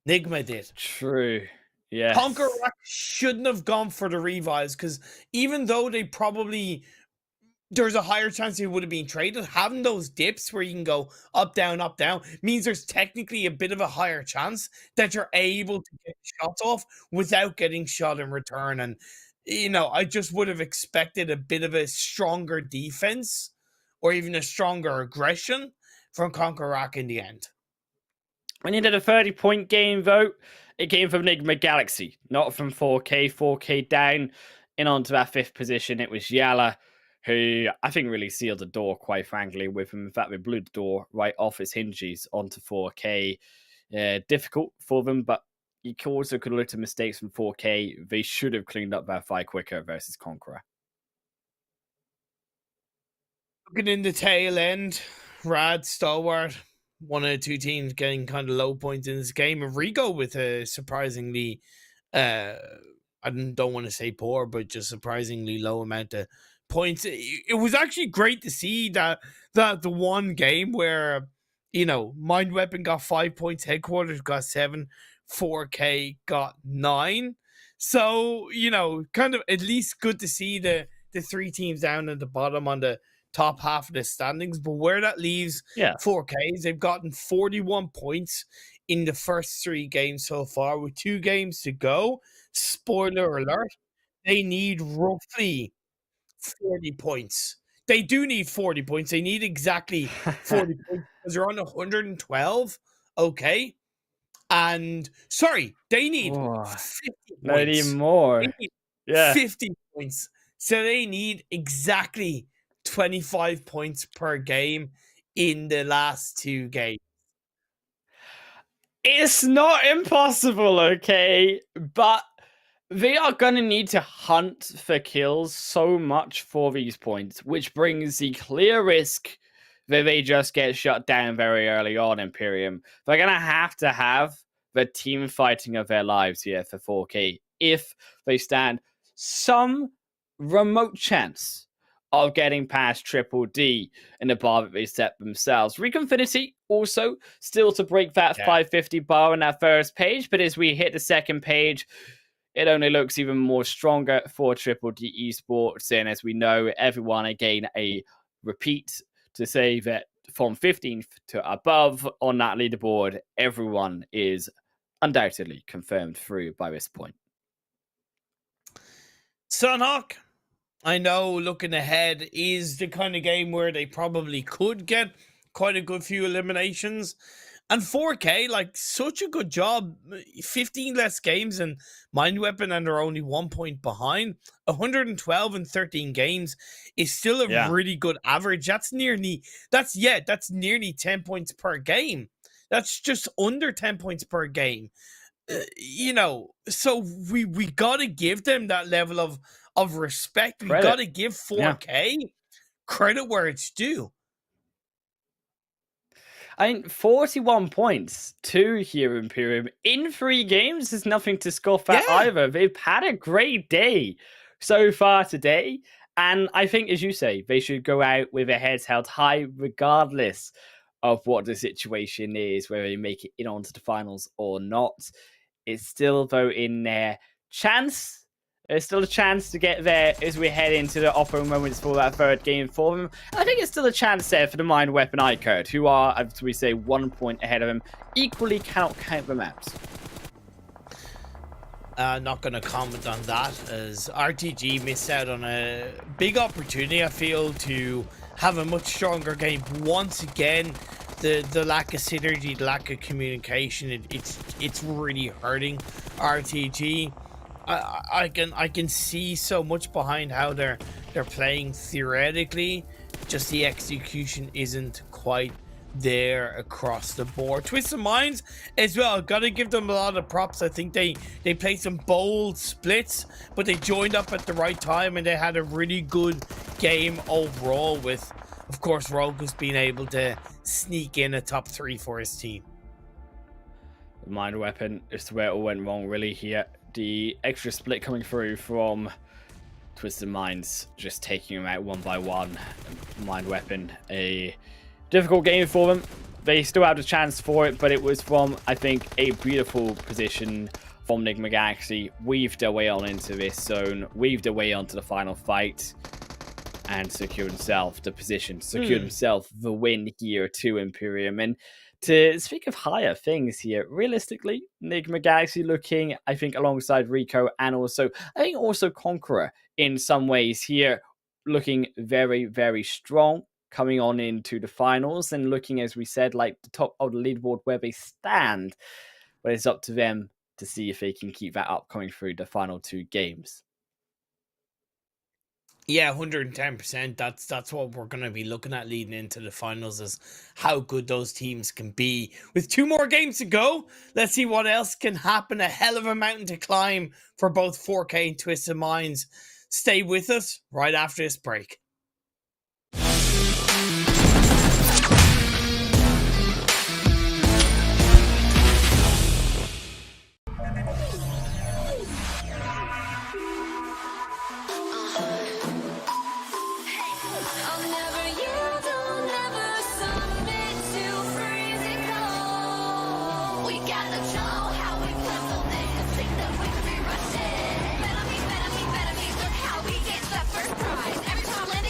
Nigma did. True. Yes. CONQUEROR shouldn't have gone for the revives because even though they probably there's a higher chance he would have been traded. Having those dips where you can go up, down, means there's technically a bit of a higher chance that you're able to get shots off without getting shot in return. And, I just would have expected a bit of a stronger defense or even a stronger aggression from CONQUEROR in the end. When you did a 30-point game vote, it came from Nigma Galaxy, not from 4K. 4K down and onto that 5th position. It was YaLLa, who I think really sealed the door, quite frankly, with him. In fact, we blew the door right off its hinges onto 4K. Difficult for them, but you also could have looked at mistakes from 4K. They should have cleaned up that fight quicker versus CONQUEROR. Looking in the tail end, Rad, Stalwart, one of the two teams getting kind of low points in this game. And Rico with a surprisingly, I don't want to say poor, but just surprisingly low amount of points. It was actually great to see that the one game where, Mind Weapon got 5 points, Headquarters got 7, 4K got 9. So, kind of at least good to see the 3 teams down at the bottom on the top half of the standings. But where that leaves 4Ks, they've gotten 41 points in the first 3 games so far with 2 games to go. Spoiler alert, they need roughly 40 points. They do need 40 points. They need exactly 40 points because they're on 112. Okay. And sorry, they need 50 points. Not even more. They need 50 points. So they need exactly 25 points per game in the last 2 games. It's not impossible, okay? But they are going to need to hunt for kills so much for these points, which brings the clear risk that they just get shut down very early on, Imperium. They're going to have the team fighting of their lives here for 4K if they stand some remote chance of getting past Triple D in the bar that they set themselves. Reconfinity also still to break that 550 bar on that first page, but as we hit the second page, it only looks even more stronger for Triple D Esports. And as we know, everyone, again, a repeat to say that from 15th to above on that leaderboard, everyone is undoubtedly confirmed through by this point. Sanhok, I know looking ahead is the kind of game where they probably could get quite a good few eliminations. And 4K, like, such a good job. 15 less games and Mind Weapon, and they're only 1 point behind. 112 in 13 games is still a really good average. That's nearly 10 points per game. That's just under 10 points per game. So we got to give them that level of respect. We got to give 4K credit where it's due. I mean, 41 points to here Imperium in 3 games is nothing to scoff at either. They've had a great day so far today. And I think, as you say, they should go out with their heads held high regardless of what the situation is, whether they make it in onto the finals or not. It's still, though, in their chance. There's still a chance to get there as we head into the offering moments for that 3rd game for them. And I think it's still a chance there for the Mind Weapon iKURD, who are, as we say, 1 point ahead of them. Equally cannot count them out. Not going to comment on that, as RTG missed out on a big opportunity, I feel, to have a much stronger game. Once again, the lack of synergy, the lack of communication, it's really hurting RTG. I can see so much behind how they're playing theoretically, just the execution isn't quite there across the board. Twisted Minds as well, gotta give them a lot of props. I think they played some bold splits, but they joined up at the right time and they had a really good game overall, with, of course, Rogus being able to sneak in a top 3 for his team. Mind Weapon is where it all went wrong really here. The extra split coming through from Twisted Minds, just taking them out one by one. Mind Weapon, a difficult game for them. They still had a chance for it, but it was from, I think, a beautiful position from Nigma Galaxy. Weaved their way on into this zone, weaved their way onto the final fight, and secured himself the position, secured himself the win here to Imperium. And to speak of higher things here, realistically, Nigma Galaxy looking, I think, alongside Rico and also, I think also CONQUEROR in some ways here, looking very, very strong coming on into the finals and looking, as we said, like the top of the leaderboard where they stand. But it's up to them to see if they can keep that up coming through the final 2 games. Yeah, 110%. That's what we're going to be looking at leading into the finals, is how good those teams can be. With 2 more games to go, let's see what else can happen. A hell of a mountain to climb for both 4K and Twisted Minds. Stay with us right after this break. Every time I land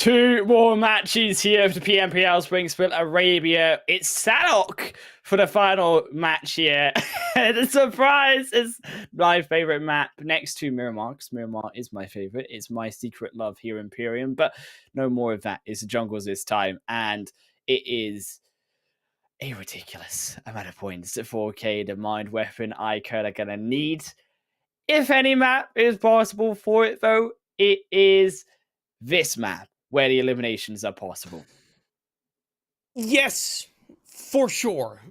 Two more matches here for the PMPL Spring Split Arabia. It's Sanhok for the final match here. The surprise is my favorite map next to Miramar, because Miramar is my favorite. It's my secret love here in Imperium, but no more of that. It's the jungles this time, and it is a ridiculous amount of points that 4K, the mind weapon iKURD are going to need. If any map is possible for it, though, it is this map where the eliminations are possible. Yes, for sure.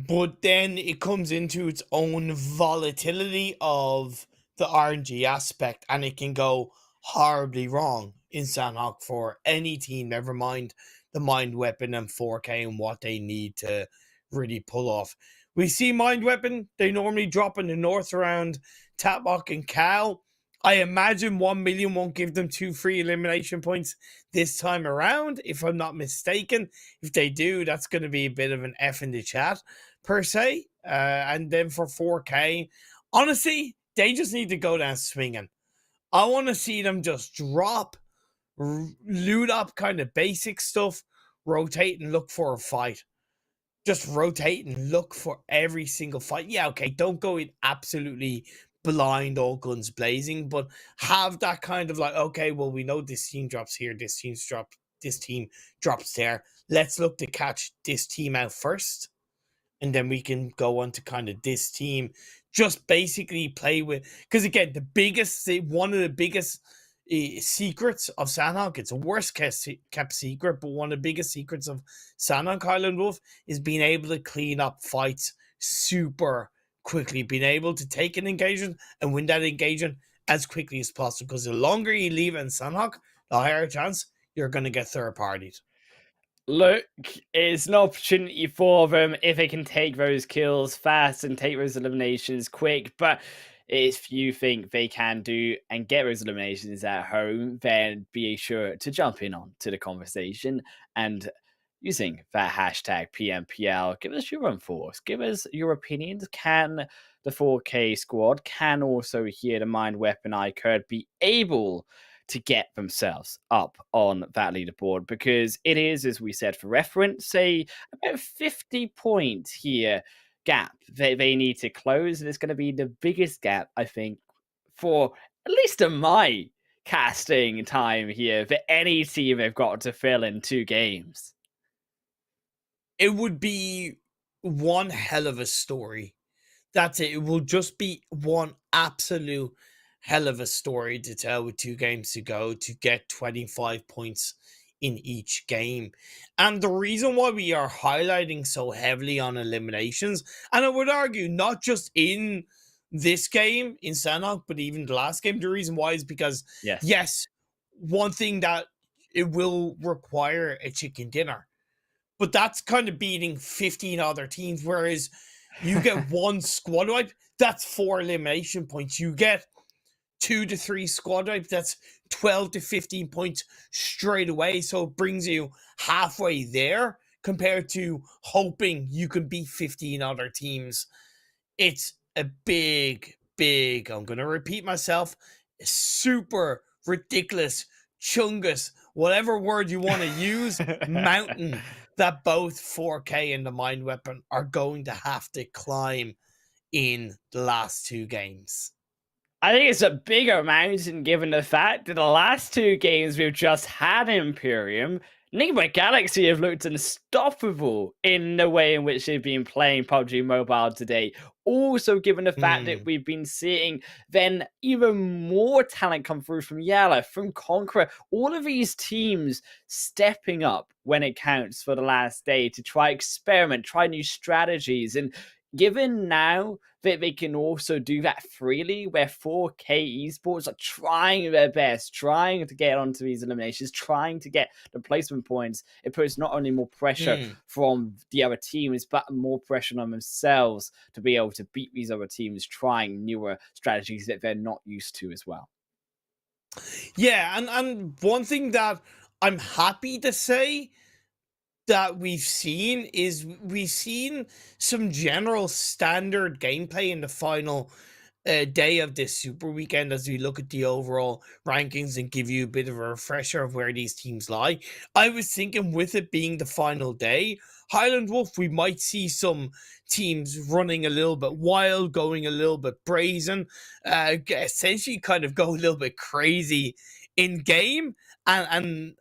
But then it comes into its own volatility of the RNG aspect, and it can go horribly wrong in Sanhok for any team, never mind the Mind Weapon and 4K and what they need to really pull off. We see Mind Weapon, they normally drop in the north around Taplock and Cal. I imagine 1 million won't give them 2 free elimination points this time around, if I'm not mistaken. If they do, that's going to be a bit of an F in the chat, per se. And then for 4K, honestly, they just need to go down swinging. I want to see them just drop, loot up kind of basic stuff, rotate and look for a fight. Just rotate and look for every single fight. Yeah, okay, don't go in absolutely blind, all guns blazing, but have that kind of like, okay, well, we know this team drops here, this team drops there. Let's look to catch this team out first, and then we can go on to kind of this team. Just basically play with, because again, one of the biggest secrets of Sanhok, it's a worst kept secret, but one of the biggest secrets of Sanhok Island Wolf is being able to clean up fights super quickly, being able to take an engagement and win that engagement as quickly as possible, because the longer you leave it in Sanhok, the higher chance you're going to get third partied. Look, it's an opportunity for them if they can take those kills fast and take those eliminations quick, but if you think they can do and get those eliminations at home, then be sure to jump in on to the conversation and using that hashtag PMPL, give us your own thoughts, give us your opinions. Can the 4K squad, can also here the Mind Weapon iKURD be able to get themselves up on that leaderboard? Because it is, as we said for reference, say about 50 points here gap they need to close, and it's going to be the biggest gap, I think, for at least in my casting time here for any team they've got to fill in 2 games. It would be one hell of a story. That's it. It will just be one absolute hell of a story to tell with 2 games to go to get 25 points in each game. And the reason why we are highlighting so heavily on eliminations, and I would argue not just in this game in Sanhok, but even the last game, the reason why is because, yes, one thing that it will require a chicken dinner, but that's kind of beating 15 other teams, whereas you get 1 squad wipe, that's 4 elimination points. You get 2 to 3 squad wipe, that's 12 to 15 points straight away. So it brings you halfway there compared to hoping you can beat 15 other teams. It's a big, I'm going to repeat myself, super ridiculous, chungus, whatever word you want to use, mountain that both 4K and the Mind Weapon are going to have to climb in the last 2 games. I think it's a bigger mountain given the fact that the last 2 games we've just had Imperium, Nigma Galaxy have looked unstoppable in the way in which they've been playing PUBG Mobile today. Also, given the fact that we've been seeing then even more talent come through from YaLLa, from KONQUEROR, all of these teams stepping up when it counts for the last day to try experiment, try new strategies. And given now that they can also do that freely, where 4K Esports are trying their best, trying to get onto these eliminations, trying to get the placement points, it puts not only more pressure from the other teams, but more pressure on themselves to be able to beat these other teams trying newer strategies that they're not used to as well. Yeah, and one thing that I'm happy to say that we've seen some general standard gameplay in the final day of this Super Weekend as we look at the overall rankings and give you a bit of a refresher of where these teams lie. I was thinking with it being the final day, Highland Wolf, we might see some teams running a little bit wild, going a little bit brazen, essentially kind of go a little bit crazy in game, and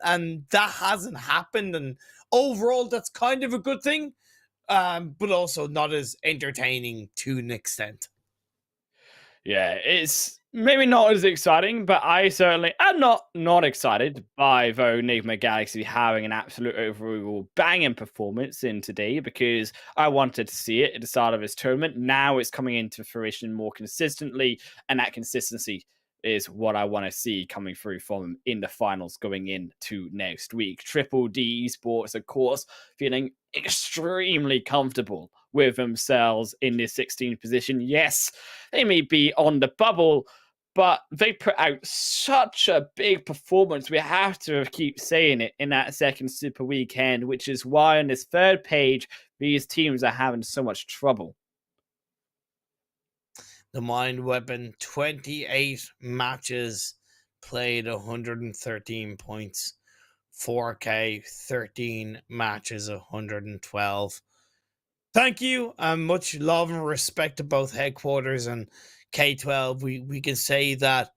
that hasn't happened, and overall that's kind of a good thing, but also not as entertaining to an extent. Yeah, it's maybe not as exciting, but I certainly am not excited by though Nigma Galaxy having an absolute overall banging performance in today, because I wanted to see it at the start of this tournament. Now it's coming into fruition more consistently, and that consistency is what I want to see coming through from in the finals going into next week. DDD Esports, of course, feeling extremely comfortable with themselves in this 16th position. Yes, they may be on the bubble, but they put out such a big performance. We have to keep saying it in that second Super Weekend, which is why on this third page, these teams are having so much trouble. The Mind Weapon, 28 matches, played 113 points. 4K, 13 matches, 112. Thank you, and much love and respect to both Headquarters and K12. We can say that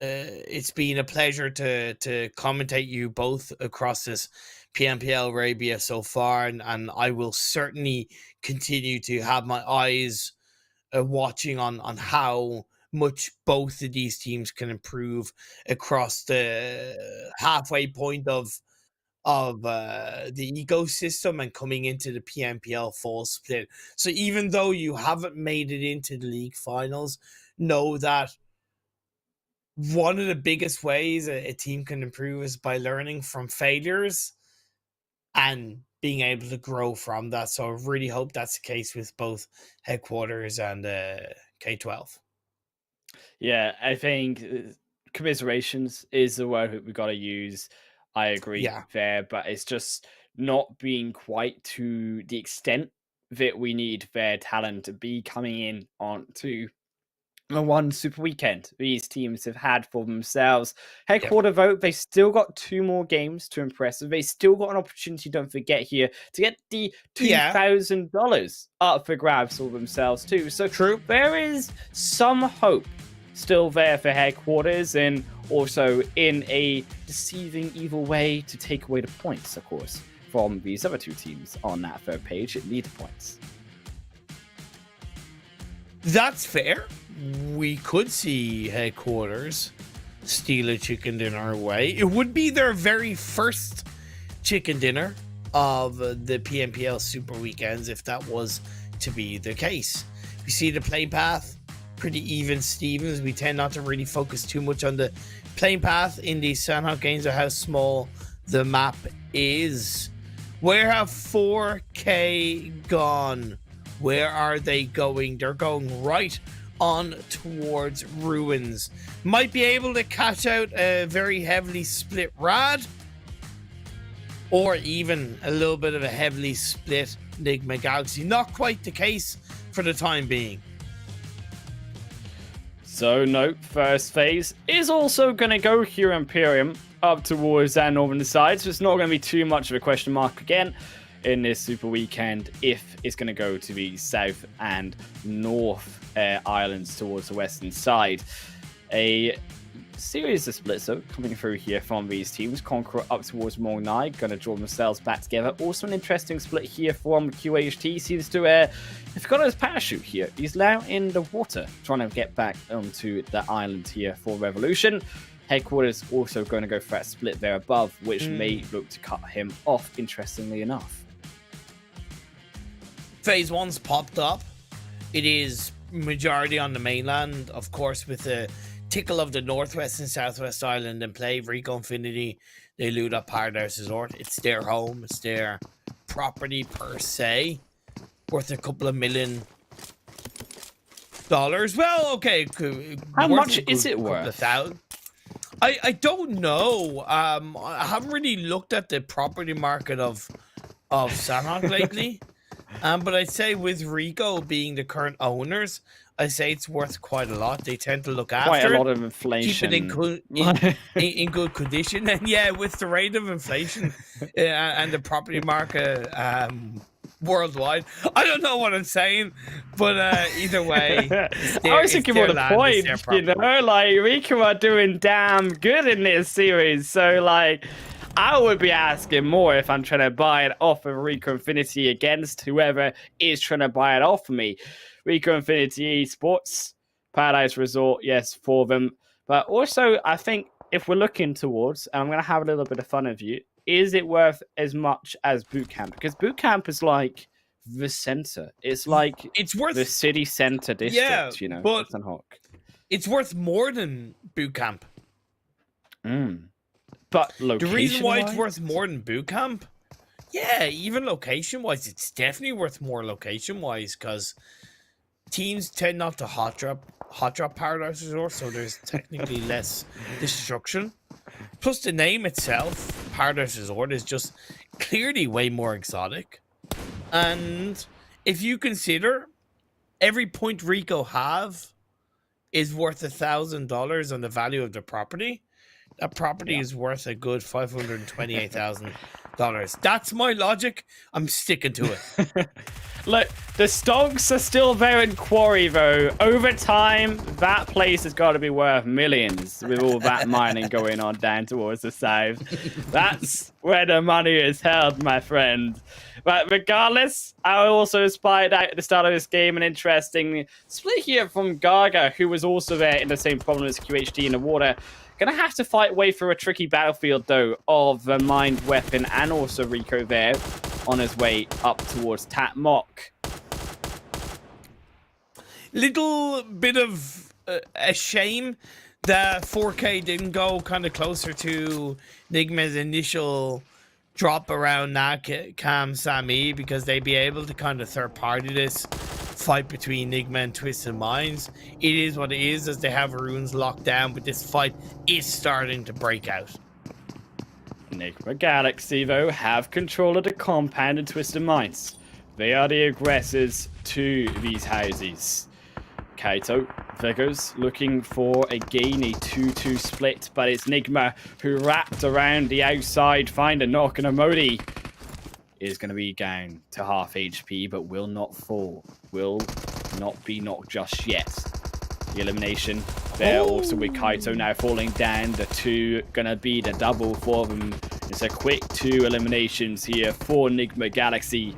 it's been a pleasure to commentate you both across this PMPL Arabia so far, and I will certainly continue to have my eyes watching on how much both of these teams can improve across the halfway point of the ecosystem and coming into the PMPL full split. So even though you haven't made it into the league finals, know that one of the biggest ways a team can improve is by learning from failures and being able to grow from that. So I really hope that's the case with both Headquarters and K12. Yeah, I think commiserations is the word that we got to use. I agree there, but it's just not being quite to the extent that we need their talent to be coming in onto the one Super Weekend these teams have had for themselves. Headquarter vote, they still got 2 more games to impress. They still got an opportunity, don't forget here, to get the $2,000 up for grabs for themselves too. So there is some hope still there for Headquarters, and also in a deceiving, evil way to take away the points, of course, from these other 2 teams on that third page at lead points. That's fair. We could see Headquarters steal a chicken dinner away. It would be their very first chicken dinner of the PMPL Super Weekends if that was to be the case. We see the play path pretty even Stevens. We tend not to really focus too much on the playing path in these Sanhok games or how small the map is. Where have 4K gone? Where are they going? They're going right on towards Ruins. Might be able to catch out a very heavily split Rad, or even a little bit of a heavily split Nigma Galaxy. Not quite the case for the time being. So no, first phase is also going to go here Imperium up towards that northern side, so it's not going to be too much of a question mark again in this Super Weekend if it's going to go to the south and north islands towards the western side. A series of splits though coming through here from these teams. Conqueror up towards Mongnai, going to draw themselves back together. Also an interesting split here from QHT. Seems to have got his parachute here. He's now in the water trying to get back onto the island here for Revolution. Headquarters also going to go for that split there above, which may look to cut him off, interestingly enough. Phase 1's popped up. It is majority on the mainland, of course, with a tickle of the northwest and southwest island in play. Rico Infinity, they loot up Paradise Resort. It's their home, it's their property per se, worth a couple of $1 million. Well, okay. How much is it worth? I don't know. I haven't really looked at the property market of Sanhok lately. But I'd say with Rico being the current owners, I say it's worth quite a lot. They tend to look after Quite a lot it, of inflation. keep it in good condition. And yeah, with the rate of inflation and the property market worldwide, I don't know what I'm saying, but either way, I was thinking more the point, you know, like Rico are doing damn good in this series, so like I would be asking more if I'm trying to buy it off of Rico Infinity against whoever is trying to buy it off of me. Rico Infinity Esports, Paradise Resort, yes, for them. But also, I think if we're looking towards, and I'm going to have a little bit of fun with you, is it worth as much as Bootcamp? Because Bootcamp is like the center. It's like it's worth the city center district, you know, but Sanhok. It's worth more than Bootcamp. But location, the reason why it's worth more than Bootcamp, yeah, even location-wise, it's definitely worth more location-wise because teams tend not to hot drop Paradise Resort, so there's technically less destruction. Plus, the name itself, Paradise Resort, is just clearly way more exotic. And if you consider every point Rico have is worth $1,000 on the value of the property, that property is worth a good $528,000. That's my logic. I'm sticking to it. Look, the stocks are still there in Quarry, though. Over time, that place has got to be worth millions with all that mining going on down towards the south. That's where the money is held, my friend. But regardless, I also spied out at the start of this game an interesting split here from Gaga, who was also there in the same problem as QHD in the water. Gonna have to fight way through a tricky battlefield, though, of the mined weapon and also Rico there on his way up towards Tatmok. Little bit of a shame that 4K didn't go kind of closer to Nigma's initial drop around Cam Sami, because they'd be able to kind of third party this fight between Nigma and Twisted Minds. It is what it is, as they have runes locked down, but this fight is starting to break out. Nigma Galaxy, though, have control of the compound and Twisted Minds. They are the aggressors to these houses. Kaito, Vigos looking for again a 2-2 split, but it's Nigma who wrapped around the outside, find a knock, and Amodi is going to be down to half HP, but will not fall. Will not be knocked just yet. The elimination there also with Kaito now falling down. The two going to be the double for them. It's a quick 2 eliminations here for Nigma Galaxy.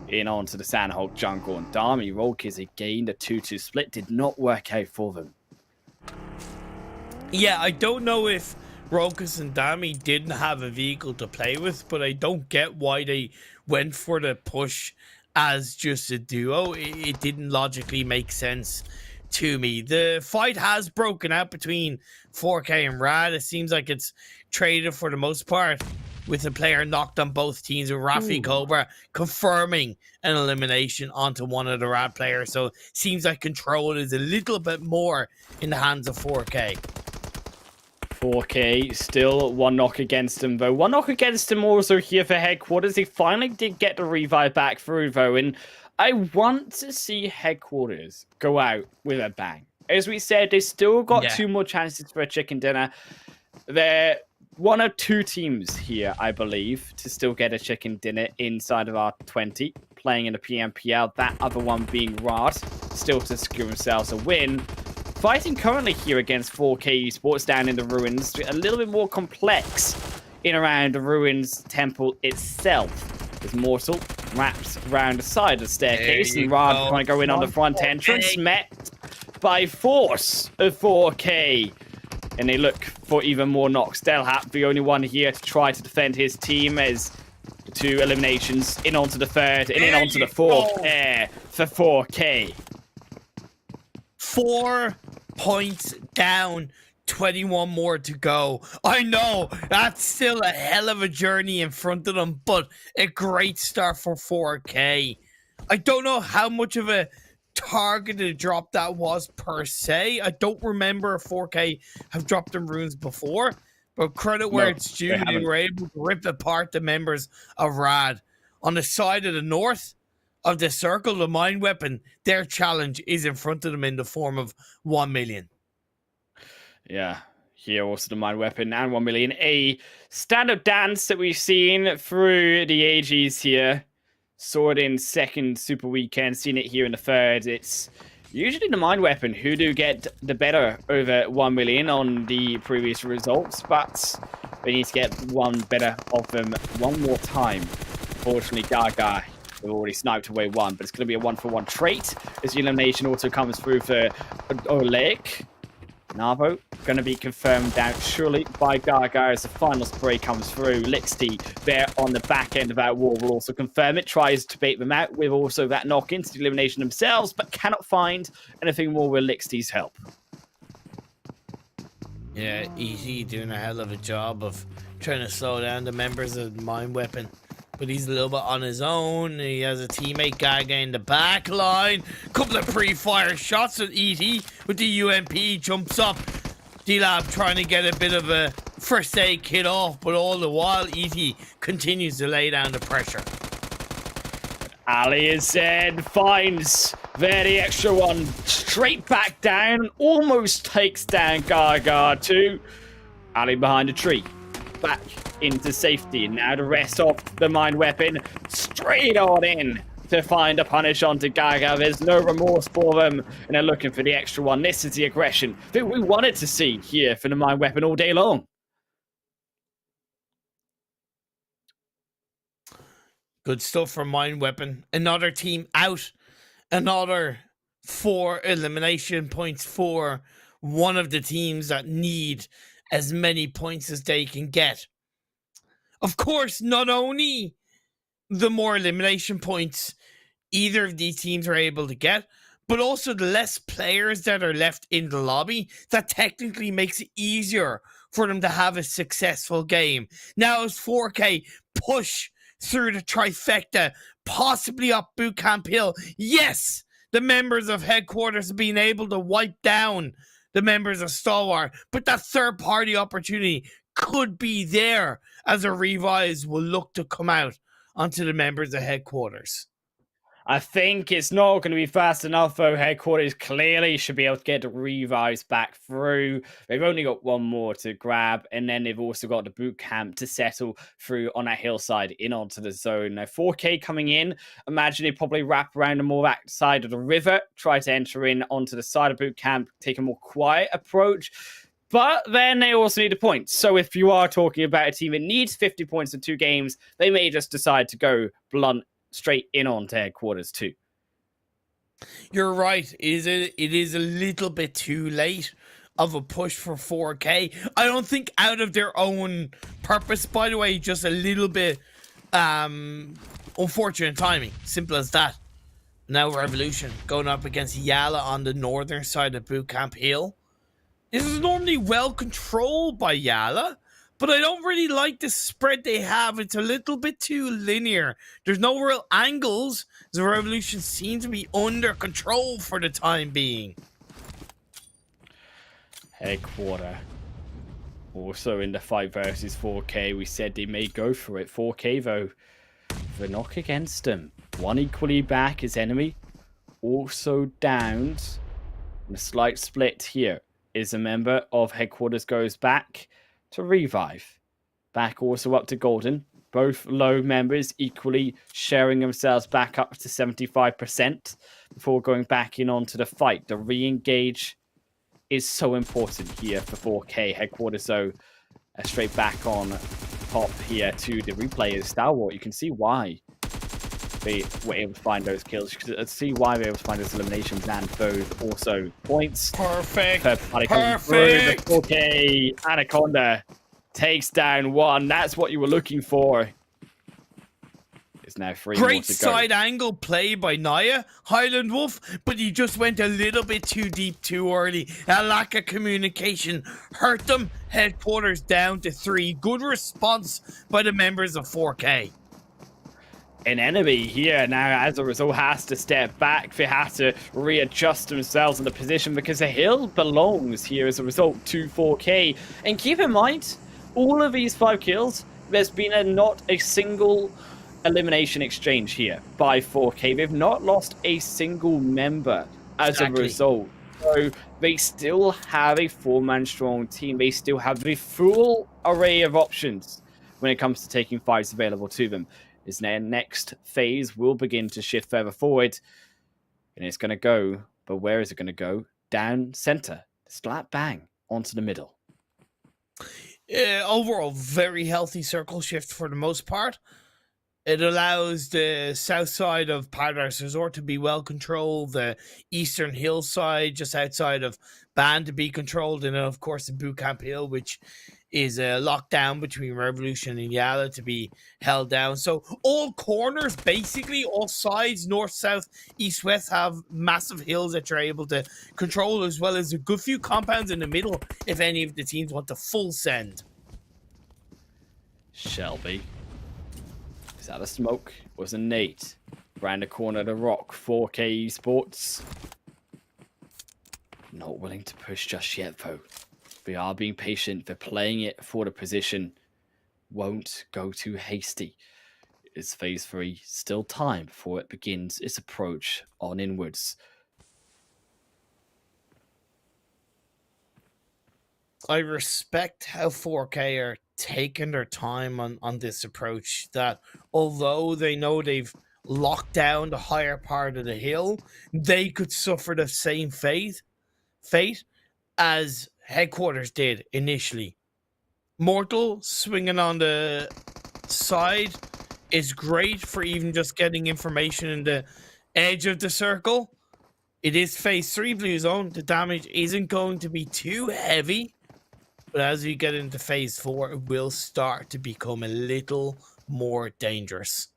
In onto the Sanhok jungle, and Dami Rolkis again. The 2-2 split did not work out for them. Yeah, I don't know if Rolkis and Dami didn't have a vehicle to play with, but I don't get why they went for the push as just a duo. It didn't logically make sense to me. The fight has broken out between 4K and Rad. It seems like it's traded for the most part, with a player knocked on both teams, with Rafi Cobra confirming an elimination onto one of the Rad players. So seems like control is a little bit more in the hands of 4K. 4K still one knock against him, though. One knock against him also here for Headquarters. He finally did get the revive back through, though, and I want to see Headquarters go out with a bang. As we said, they still got 2 more chances for a chicken dinner. They're one of 2 teams here, I believe, to still get a chicken dinner inside of R20, playing in the PMPL. That other one being Rad, still to secure themselves a win. Fighting currently here against 4K Esports down in the ruins, a little bit more complex in around the ruins temple itself. As Mortal wraps around the side of the staircase, and Rad trying to go in on the front entrance, met by force of 4K. And they look for even more knocks. Delhap, the only one here to try to defend his team, as the 2 eliminations in onto the 3rd and in onto the 4th air for 4K. 4 points down, 21 more to go. I know that's still a hell of a journey in front of them, but a great start for 4K. I don't know how much of a targeted drop that was per se. I don't remember if 4K have dropped them runes before, but credit where it's due, they were able to rip apart the members of Rad. On the side of the north, of the circle, the mine weapon, their challenge is in front of them in the form of 1 million. Yeah, here also the mine weapon and 1 million. A standard dance that we've seen through the ages here. Saw it in second Super Weekend, seen it here in the third. It's usually the mine weapon who do get the better over 1 million on the previous results, but they need to get one better of them one more time. Unfortunately, Gaga have already sniped away one, but it's going to be a 1-for-1 trait as the elimination also comes through for Oleg. Navo going to be confirmed out surely by Gaga as the final spray comes through. Lixty there on the back end of that wall will also confirm it. Tries to bait them out with also that knock into the elimination themselves, but cannot find anything more with Lixty's help. Yeah, Easy doing a hell of a job of trying to slow down the members of the mine weapon. But he's a little bit on his own. He has a teammate Gaga in the back line. Couple of pre-fire shots at E.T. with the UMP. Jumps up. D-Lab trying to get a bit of a first aid kit off. But all the while, E.T. continues to lay down the pressure. Ali instead finds the extra one straight back down. Almost takes down Gaga too. Ali behind a tree. Back into safety. Now the rest of the mine weapon straight on in to find a punish onto Gaga. There's no remorse for them, and they're looking for the extra one. This is the aggression that we wanted to see here for the mine weapon all day long. Good stuff from mine weapon. Another team out. Another 4 elimination points for one of the teams that need as many points as they can get. Of course, not only the more elimination points either of these teams are able to get, but also the less players that are left in the lobby, that technically makes it easier for them to have a successful game. Now as 4K push through the trifecta, possibly up Boot Camp Hill. Yes, the members of headquarters have been able to wipe down the members of Stalwart, but that third-party opportunity could be there as a revise will look to come out onto the members of headquarters. I think it's not going to be fast enough, though. Headquarters clearly should be able to get the revives back through. They've only got one more to grab, and then they've also got the boot camp to settle through on that hillside in onto the zone. Now, 4K coming in. Imagine they probably wrap around the more back side of the river, try to enter in onto the side of boot camp, take a more quiet approach. But then they also need a point. So if you are talking about a team that needs 50 points in 2 games, they may just decide to go blunt straight in on to headquarters too. You're right. It is a little bit too late of a push for 4K. I don't think out of their own purpose, by the way, just a little bit unfortunate timing. Simple as that. Now Revolution going up against YaLLa on the northern side of Boot Camp Hill. This is normally well controlled by YaLLa, but I don't really like the spread they have. It's a little bit too linear. There's no real angles. The Revolution seems to be under control for the time being. Headquarter. Also in the fight versus 4K, we said they may go for it. 4K, though, the knock against them. One equally back as enemy. Also downed. And a slight split here is a member of Headquarters goes back to revive. Back also up to Golden. Both low members equally sharing themselves back up to 75% before going back in onto the fight. The re-engage is so important here for 4K. Headquarters, though, straight back on top here to the replayers. Stalwart, you can see why they were able to find those kills. You can see why they were able to find those eliminations and those also points. Perfect. Perfect. Perfect. The 4K Anaconda takes down one. That's what you were looking for. It's now 3 more to go. Great side angle play by Naya, Highland Wolf, but he just went a little bit too deep too early. A lack of communication hurt them. Headquarters down to 3. Good response by the members of 4K. An enemy here now, as a result, has to step back. They have to readjust themselves in the position because the hill belongs here as a result to 4K. And keep in mind, all of these 5 kills, there's been not a single elimination exchange here by 4K. They've not lost a single member as a result. So they still have a 4-man strong team. They still have the full array of options when it comes to taking fights available to them. Is their next phase will begin to shift further forward. And it's going to go, but where is it going to go? Down center, slap bang onto the middle. Overall, very healthy circle shift for the most part. It allows the south side of Paradise Resort to be well controlled, the eastern hillside just outside of Band to be controlled, and then of course the Boot Camp Hill, which is a lockdown between Revolution and YaLLa, to be held down. So all corners, basically all sides, north, south, east, west, have massive hills that you're able to control, as well as a good few compounds in the middle if any of the teams want to full send. Shelby. Is that a smoke? Was a Nate. Round the corner of the rock. 4K Esports. Not willing to push just yet, though. They are being patient. They're playing it for the position. Won't go too hasty. It's phase 3. Still time before it begins its approach on inwards. I respect how 4K are taking their time on this approach, that although they know they've locked down the higher part of the hill, they could suffer the same fate as Headquarters did initially. Mortal swinging on the side is great for even just getting information in the edge of the circle. It is phase 3 blue zone. The damage isn't going to be too heavy. But as we get into phase 4, it will start to become a little more dangerous.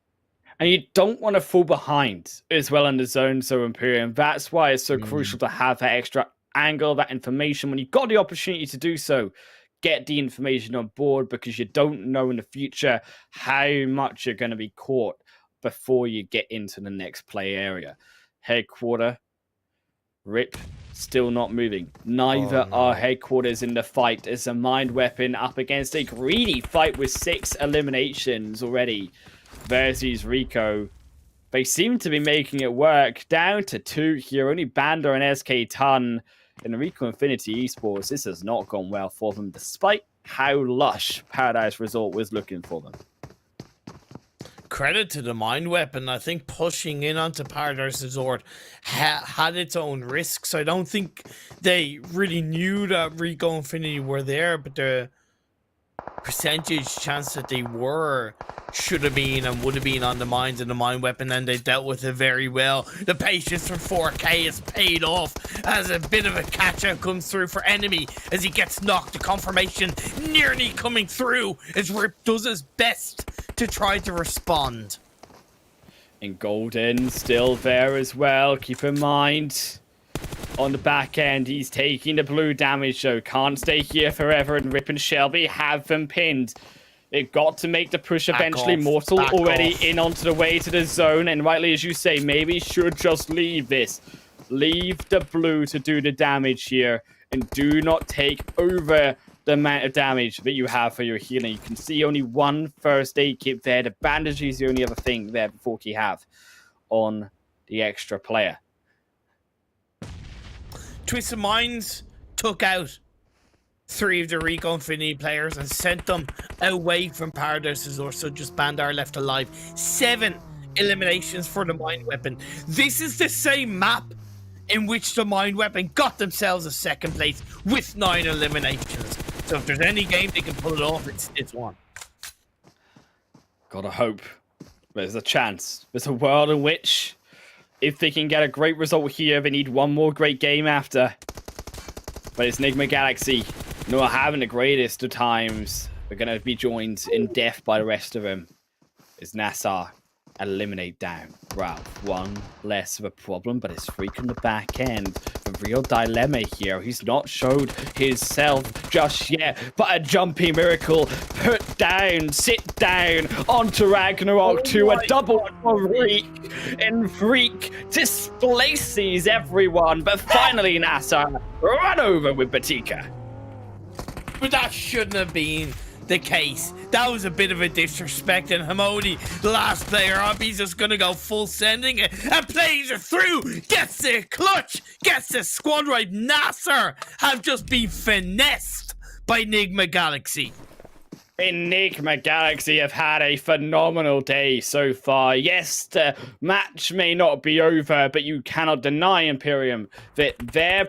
And you don't want to fall behind as well in the zone, so Imperium. That's why it's so crucial to have that extra angle, that information. When you've got the opportunity to do so, get the information on board, because you don't know in the future how much you're going to be caught before you get into the next play area. Headquarter. Rip. Still not moving. Neither are Headquarters in the fight. It's a mind weapon up against a greedy fight with 6 eliminations already versus Rico. They seem to be making it work. Down to 2 here. Only Banda and SK Ton in the Rico Infinity Esports. This has not gone well for them, despite how lush Paradise Resort was looking for them. Credit to the mind weapon. I think pushing in onto Paradise Resort had its own risks. I don't think they really knew that Rico Infinity were there, but the percentage chance that they were should have been and would have been on the minds of the mind weapon, and they dealt with it very well. The patience from 4K is paid off as a bit of a catch-out comes through for enemy as he gets knocked. The confirmation nearly coming through as Rip does his best to try to respond. And Golden still there as well. Keep in mind, on the back end, he's taking the blue damage, so can't stay here forever. And Rip and Shelby have them pinned. They've got to make the push eventually. Mortal already in onto the way to the zone. And rightly, as you say, maybe should just leave this. Leave the blue to do the damage here. And do not take over the amount of damage that you have for your healing. You can see only 1 first aid kit there. The bandage is the only other thing there before you have on the extra player. Twist of Minds took out 3 of the Rico Infinity players and sent them away from Paradise Resort, so just Bandar left alive. 7 eliminations for the mind weapon. This is the same map in which the mind weapon got themselves a 2nd place with 9 eliminations. So if there's any game they can pull it off, it's one. Gotta hope. There's a chance. There's a world in which, if they can get a great result here, they need 1 more great game after. But it's Nigma Galaxy. Not having the greatest of times. They're going to be joined in death by the rest of them. Is NASR eliminate down. Wow, 1 less of a problem, but it's freaking the back end. The real dilemma here. He's not showed himself just yet, but a jumping miracle. Put down, sit down onto Ragnarok to a double freak. And Freak displaces everyone, but finally NASR run over with Batika. But that shouldn't have been the case. That was a bit of a disrespect, and Hamodi, the last player up, he's just gonna go full sending it and plays it through, gets the clutch, gets the squad right. NASR have just been finessed by Nigma Galaxy. Nigma Galaxy have had a phenomenal day so far. Yes, the match may not be over, but you cannot deny, Imperium, that their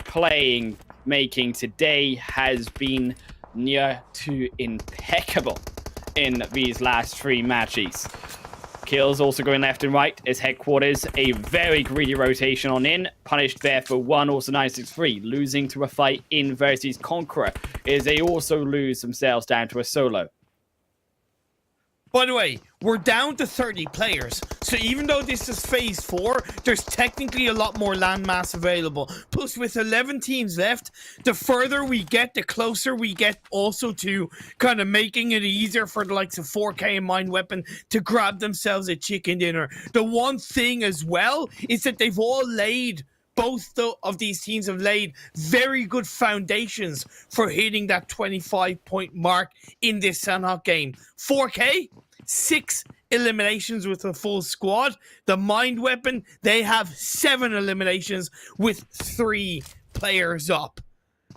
making today has been near to impeccable in these last 3 matches. Kills also going left and right as headquarters. A very greedy rotation on in. Punished there for 1, also 963. Losing to a fight in versus Conqueror as they also lose themselves down to a solo. By the way, we're down to 30 players, so even though this is phase 4, there's technically a lot more landmass available. Plus, with 11 teams left, the further we get, the closer we get also to kind of making it easier for the likes of 4K and Mind Weapon to grab themselves a chicken dinner. The one thing as well is that they've all laid, both of these teams have laid very good foundations for hitting that 25-point mark in this Sanhok game. 4K, 6 eliminations with a full squad. The Mind Weapon, they have 7 eliminations with 3 players up.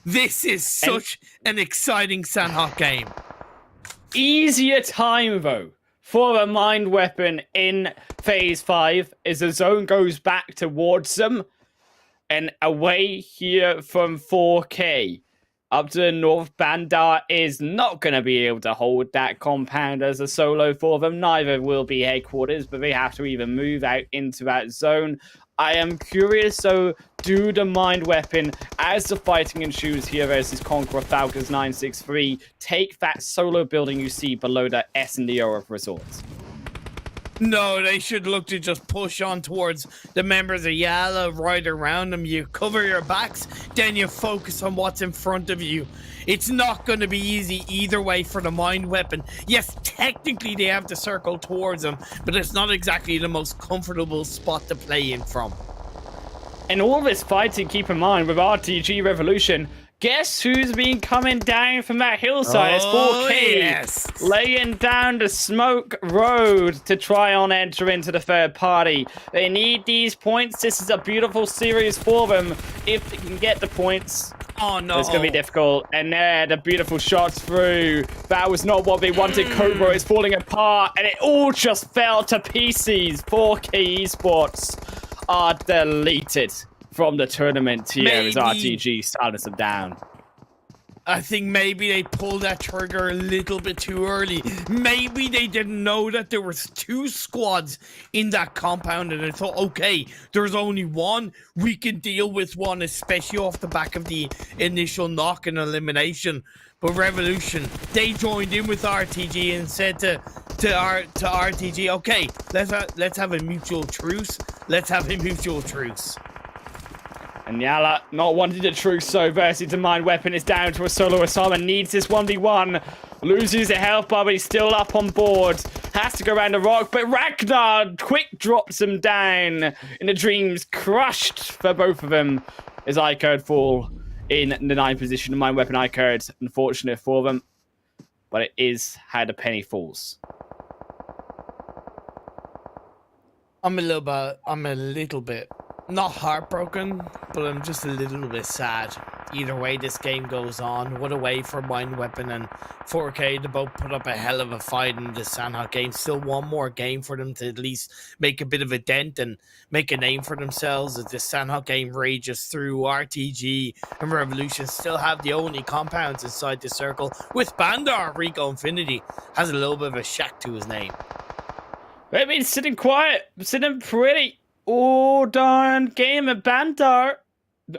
This is such an exciting Sanhok game. Easier time, though, for a Mind Weapon in phase 5 as the zone goes back towards them. And away here from 4K up to the north, Bandar is not going to be able to hold that compound as a solo for them. Neither will be headquarters, but they have to even move out into that zone. I am curious, though, do the Mind Weapon, as the fighting ensues here versus Conqueror Falcons 963, take that solo building you see below the S and the O of resorts? No, they should look to just push on towards the members of YaLLa right around them. You cover your backs, then you focus on what's in front of you. It's not going to be easy either way for the Mind Weapon. Yes, technically they have to circle towards them, but it's not exactly the most comfortable spot to play in from. And all this fighting, keep in mind, with RTG Revolution, guess who's been coming down from that hillside? It's 4K, yes, laying down the smoke road to try on enter into the third party. They need these points. This is a beautiful series for them. If they can get the points, oh no, it's going to be difficult. And there, the beautiful shots through. That was not what they wanted. Cobra is falling apart, and it all just fell to pieces. 4K Esports are deleted from the tournament here as RTG silenced them down. I think maybe they pulled that trigger a little bit too early. Maybe they didn't know that there was 2 squads in that compound and they thought, okay, there's only one. We can deal with one, especially off the back of the initial knock and elimination. But Revolution, they joined in with RTG and said to RTG, okay, let's have a mutual truce. Let's have a mutual truce. And YaLLa not wanting the truce, so versus the Mind Weapon is down to a solo assignment. Needs this 1v1. Loses a health bar, but he's still up on board. Has to go around the rock, but Ragnar quick drops him down. And the dreams crushed for both of them as iKURD fall in the 9th position. The Mind Weapon iKURD, unfortunate for them. But it is how the penny falls. I'm a little bit not heartbroken, but I'm just a little bit sad. Either way this game goes on, what a way for Mind Weapon and 4K to both put up a hell of a fight in the Sanhok game. Still one more game for them to at least make a bit of a dent and make a name for themselves as the Sanhok game rages through. RTG and Revolution still have the only compounds inside the circle, with Bandar. Rico Infinity has a little bit of a shack to his name. They've been sitting quiet, sitting pretty. Oh, darn game of Bandar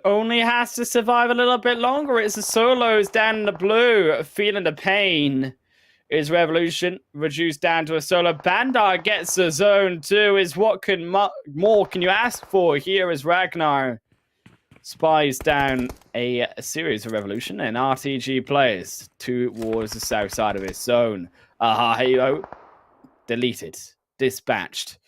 only has to survive a little bit longer. It's the solos down in the blue, feeling the pain. Is Revolution reduced down to a solo? Bandar gets the zone too. Is what more can you ask for? Here is Ragnar spies down a series of Revolution and RTG players towards the south side of his zone. Halo deleted, dispatched.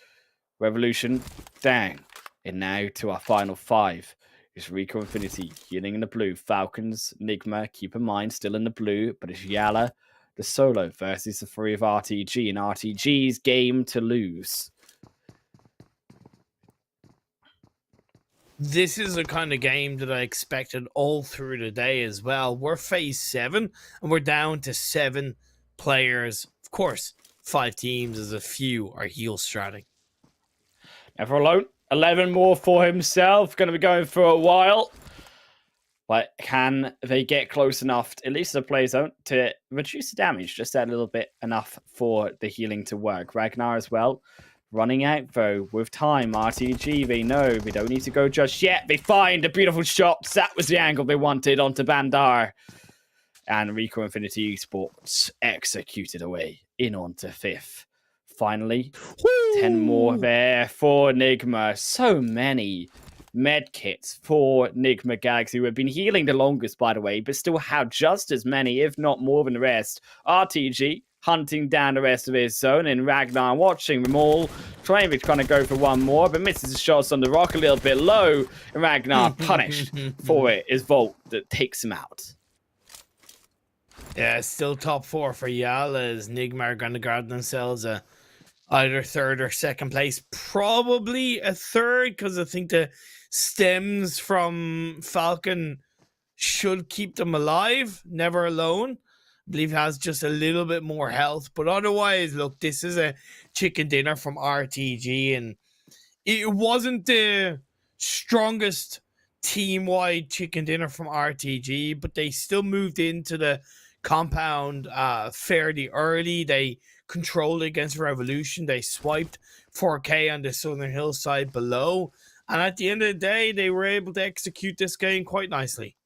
Revolution down. And now to our final 5. It's Rico Infinity healing in the blue. Falcons, Nigma, keep in mind, still in the blue. But it's YaLLa, the solo versus the 3 of RTG, and RTG's game to lose. This is the kind of game that I expected all through the day as well. We're phase 7 and we're down to 7 players. Of course, 5 teams as a few are heel stratting. Never alone. 11 more for himself. Going to be going for a while. But can they get close enough, at least the play zone, to reduce the damage? Just a little bit enough for the healing to work. Ragnar as well. Running out, though, with time. RTG, they know they don't need to go just yet. They find a beautiful shot. That was the angle they wanted onto Bandar. And Rico Infinity Esports executed away in onto 5th. Finally, Woo! 10 more there for Nigma. So many med kits for Nigma Galaxy, who have been healing the longest, by the way, but still have just as many, if not more than the rest. RTG hunting down the rest of his zone, and Ragnar watching them all, trying to kind of go for one more, but misses the shots on the rock a little bit low, and Ragnar punished for it. Is Volt that takes him out. Yeah, still top 4 for YaLLa, as Nigma are going to grab themselves either 3rd or 2nd place. Probably a 3rd, because I think the stems from Falcon should keep them alive. Never alone. I believe has just a little bit more health. But otherwise, look, this is a chicken dinner from RTG, and it wasn't the strongest team-wide chicken dinner from RTG, but they still moved into the compound fairly early. They controlled against Revolution. They swiped 4K on the Southern Hillside below. And at the end of the day, they were able to execute this game quite nicely.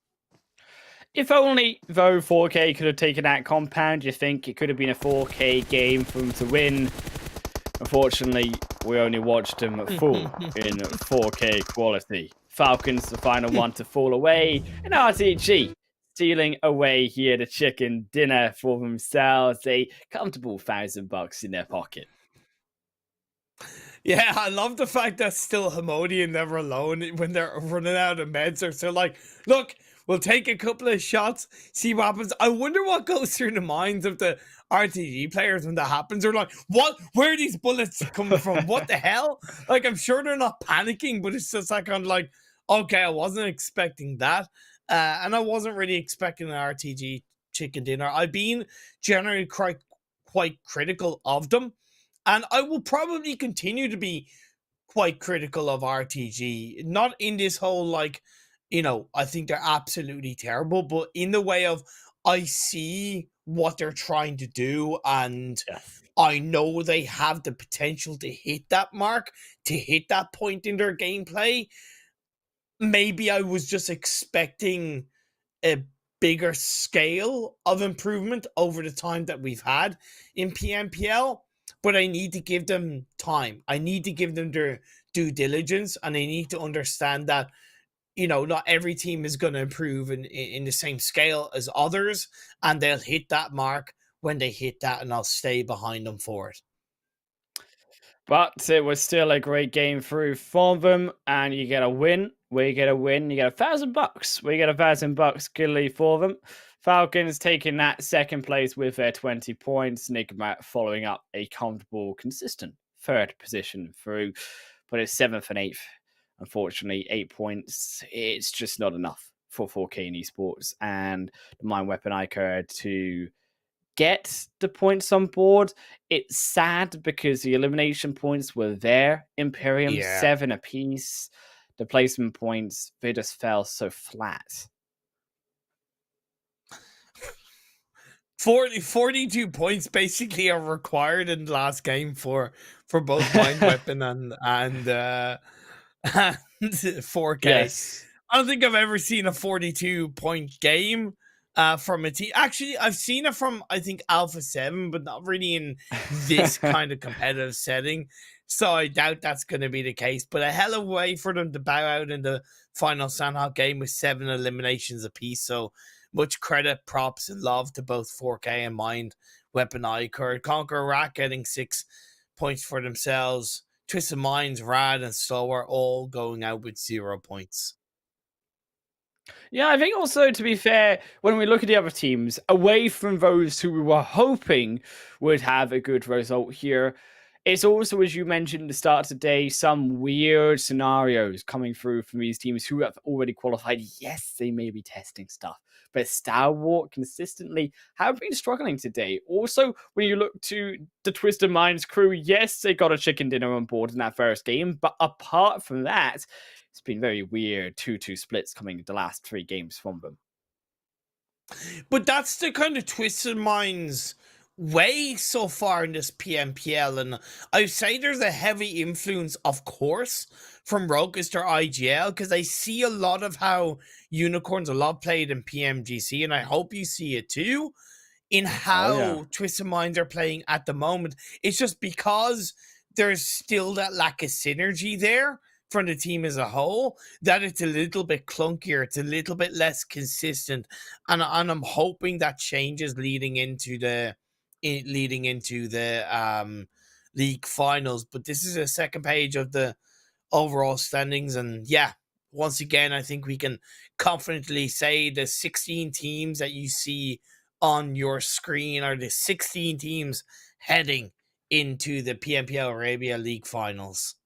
If only, though, 4K could have taken that compound. You think it could have been a 4K game for them to win. Unfortunately, we only watched them full in 4K quality. Falcons, the final one to fall away. And RTG stealing away here the chicken dinner for themselves. A comfortable $1,000 in their pocket. Yeah, I love the fact that still Hamodian never alone when they're running out of meds. They're still like, look, we'll take a couple of shots, see what happens. I wonder what goes through the minds of the RTG players when that happens. They're like, what? Where are these bullets coming from? What the hell? Like, I'm sure they're not panicking, but it's just like, I'm like, okay, I wasn't expecting that. And I wasn't really expecting an RTG chicken dinner. I've been generally quite critical of them. And I will probably continue to be quite critical of RTG. Not in this whole, like, you know, I think they're absolutely terrible, but in the way of I see what they're trying to do, and I know they have the potential to hit that mark, to hit that point in their gameplay. Maybe I was just expecting a bigger scale of improvement over the time that we've had in PMPL. But I need to give them time. I need to give them their due diligence, and I need to understand that, you know, not every team is going to improve in the same scale as others, and they'll hit that mark when they hit that, and I'll stay behind them for it. But it was still a great game through for them, and you get a win. We get a win. You get $1,000. We get $1,000 clearly for them. Falcons taking that 2nd place with their 20 points. Nigma following up a comfortable, consistent 3rd position through, but it's 7th and 8th. Unfortunately, 8 points. It's just not enough for 4K in esports and the Mind Weapon iKURD to get the points on board. It's sad because the elimination points were there. Imperium, 7 apiece. The placement points, they just fell so flat. 42 points basically are required in the last game for both Mind Weapon and 4K. Yes. I don't think I've ever seen a 42-point game from a team. Actually, I've seen it from, I think, Alpha 7, but not really in this kind of competitive setting. So I doubt that's going to be the case. But a hell of a way for them to bow out in the final Sanhok game with 7 eliminations apiece. So much credit, props, and love to both 4K and Mind Weapon iKURD. CONQUEROR getting 6 points for themselves. Twisted Minds, Rad, and Stalwart all going out with 0 points. Yeah, I think also, to be fair, when we look at the other teams, away from those who we were hoping would have a good result here, it's also, as you mentioned at the start of today, some weird scenarios coming through from these teams who have already qualified. Yes, they may be testing stuff, but Stalwart consistently have been struggling today. Also, when you look to the Twisted Minds crew, yes, they got a chicken dinner on board in that first game, but apart from that, it's been very weird 2-2 splits coming the last 3 games from them. But that's the kind of Twisted Minds way so far in this PMPL, and I would say there's a heavy influence, of course, from Roguster IGL, because I see a lot of how Unicorns a lot played in PMGC, and I hope you see it too, in how Twisted Minds are playing at the moment. It's just because there's still that lack of synergy there from the team as a whole, that it's a little bit clunkier, it's a little bit less consistent, and I'm hoping that changes leading into the league finals. But this is a second page of the overall standings, and yeah, once again, I think we can confidently say the 16 teams that you see on your screen are the 16 teams heading into the PMPL Arabia League finals.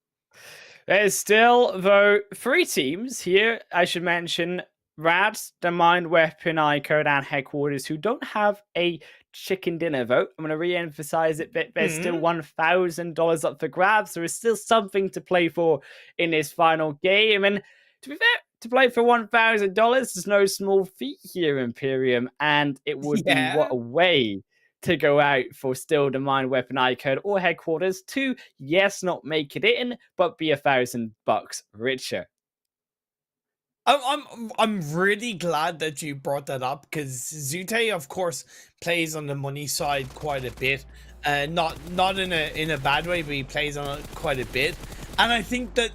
There's still, though, 3 teams here, I should mention. Rad, the Mind Weapon, iKURD, and Headquarters, who don't have a chicken dinner vote. I'm going to re-emphasize it, but there's still $1,000 up for grabs. There is still something to play for in this final game. And to be fair, to play for $1,000 is no small feat here, Imperium. And it would be what a way to go out for still the Mind Weapon, iKURD, or Headquarters to, yes, not make it in, but be $1,000 richer. I'm really glad that you brought that up, because Zute, of course, plays on the money side quite a bit, not in a bad way, but he plays on it quite a bit, and I think that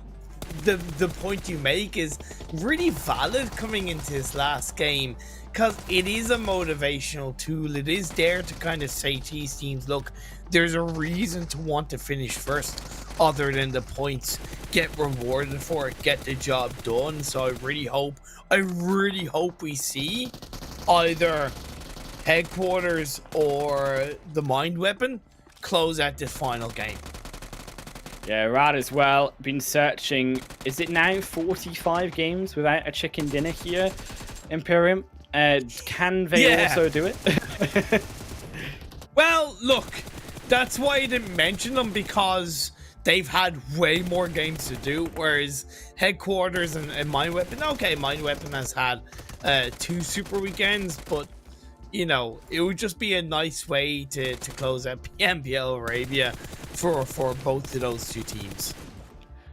the point you make is really valid coming into this last game, because it is a motivational tool. It is there to kind of say to these teams, look, there's a reason to want to finish first other than the points, get rewarded for it, get the job done. So I really hope we see either Headquarters or the Mind Weapon close out this final game. Yeah, Rad as well. Been searching. Is it now 45 games without a chicken dinner here, Imperium? Can they also do it? Well, look, that's why I didn't mention them, because they've had way more games to do, whereas Headquarters and Mind Weapon, okay, Mind Weapon has had 2 super weekends, but you know, it would just be a nice way to close out PMPL Arabia for both of those 2 teams.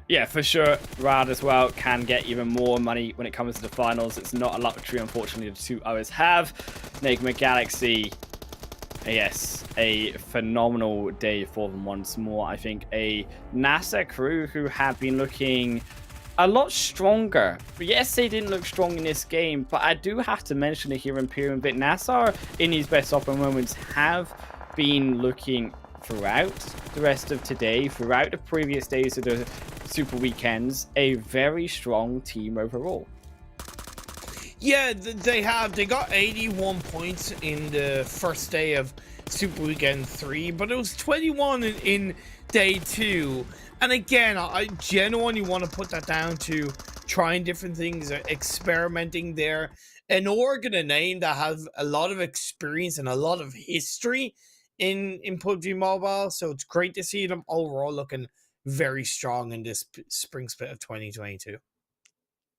Yeah, for sure. Rad as well can get even more money when it comes to the finals. It's not a luxury, unfortunately, the 2 others have. Nigma Galaxy, yes, a phenomenal day for them once more. I think a NASR crew who have been looking a lot stronger. But yes, they didn't look strong in this game, but I do have to mention it here, Imperium, but NASR in his best opera moments have been looking throughout the rest of today, throughout the previous days of the super weekends, a very strong team overall. Yeah, they got 81 points in the first day of Super Weekend 3, but it was 21 in day 2. And again, I genuinely want to put that down to trying different things, experimenting there. An org and a name that has a lot of experience and a lot of history in PUBG Mobile, so it's great to see them overall looking very strong in this spring split of 2022.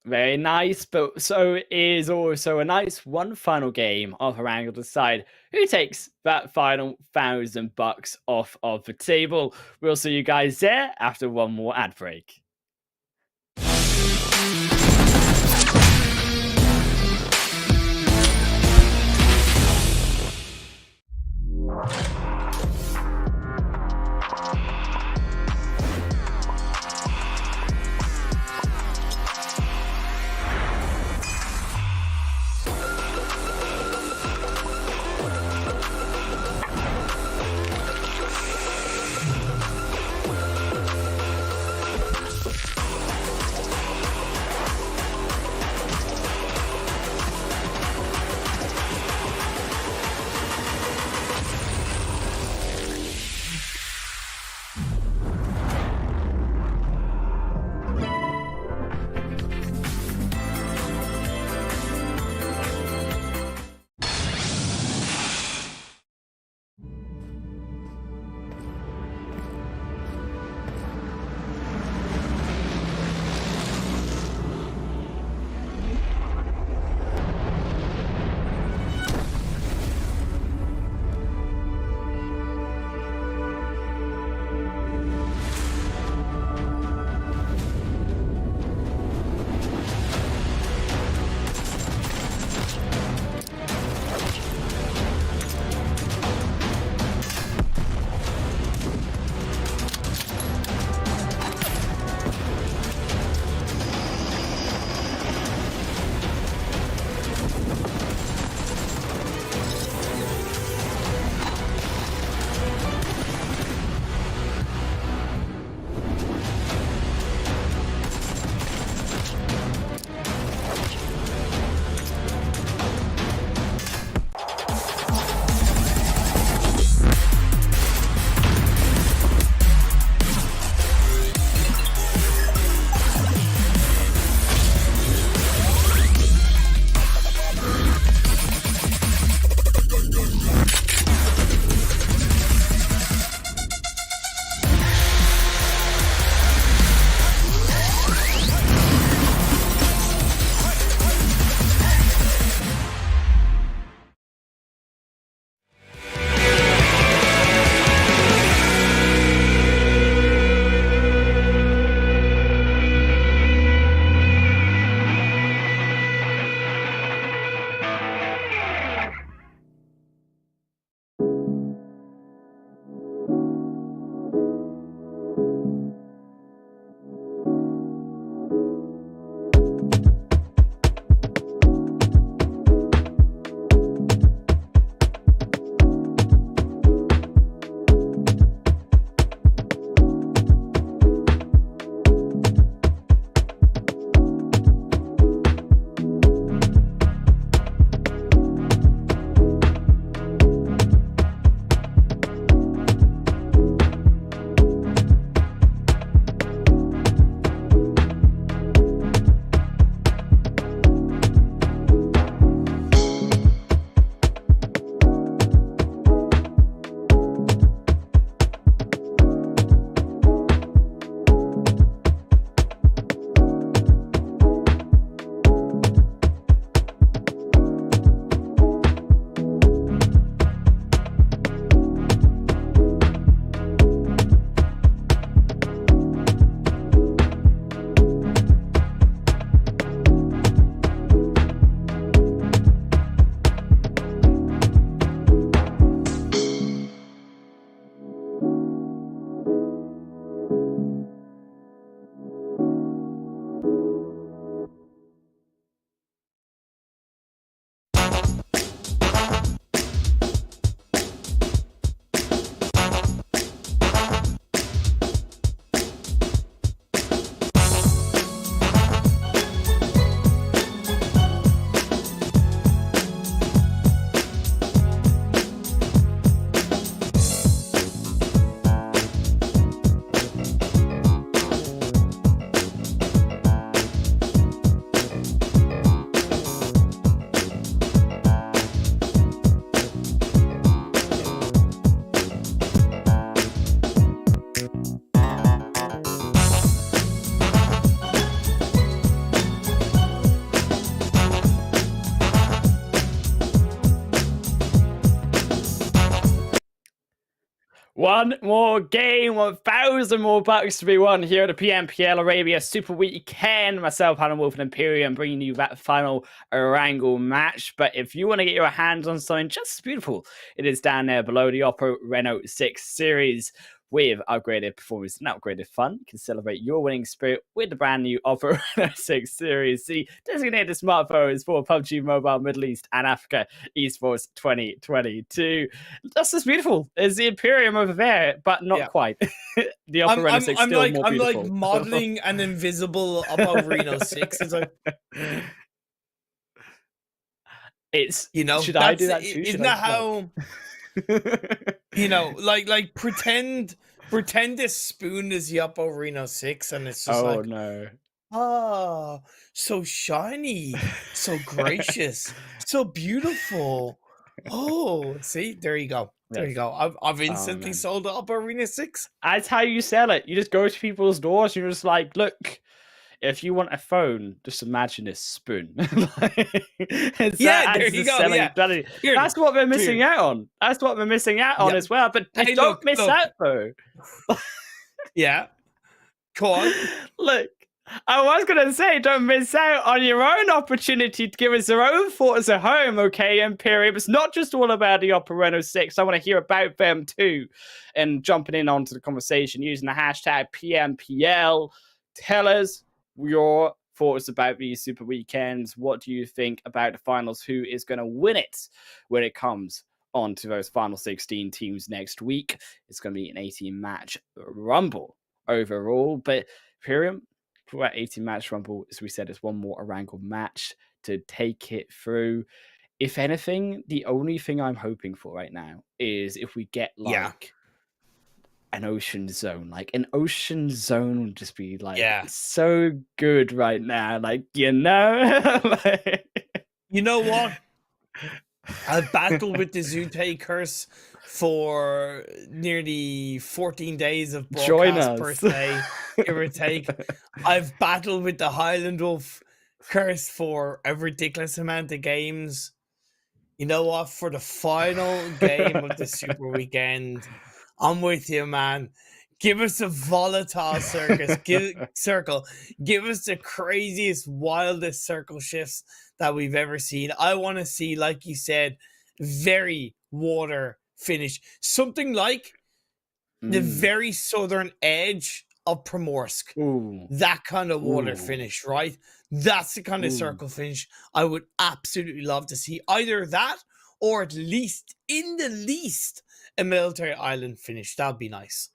Very nice, but so is also a nice one final game of Erangel to decide who takes that final $1,000 off of the table. We'll see you guys there after one more ad break. One more game, 1,000 more bucks to be won here at the PMPL Arabia Super Weekend. Myself, Hannah Wolf, and Imperium bringing you that final Erangel match. But if you want to get your hands on something just as beautiful, it is down there below the Oppo Reno 6 series. With upgraded performance and upgraded fun, you can celebrate your winning spirit with the brand new Oppo Reno 6 Series C, designated smartphones for PUBG Mobile, Middle East, and Africa Esports 2022. Just as beautiful as the Imperium over there, but not quite. The Oppo Reno 6 still more beautiful. I'm like modeling an invisible Oppo Reno 6. It's like, it's, you know, should I do that too? Isn't that how? You know, like pretend this spoon is the Oppo Reno 6, and it's just like, no. Oh, so shiny, so gracious, so beautiful. Oh, see, there you go. There you go. I've instantly sold the Oppo Reno 6. That's how you sell it. You just go to people's doors, and you're just like, look, if you want a phone, just imagine this spoon. There you go. Yeah. That's what we're missing out on. That's what we're missing out on as well. But hey, don't miss out, though. Yeah. Go on. Look, I was going to say, don't miss out on your own opportunity to give us your own thoughts at home, okay, Imperium? It's not just all about the Oppo Reno 6. I want to hear about them, too. And jumping in onto the conversation using the hashtag PMPL. Tell us your thoughts about these super weekends. What do you think about the finals? Who is going to win it when it comes on to those final 16 teams next week? It's going to be an 18-match rumble overall. But Imperium, for that 18-match rumble, as we said, it's one more Erangel match to take it through. If anything, the only thing I'm hoping for right now is if we get like an ocean zone. Like an ocean zone would just be like so good right now. Like, you know? You know what? I've battled with the Zute curse for nearly 14 days of broadcast per se, give or take. I've battled with the Highland Wolf curse for a ridiculous amount of games. You know what? For the final game of the Super Weekend, I'm with you, man. Give us a volatile circle. Give us the craziest, wildest circle shifts that we've ever seen. I want to see, like you said, very water finish. Something like the very southern edge of Primorsk. That kind of water finish, right? That's the kind of circle finish I would absolutely love to see. Either that or at least, in the least, a military island finish. That'd be nice.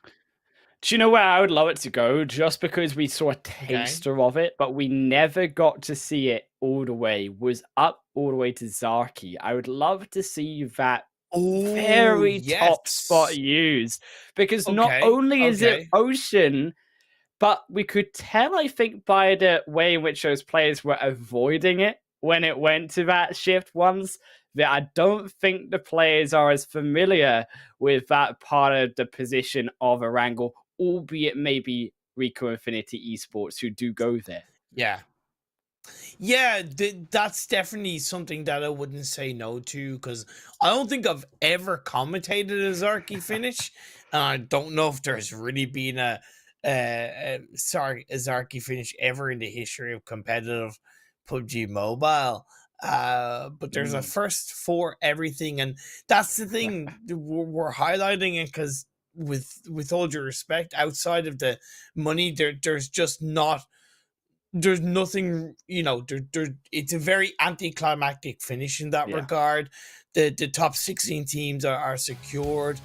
Do you know where I would love it to go? Just because we saw a taster of it, but we never got to see it all the way, was up all the way to Zarki. I would love to see that very top spot used. Because not only is it ocean, but we could tell, I think, by the way in which those players were avoiding it when it went to that shift once, that I don't think the players are as familiar with that part of the position of Erangel, albeit maybe Rico Infinity Esports who do go there. Yeah, that's definitely something that I wouldn't say no to, because I don't think I've ever commentated a Zarki finish, and I don't know if there's really been a Zarki finish ever in the history of competitive PUBG Mobile. But there's a first for everything, and that's the thing we're highlighting it, because with all due respect, outside of the money, there's just not, there's nothing, you know, it's a very anticlimactic finish in that regard. The top 16 teams are secured.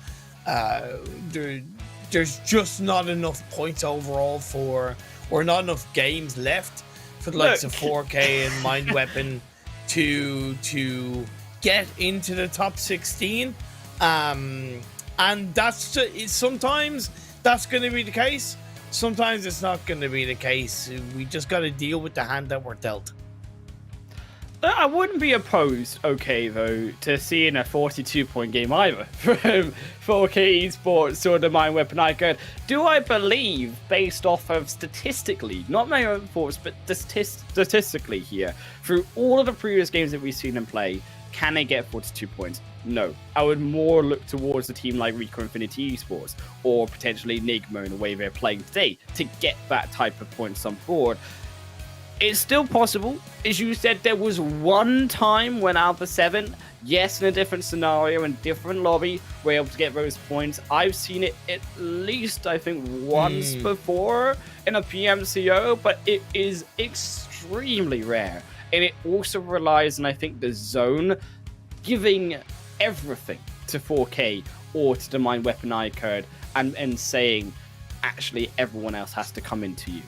There's just not enough points overall or not enough games left for the likes of 4K and Mind Weapon to get into the top 16. And that's just, sometimes that's going to be the case. Sometimes it's not going to be the case. We just got to deal with the hand that we're dealt. I wouldn't be opposed, though, to seeing a 42-point game either from 4K Esports or the Mind Weapon iKURD. Do I believe, based off of statistically, not my own thoughts, but statistically here, through all of the previous games that we've seen them play, can they get 42 points? No. I would more look towards a team like Rico Infinity Esports or potentially Nigma in the way they're playing today to get that type of points on board. It's still possible. As you said, there was one time when Alpha 7, yes, in a different scenario and different lobby, were able to get those points. I've seen it at least, I think, once before in a PMCO, but it is extremely rare. And it also relies on, I think, the zone giving everything to 4K or to the Mind Weapon iKURD and saying, actually, everyone else has to come into you.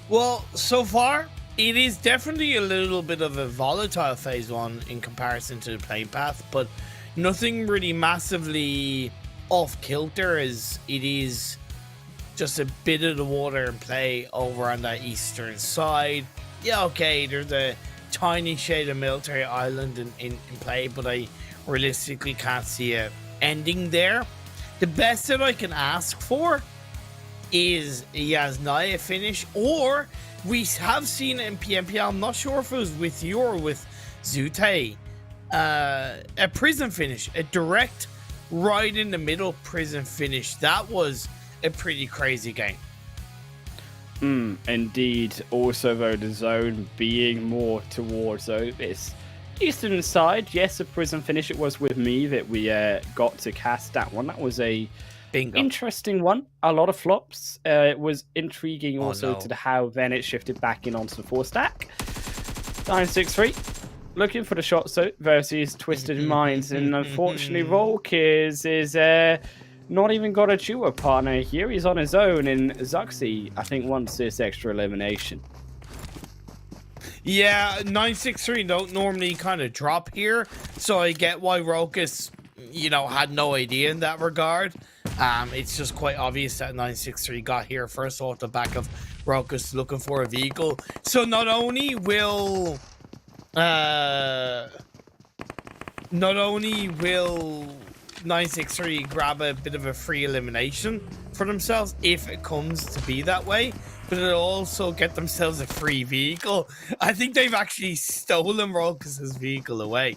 Well, so far, it is definitely a little bit of a volatile phase 1 in comparison to the playing path, but nothing really massively off kilter, as it is just a bit of the water in play over on that eastern side. Yeah, okay, there's a tiny shade of military island in play, but I realistically can't see it ending there. The best that I can ask for is YaLLa finish, or we have seen it in PMPL, I'm not sure if it was with you or with Zute, a prison finish, a direct right in the middle prison finish. That was a pretty crazy game. Indeed. Also, though, the zone being more towards this eastern side. Yes, a prison finish. It was with me that we got to cast that one. That was a interesting one. A lot of flops. It was intriguing also to how then it shifted back in onto the 4-stack. 963 looking for the shot versus Twisted Minds, and unfortunately Volkers is not even got a duo partner here. He's on his own, and Zuxi, I think, wants this extra elimination. Yeah, 963 don't normally kind of drop here, so I get why Rokus, had no idea in that regard. It's just quite obvious that 963 got here first off the back of Rokus looking for a vehicle. So not only will 963 grab a bit of a free elimination for themselves if it comes to be that way, but it'll also get themselves a free vehicle. I think they've actually stolen Rokus's vehicle away.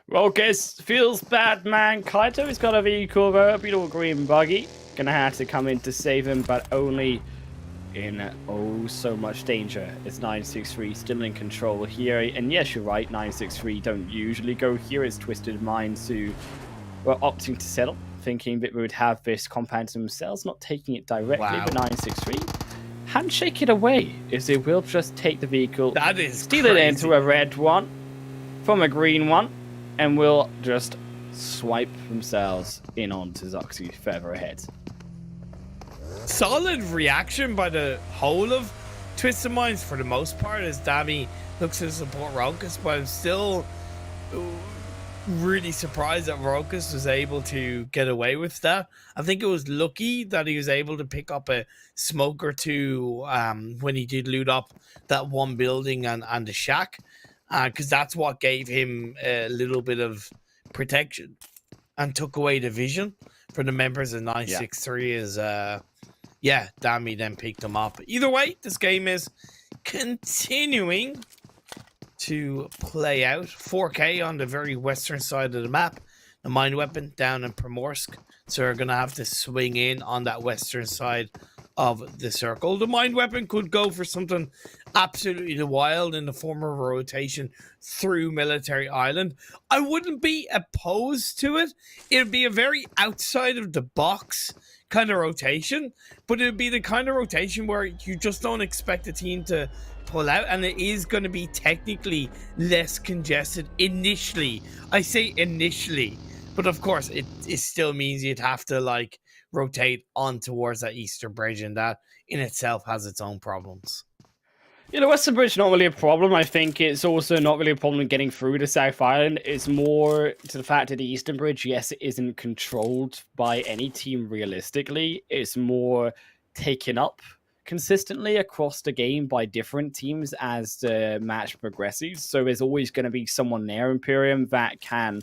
Rokus feels bad, man. Kaito's got a vehicle, though, a beautiful green buggy. Gonna have to come in to save him, but only in so much danger. It's 963 still in control here, and yes, you're right, 963 don't usually go here. It's Twisted Minds who were opting to settle, thinking that we would have this compound to themselves, not taking it directly. But 963 handshake it away, as they will just take the vehicle, that is steal crazy. it into a red one from a green one, and will just swipe themselves in onto Zuxi further ahead. Solid reaction by the whole of Twisted Minds for the most part, as Dami looks to support Rokus, but I'm still really surprised that Rokus was able to get away with that. I think it was lucky that he was able to pick up a smoke or two when he did loot up that one building and the shack, because that's what gave him a little bit of protection and took away the vision for the members of 963 as Dami then picked him up. Either way, this game is continuing to play out. 4K on the very western side of the map. The Mind Weapon down in Primorsk. So we're going to have to swing in on that western side of the circle. The Mind Weapon could go for something absolutely wild in the form of a rotation through Military Island. I wouldn't be opposed to it. It would be a very outside of the box kind of rotation, but it would be the kind of rotation where you just don't expect a team to pull out, and it is going to be technically less congested initially. I say initially, but of course it still means you'd have to rotate on towards that eastern bridge, and that in itself has its own problems. The Western Bridge not really a problem. I think it's also not really a problem getting through to South Island. It's more to the fact that the Eastern Bridge, yes, it isn't controlled by any team realistically. It's more taken up consistently across the game by different teams as the match progresses. So there's always going to be someone there, Imperium, that can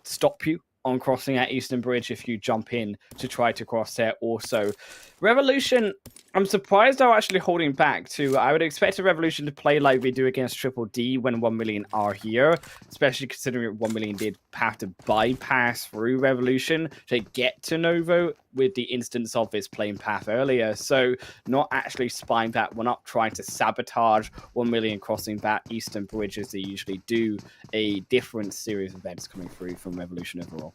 stop you on crossing that Eastern Bridge if you jump in to try to cross there also. Revolution, I'm surprised they're actually holding back too. I would expect a Revolution to play like we do against Triple D when 1 million are here, especially considering 1 million did have to bypass through Revolution to get to Novo with the instance of this playing path earlier. So not actually spying that one up, trying to sabotage 1 million crossing that eastern bridge as they usually do. A different series of events coming through from Revolution overall.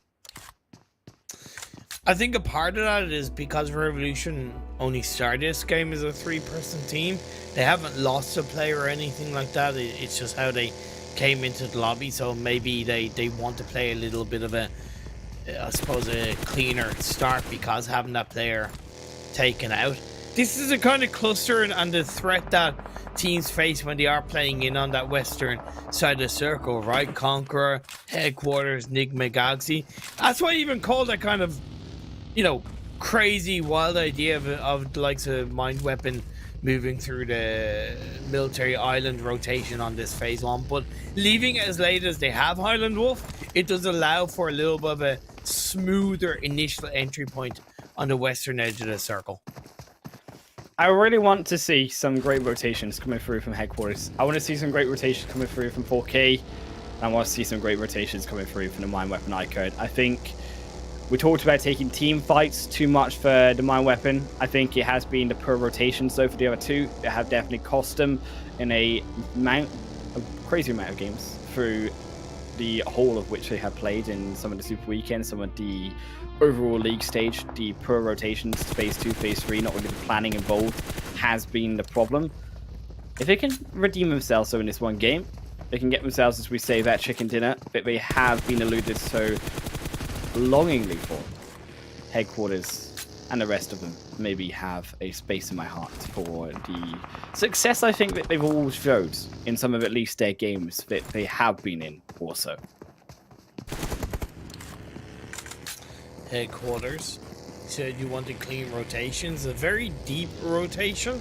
I think a part of that is because Revolution only started this game as a 3-person team. They haven't lost a player or anything like that. It's just how they came into the lobby. So maybe they want to play a little bit of a, I suppose, a cleaner start because having that player taken out. This is a kind of cluster and the threat that teams face when they are playing in on that western side of the circle, right? KONQUEROR, Headquarters, Nigma Galaxy. That's why I even called that kind of, you know, crazy wild idea of the likes of Mind Weapon moving through the military island rotation on this phase 1, but leaving it as late as they have Highland Wolf, it does allow for a little bit of a smoother initial entry point on the western edge of the circle. I really want to see some great rotations coming through from Headquarters. I want to see some great rotations coming through from 4K. I want to see some great rotations coming through from the Mind Weapon iKURD. I think we talked about taking team fights too much for the Mind Weapon. I think it has been the per rotation so for the other two. It have definitely cost them in a crazy amount of games through the whole of which they have played in some of the Super Weekends, some of the overall league stage. The per rotations, phase 2, phase 3, not really the planning involved has been the problem. If they can redeem themselves so in this one game, they can get themselves, as we say, that chicken dinner that they have been alluded so longingly for. Headquarters and the rest of them maybe have a space in my heart for the success I think that they've all showed in some of at least their games that they have been in also. Headquarters said you wanted clean rotations, a very deep rotation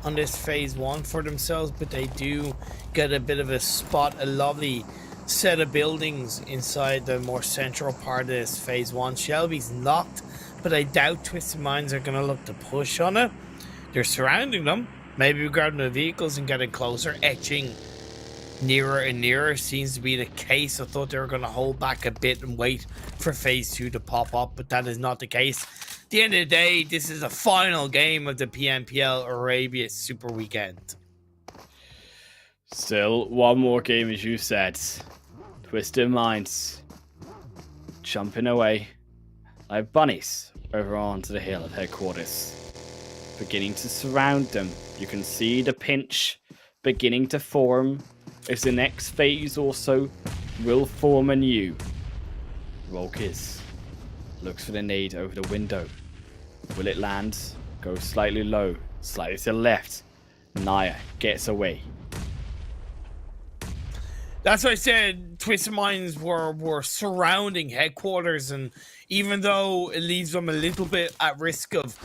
on this phase 1 for themselves, but they do get a bit of a spot, a lovely set of buildings inside the more central part of this phase 1. Shelby's locked, but I doubt Twisted Minds are going to look to push on it. They're surrounding them, maybe grabbing the vehicles and getting closer, etching nearer and nearer seems to be the case. I thought they were going to hold back a bit and wait for phase 2 to pop up, but that is not the case. At the end of the day, this is the final game of the PMPL Arabia Super Weekend. Still one more game, as you said. Twisted Minds jumping away like bunnies over onto the hill of Headquarters, beginning to surround them. You can see the pinch beginning to form as the next phase also will form anew. Rolkis looks for the nade over the window. Will it land? Go slightly low, slightly to the left. Naya gets away. That's why I said Twisted Minds were surrounding Headquarters, and even though it leaves them a little bit at risk of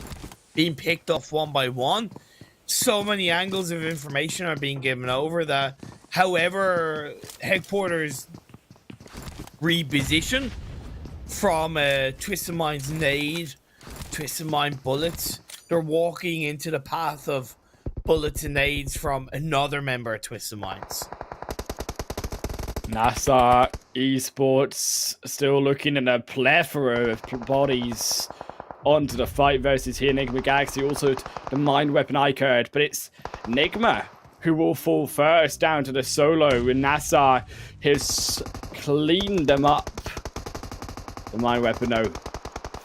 being picked off one by one, so many angles of information are being given over that however Headquarters reposition from Twisted Mind's nade, Twisted Mind bullets, they're walking into the path of bullets and nades from another member of Twisted Minds. NASR Esports still looking at a plethora of bodies onto the fight versus here Nigma Galaxy, also the Mind Weapon iKURD, but it's Nigma who will fall first down to the solo, and NASR has cleaned them up. The Mind Weapon, though,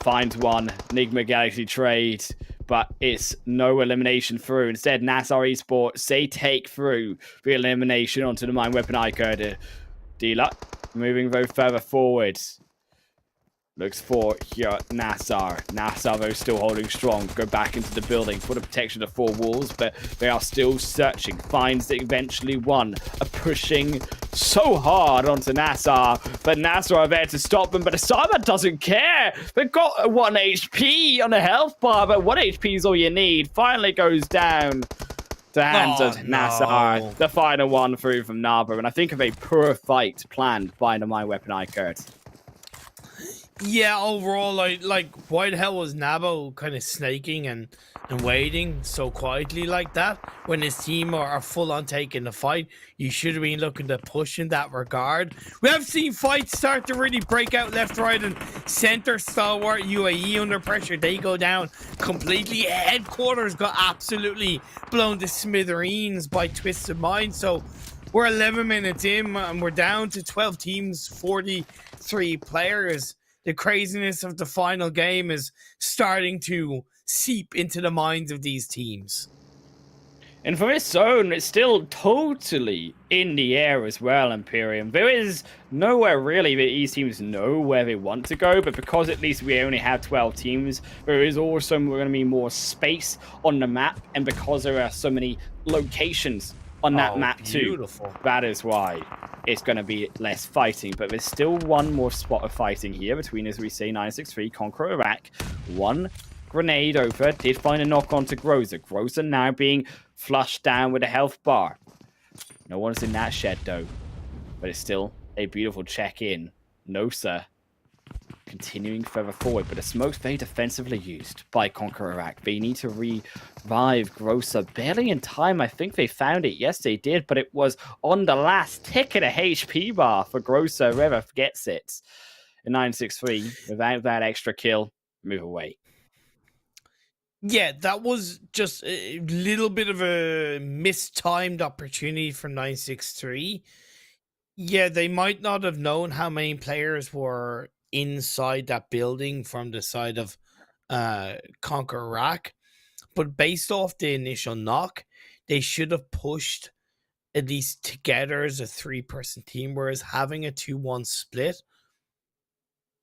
finds one. Nigma Galaxy trade, but it's no elimination through. Instead, NASR Esports, they take through the elimination onto the Mind Weapon iKURD. Dealer moving very further forward. Looks for here NASR. NASR though still holding strong. Go back into the building for the protection of 4 walls, but they are still searching. Finds eventually one. Pushing so hard onto NASR, but NASR are there to stop them. But Asama doesn't care. They've got 1 HP on the health bar, but 1 HP is all you need. Finally goes down to hands of NASR. No. The final one through from Naba, and I think of a poor fight planned by the My Weapon iKURD. Yeah, overall, like why the hell was Nabo kind of snaking and waiting so quietly like that when his team are full on taking the fight? You should have been looking to push in that regard. We have seen fights start to really break out left, right, and center. Stalwart UAE under pressure. They go down completely. Headquarters got absolutely blown to smithereens by Twisted Mind. So we're 11 minutes in and we're down to 12 teams, 43 players. The craziness of the final game is starting to seep into the minds of these teams. And for this zone, it's still totally in the air as well, Imperium. There is nowhere really that these teams know where they want to go, but because at least we only have 12 teams, there is also going to be more space on the map, and because there are so many locations on that map too, that is why it's going to be less fighting. But there's still one more spot of fighting here between, as we say, 963, KONQUEROR Iraq. One grenade over, did find a knock onto Groza. Groza now being flushed down with a health bar. No one's in that shed though, but it's still a beautiful check-in. No, sir. Continuing further forward, but the smoke's very defensively used by KONQUEROR Iraq. They need to revive Groza barely in time. I think they found it. Yes, they did, but it was on the last tick of the HP bar for Groza. Whoever gets it. In 963, without that extra kill, move away. Yeah, that was just a little bit of a mistimed opportunity from 963. Yeah, they might not have known how many players were inside that building from the side of KONQUEROR Iraq, but based off the initial knock, they should have pushed at least together as a 3-person team, whereas having a 2-1 split,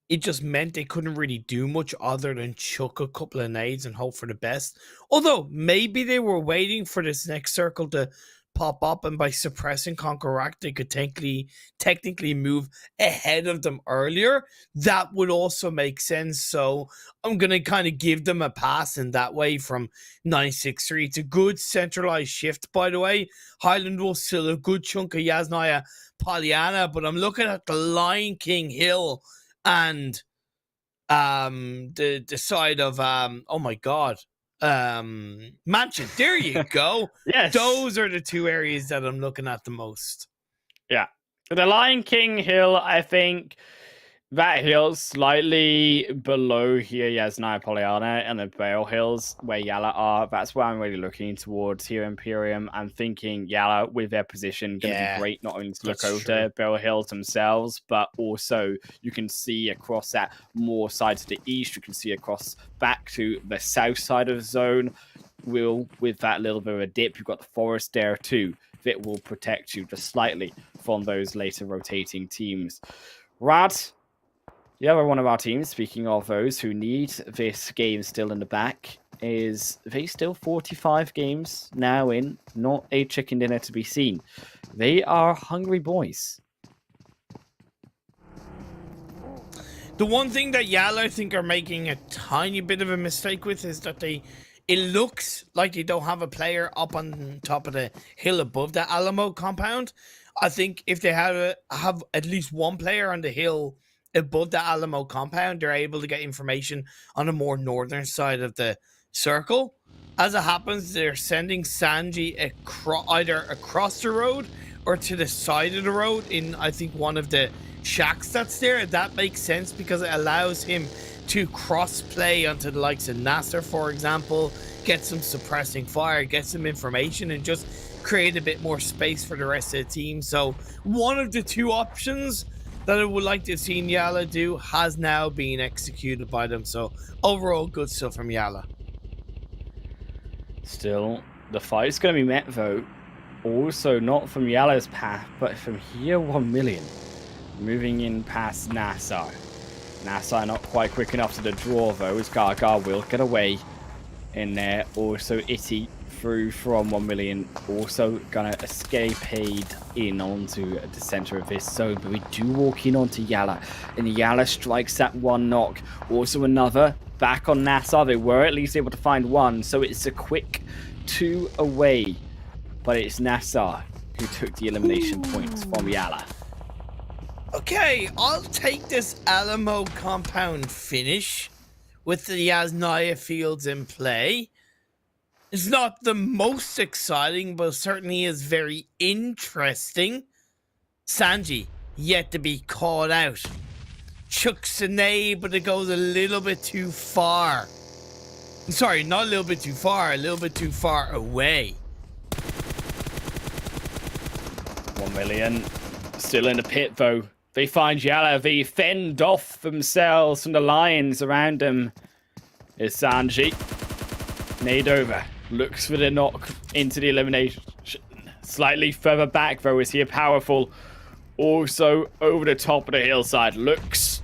it just meant they couldn't really do much other than chuck a couple of nades and hope for the best. Although maybe they were waiting for this next circle to pop up, and by suppressing KONQUEROR Iraq, they could technically move ahead of them earlier. That would also make sense. So I'm going to kind of give them a pass in that way from 963. It's a good centralized shift, by the way. Highland Wolf still a good chunk of Yasnaya Polyana, but I'm looking at the Lion King Hill and the side of oh my god, Mansion. There you go. Yes, those are the two areas that I'm looking at the most. Yeah, the Lion King Hill, I think that hill slightly below here, Yasnaya Polyana, and the Bale Hills where YaLLa are. That's where I'm really looking towards here, Imperium. I'm thinking YaLLa with their position going to be great, not only to look over Bale Hills themselves, but also you can see across that more side to the east. You can see across back to the south side of the zone. With that little bit of a dip, you've got the forest there too. That will protect you just slightly from those later rotating teams. Rad, the other one of our teams, speaking of those who need this game still in the back, is they still 45 games now in, not a chicken dinner to be seen. They are hungry boys. The one thing that YaLLa, I think, are making a tiny bit of a mistake with is that it looks like they don't have a player up on top of the hill above the Alamo compound. I think if they have at least one player on the hill above the Alamo compound, they're able to get information on the more northern side of the circle. As it happens, they're sending Sanji either across the road or to the side of the road in, I think, one of the shacks that's there. That makes sense because it allows him to cross-play onto the likes of NASR, for example, get some suppressing fire, get some information, and just create a bit more space for the rest of the team. So one of the two options that I would like to have seen YaLLa do has now been executed by them. So overall, good stuff from YaLLa. Still, the fight is going to be met, though, also not from YaLLa's path, but from here 1million, moving in past NASR. NASR not quite quick enough to the draw, though, as Gaga will get away in there. Also, Itty through from 1million, also gonna escapade in onto the center of this zone, but we do walk in onto YaLLa, and YaLLa strikes that one knock. Also another back on NASR. They were at least able to find one, so it's a quick 2 away, but it's NASR who took the elimination points from YaLLa. Okay, I'll take this Alamo compound finish with the Yasnaya fields in play. It's not the most exciting, but certainly is very interesting. Sanji, yet to be caught out. Chucks a nade, but it goes a little bit too far. Sorry, not a little bit too far, a little bit too far away. 1 million. Still in the pit, though. They find YaLLa. They fend off themselves from the lions around them. Is Sanji. Nade over. Looks for the knock into the elimination. Slightly further back, though, is here powerful. Also over the top of the hillside. Looks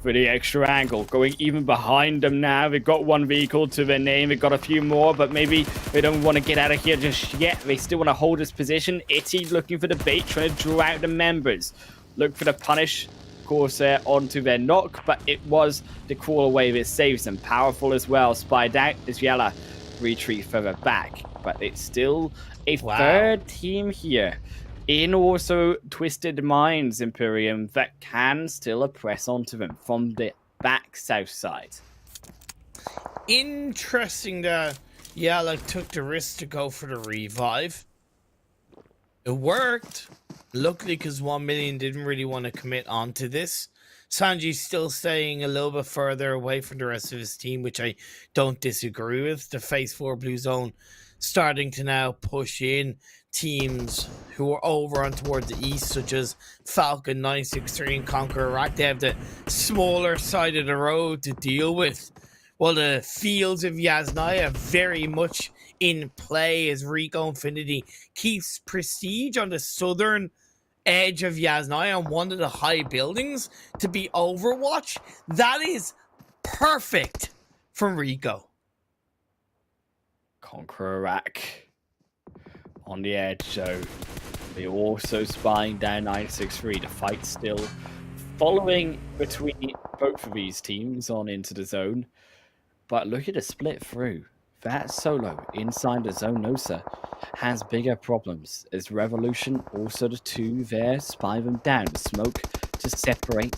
for the extra angle. Going even behind them now. They've got one vehicle to their name. They've got a few more, but maybe they don't want to get out of here just yet. They still want to hold this position. Itty looking for the bait, trying to draw out the members. Look for the punish. Corsair onto their knock, but it was the crawl away that saves them. Powerful as well. Spied out as YaLLa retreat further back, but it's still a third team here in also Twisted Minds Imperium that can still press onto them from the back south side. Interesting that YaLLa took the risk to go for the revive. It worked. Luckily, because 1 million didn't really want to commit onto this. Sanji's still staying a little bit further away from the rest of his team, which I don't disagree with. The Phase 4 Blue Zone starting to now push in teams who are over on towards the east, such as Falcon, 963 and CONQUEROR. They have the smaller side of the road to deal with. While the fields of Yasnaya very much in play as Rico Infinity keeps prestige on the southern edge of Yasnaya on one of the high buildings to be Overwatch. That is perfect from Rico. CONQUEROR on the edge, so they're also spying down 963. The fight still following between both of these teams on into the zone. But look at the split through. That solo inside the zone, Nosa, has bigger problems as Revolution, also the two there, spy them down. Smoke to separate,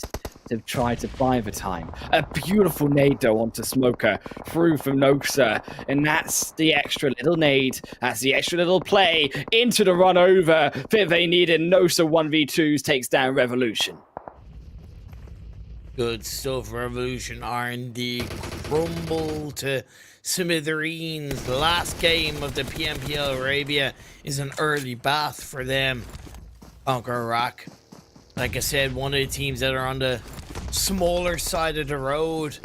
to try to buy the time. A beautiful nade though onto Smoker, through from Nosa, and that's the extra little nade, that's the extra little play into the run over that they needed. Nosa 1v2s takes down Revolution. Good stuff. Revolution R&D crumble to smithereens. The last game of the PMPL Arabia is an early bath for them. CONQUEROR, like I said, one of the teams that are on the smaller side of the road,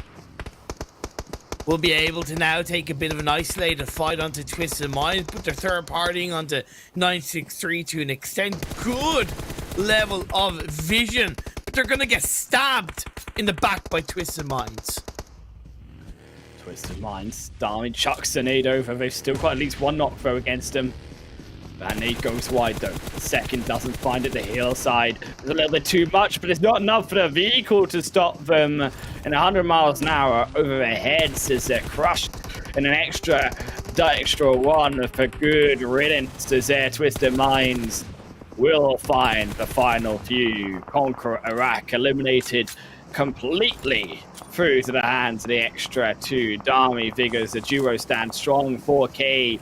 will be able to now take a bit of an isolated fight onto Twisted Minds, but they're third partying onto 963 to an extent. Good level of vision, but they're going to get stabbed in the back by Twisted Minds. Twisted Minds, Darwin chucks the nade over. They've still got at least one knock throw against him. That nade goes wide though. The second doesn't find it. The hillside is a little bit too much, but it's not enough for the vehicle to stop them. And 100 miles an hour over their heads as they're crushed. And an extra one for good riddance as their Twisted Minds will find the final few. CONQUEROR eliminated completely through to the hands of the extra two. Dami figures the duo stand strong. 4K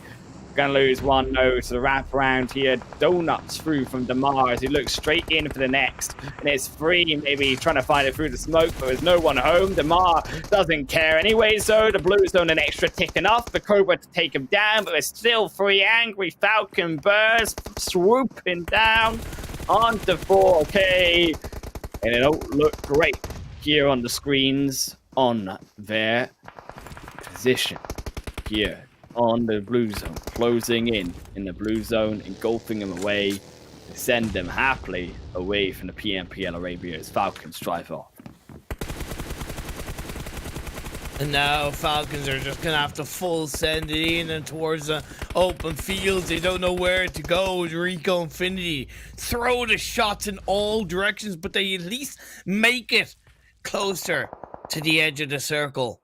gonna lose one nose to the wrap around here. Donuts through from Damar as he looks straight in for the next, and it's free. Maybe trying to find it through the smoke, but there's no one home. Damar doesn't care anyway, so the Blues don't an extra tick enough for Cobra to take him down, but there's still three angry Falcon birds swooping down onto 4K, and it don't look great here on the screens on their position here on the blue zone, closing in the blue zone, engulfing them away, send them happily away from the PMPL Arabia as Falcons drive off. And now Falcons are just gonna have to full send it in and towards the open fields. They don't know where to go. Rico Infinity throw the shots in all directions, but they at least make it closer to the edge of the circle.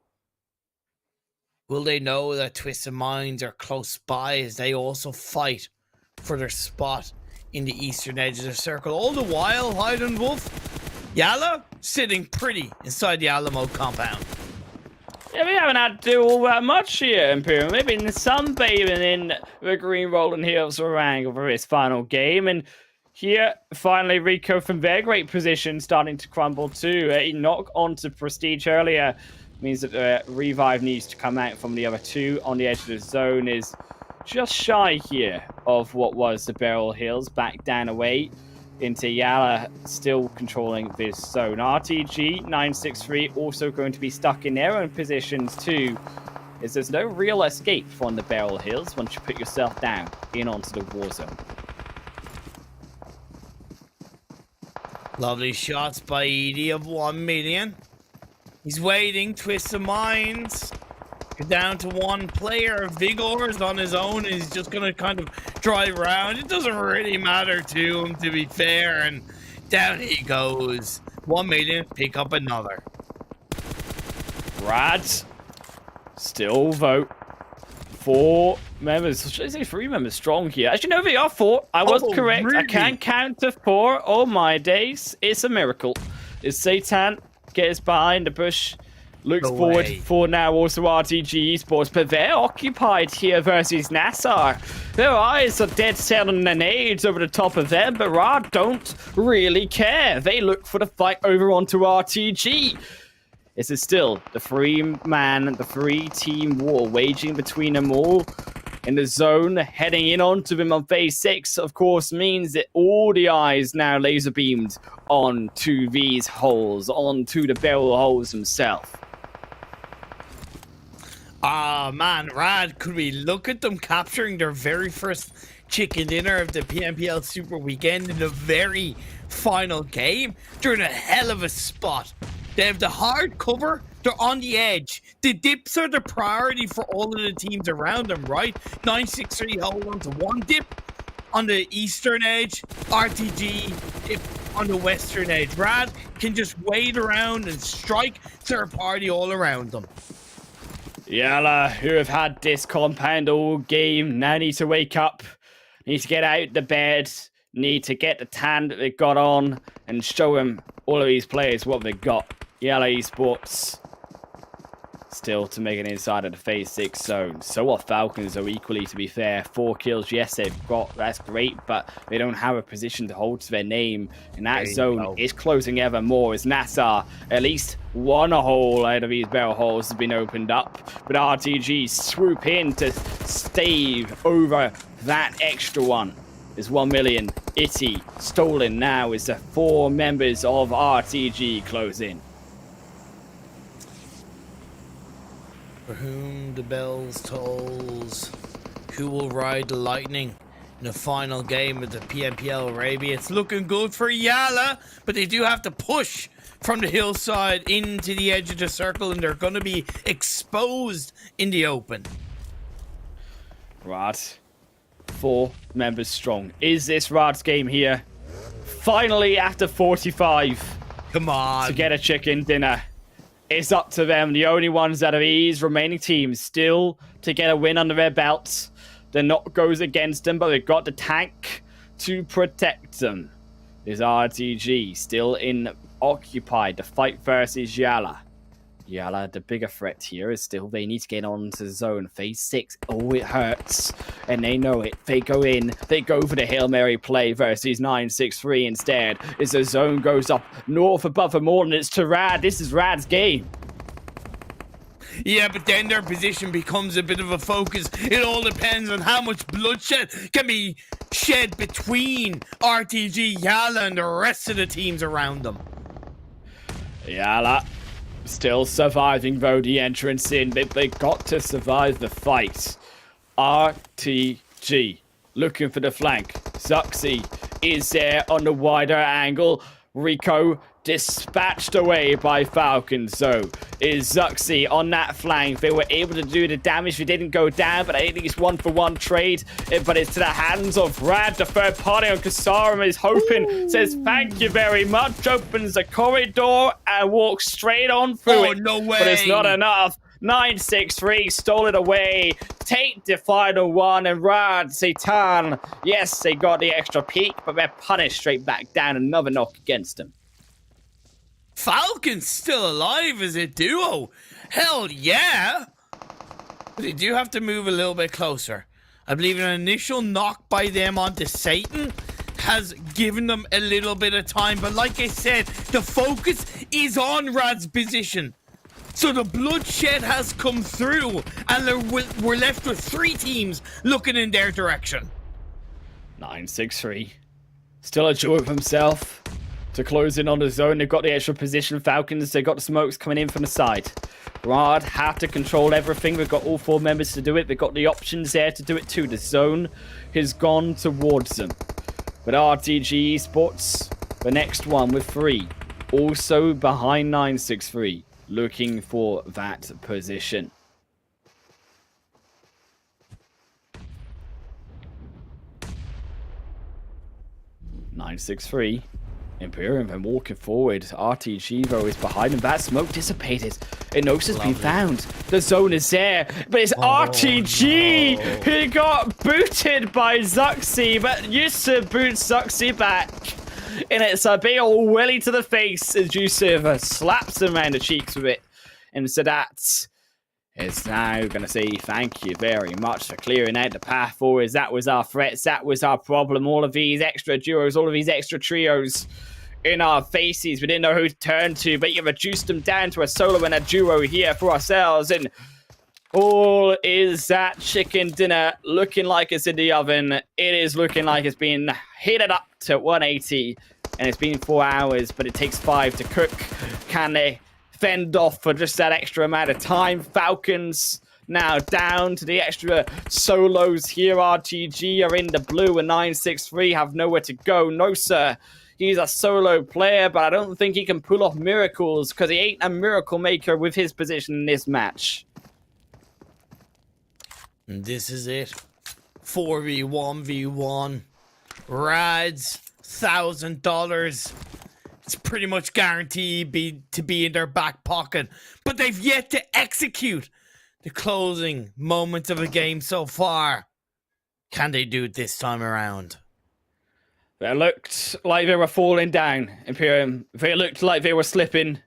Will they know that Twisted Minds are close by as they also fight for their spot in the eastern edge of the circle? All the while, Hyde and Wolf YaLLa sitting pretty inside the Alamo compound. Yeah, we haven't had to do all that much here, Imperium. We've been sunbathing in the green rolling hills of Erangel for his final game. And here, finally, Rico from their great position starting to crumble too. A knock onto Prestige earlier means that the revive needs to come out from the other two on the edge of the zone is just shy here of what was the Beryl Hills, back down away into YaLLa, still controlling this zone. RTG 963 also going to be stuck in their own positions too, as there's no real escape from the Beryl Hills once you put yourself down in onto the war zone. Lovely shots by Edie of 1 million. He's waiting, twist of minds. You're down to one player. Vigor is on his own and he's just going to kind of drive around. It doesn't really matter to him, to be fair. And down he goes. 1 million, pick up another. Rads still vote. 4 members, should I say 3 members strong here? Actually, no, they are 4. I was correct. Really? I can count to 4. Oh my days. It's a miracle. It's Satan gets behind the bush. Looks forward for now also RTG Esports, but they're occupied here versus NASR. Their eyes are dead set on the nades over the top of them, but Rad don't really care. They look for the fight over onto RTG. This is still the 3-man, the 3-team war waging between them all in the zone. Heading in onto them on phase 6, of course, means that all the eyes now laser beamed onto these holes, onto the barrel holes themselves. Ah, man, Rad, could we look at them capturing their very first chicken dinner of the PMPL Super Weekend in the very final game? They're in a hell of a spot. They have the hard cover. They're on the edge. The dips are the priority for all of the teams around them, right? 963 hold on to one dip on the eastern edge. RTG dip on the western edge. Rad can just wade around and strike third party all around them. YaLLa, who have had this compound all game, now need to wake up, need to get out the bed, need to get the tan that they got on and show them, all of these players, what they've got. YaLLa Esports still to make it inside of the phase 6 zone. So are Falcons, though, equally, to be fair. 4 kills, yes, they've got, that's great, but they don't have a position to hold to their name. And that zone is closing ever more as NASR, at least one hole out of these barrel holes has been opened up. But RTG swoop in to stave over that extra one. There's 1 million. Itty stolen now as the 4 members of RTG close in. For whom the bells tolls, who will ride the lightning in the final game of the PMPL Arabia? It's looking good for YaLLa, but they do have to push from the hillside into the edge of the circle, and they're going to be exposed in the open. Right. 4 members strong. Is this Rad's game here? Finally, after 45. Come on. To get a chicken dinner. It's up to them. The only ones out of these remaining teams still to get a win under their belts. The knock goes against them, but they've got the tank to protect them. There's RTG still in occupied. The fight versus YaLLa. YaLLa, the bigger threat here is still they need to get on to zone phase 6. Oh, it hurts. And they know it. They go in. They go for the Hail Mary play versus 963 instead. As the zone goes up north above them all, and it's to Rad. This is Rad's game. Yeah, but then their position becomes a bit of a focus. It all depends on how much bloodshed can be shed between RTG, YaLLa, and the rest of the teams around them. YaLLa still surviving, though, the entrance in. They got to survive the fight. RTG looking for the flank. Zuxi is there on the wider angle. Rico dispatched away by Falcons, so is Zuxi on that flank. They were able to do the damage. They didn't go down, but I think it's 1-for-1 trade. But it's to the hands of Rad, the third party on Kasarum is hoping, says thank you very much, opens the corridor and walks straight on through it. No way. But it's not enough. 963 stole it away. Take the final one, and Rad, Satan, yes, they got the extra peak, but they're punished straight back down. Another knock against them. Falcons still alive as a duo. Hell yeah. But they do have to move a little bit closer. I believe an initial knock by them onto Satan has given them a little bit of time. But like I said, the focus is on Rad's position. So the bloodshed has come through, and we're left with 3 teams looking in their direction. 963. Still a duo of himself to close in on the zone. They've got the extra position. Falcons, they've got the smokes coming in from the side. Rad have to control everything. We've got all 4 members to do it. They've got the options there to do it too. The zone has gone towards them. But RTG Esports, the next one with 3. Also behind 963. Looking for that position. (963) Imperium then walking forward. RTG though is behind him. That smoke dissipated. Enosa's been found. The zone is there, but it's RTG who got booted by Zuxi, but Yusuf boots Zuxi back. And it's a big old willy to the face as Yusuf slaps him around the cheeks with it. And Sadat is now going to say thank you very much for clearing out the path for us. That was our threats. That was our problem. All of these extra duos, all of these extra trios in our faces. We didn't know who to turn to, but you reduced them down to a solo and a duo here for ourselves. And all is that chicken dinner looking like it's in the oven. It is looking like it's been heated up to 180. And it's been 4 hours, but it takes 5 to cook. Can they fend off for just that extra amount of time? Falcons now down to the extra solos here. RTG are in the blue, and 963 have nowhere to go. No, sir. He's a solo player, but I don't think he can pull off miracles because he ain't a miracle maker with his position in this match. And this is it. 4v1v1. Rad's $1,000. It's pretty much guaranteed to be in their back pocket, but they've yet to execute the closing moments of the game so far. Can they do it this time around? They looked like they were falling down, Imperium. They looked like they were slipping,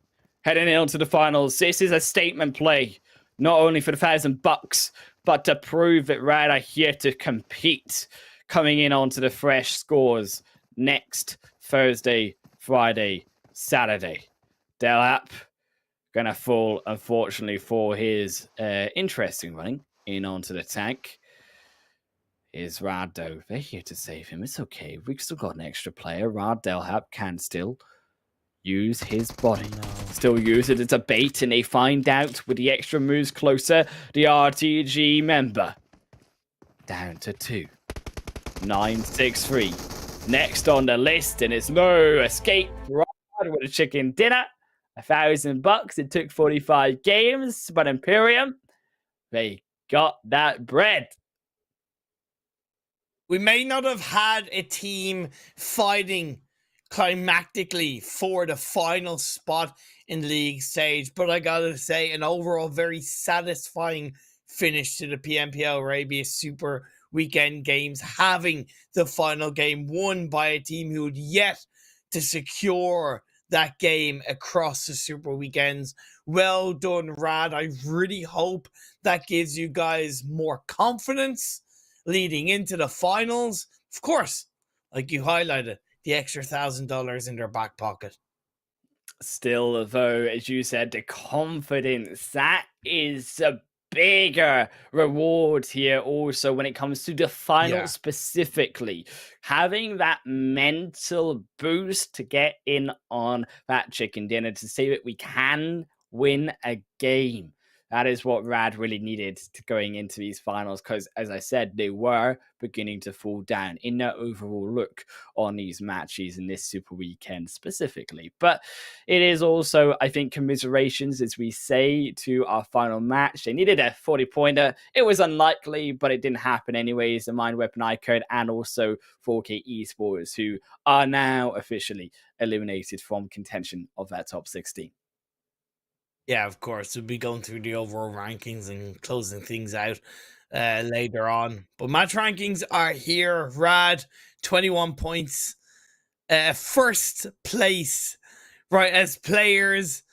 heading into the finals. This is a statement play, not only for the $1,000, but to prove that Rad are here to compete, coming in onto the fresh scores next Thursday, Friday, Saturday. Delap gonna fall, unfortunately, for his interesting running in onto the tank. Is Rad, though. They're here to save him. It's okay. We've still got an extra player. Rad Delhap can still use his body. Still use it as a bait, and they find out with the extra moves closer. The RTG member down to 2. 963. Next on the list, and it's no escape. Rad with a chicken dinner. $1,000. It took 45 games, but Imperium, they got that bread. We may not have had a team fighting climactically for the final spot in the league stage, but I gotta say, an overall very satisfying finish to the PMPL Arabia Super Weekend Games, having the final game won by a team who had yet to secure that game across the Super Weekends. Well done, Rad. I really hope that gives you guys more confidence leading into the finals. Of course, like you highlighted, the extra $1,000 in their back pocket. Still, though, as you said, the confidence, that is a bigger reward here also when it comes to the final specifically. Having that mental boost to get in on that chicken dinner to say that we can win a game. That is what Rad really needed to going into these finals, because, as I said, they were beginning to fall down in their overall look on these matches in this Super Weekend specifically. But it is also, I think, commiserations, as we say, to our final match. They needed a 40-pointer. It was unlikely, but it didn't happen anyways. The Mind Weapon iKURD and also 4K Esports, who are now officially eliminated from contention of that top 16. Yeah, of course. We'll be going through the overall rankings and closing things out later on. But match rankings are here. Rad, 21 points. First place, right? As players,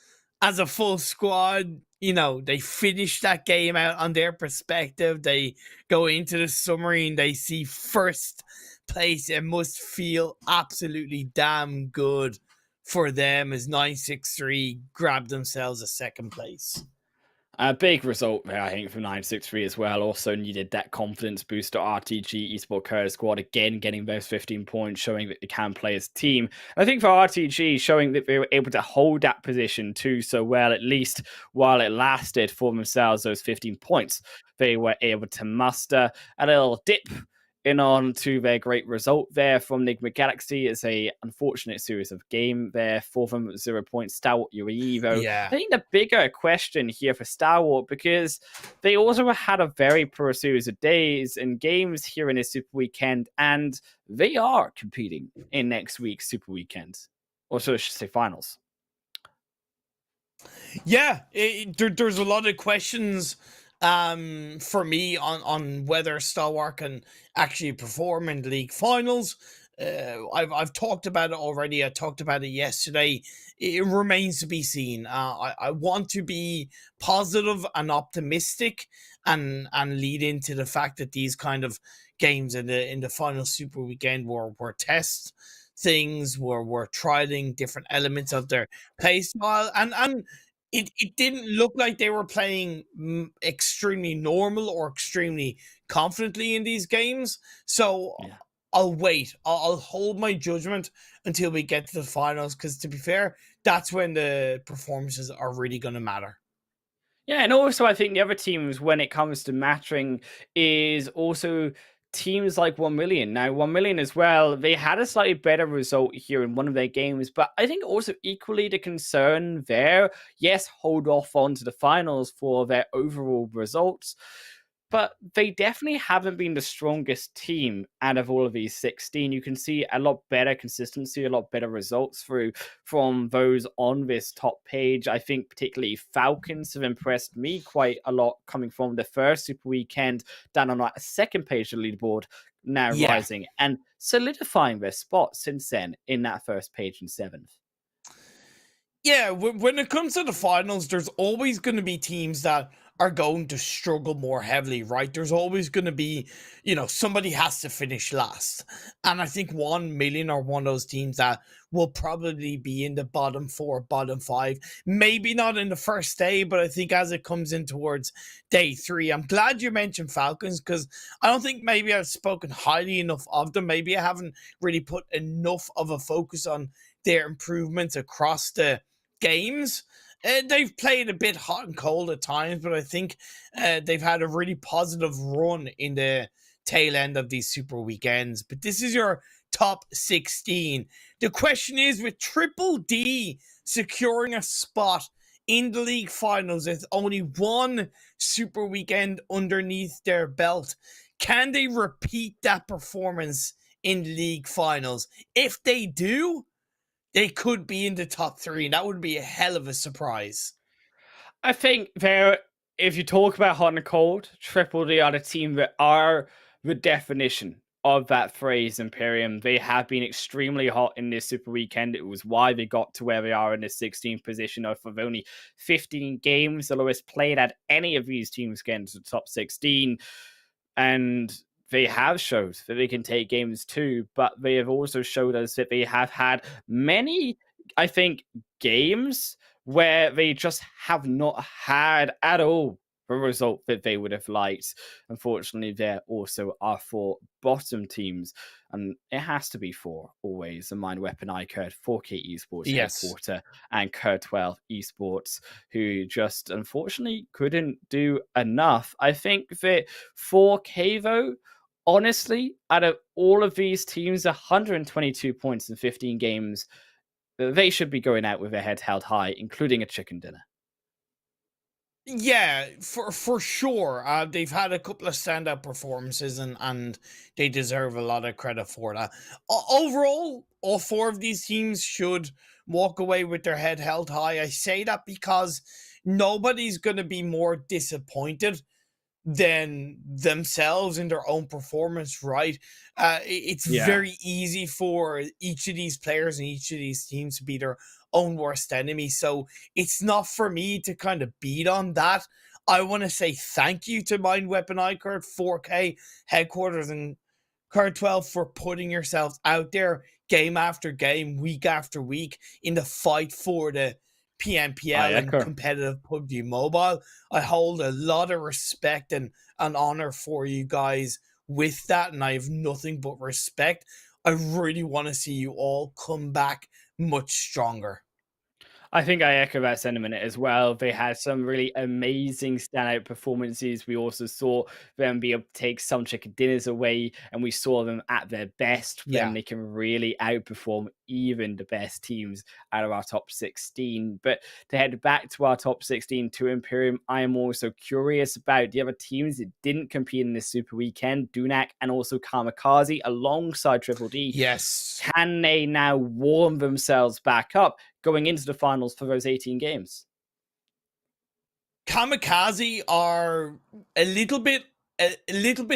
as a full squad, you know, they finish that game out on their perspective. They go into the summary and they see first place. It must feel absolutely damn good for them as 963 grab themselves a second place. A big result there, I think, from 963 as well. Also needed that confidence boost to RTG Esports KURDSQUAD again, getting those 15 points, showing that they can play as a team. I think for RTG, showing that they were able to hold that position too so well, at least while it lasted for themselves, those 15 points. They were able to muster a little dip in on to their great result there from Nigma Galaxy. It's a unfortunate series of game there for them, 0 points. Stalwart UAE, though. Yeah. I think the bigger question here for Stalwart, because they also had a very poor series of days and games here in this Super Weekend, and they are competing in next week's Super Weekend. Or so I should say finals. Yeah, there's a lot of questions for me on whether Stalwart can actually perform in the league finals. I've talked about it already. I talked about it yesterday. It remains to be seen. I want to be positive and optimistic and lead into the fact that these kind of games in the final Super Weekend were test things, were trialing different elements of their play style, and it didn't look like they were playing extremely normal or extremely confidently in these games. So Yeah. I'll wait. I'll hold my judgment until we get to the finals, because to be fair, that's when the performances are really going to matter. Yeah, and also I think the other teams, when it comes to mattering, is also teams like 1Million. Now, 1Million as well, they had a slightly better result here in one of their games, but I think also equally the concern there, yes, hold off on to the finals for their overall results, but they definitely haven't been the strongest team out of all of these 16. You can see a lot better consistency, a lot better results through from those on this top page. I think particularly Falcons have impressed me quite a lot, coming from the first Super Weekend down on like a second page of the leaderboard, now Yeah. rising and solidifying their spot since then in that first page in 7th. Yeah, when it comes to the finals, there's always going to be teams that are going to struggle more heavily, right? There's always going to be, you know, somebody has to finish last. And I think 1Million are one of those teams that will probably be in the bottom 4, bottom 5. Maybe not in the first day, but I think as it comes in towards day 3, I'm glad you mentioned Falcons, because I don't think maybe I've spoken highly enough of them. Maybe I haven't really put enough of a focus on their improvements across the games. They've played a bit hot and cold at times, but I think they've had a really positive run in the tail end of these Super Weekends. But this is your top 16. The question is, with Triple D securing a spot in the league finals with only one Super Weekend underneath their belt, can they repeat that performance in league finals? If they do, they could be in the top 3, and that would be a hell of a surprise. I think there, if you talk about hot and cold, Triple D are the team that are the definition of that phrase, Imperium. They have been extremely hot in this Super Weekend. It was why they got to where they are in the 16th position of only 15 games, the lowest played at any of these teams getting to the top 16. And they have showed that they can take games too, but they have also showed us that they have had many, I think, games where they just have not had at all the result that they would have liked. Unfortunately, there also are 4 bottom teams, and it has to be 4 always. The Mind Weapon iKURD, 4K Esports Yes. Headquarter, and KURD12 Esports, who just unfortunately couldn't do enough. I think that 4K, though, honestly, out of all of these teams, 122 points in 15 games, they should be going out with their head held high, including a chicken dinner. Yeah, for sure. They've had a couple of standout performances, and they deserve a lot of credit for that. Overall, all 4 of these teams should walk away with their head held high. I say that because nobody's going to be more disappointed than themselves in their own performance, right? It's Yeah. very easy for each of these players and each of these teams to be their own worst enemy. So it's not for me to kind of beat on that. I want to say thank you to Mind Weapon iKURD, 4K headquarters, and Card 12 for putting yourselves out there game after game, week after week in the fight for the PMPL and competitive PUBG Mobile. I hold a lot of respect and honor for you guys with that, and I have nothing but respect. I really want to see you all come back much stronger. I think I echo that sentiment as well. They had some really amazing standout performances. We also saw them be able to take some chicken dinners away, and we saw them at their best when they can really outperform even the best teams out of our top 16. But to head back to our top 16 to Imperium, I am also curious about the other teams that didn't compete in this Super Weekend, Dunak and also KAMIKAZE alongside Triple D. Yes. Can they now warm themselves back up going into the finals for those 18 games? KAMIKAZE are a little bit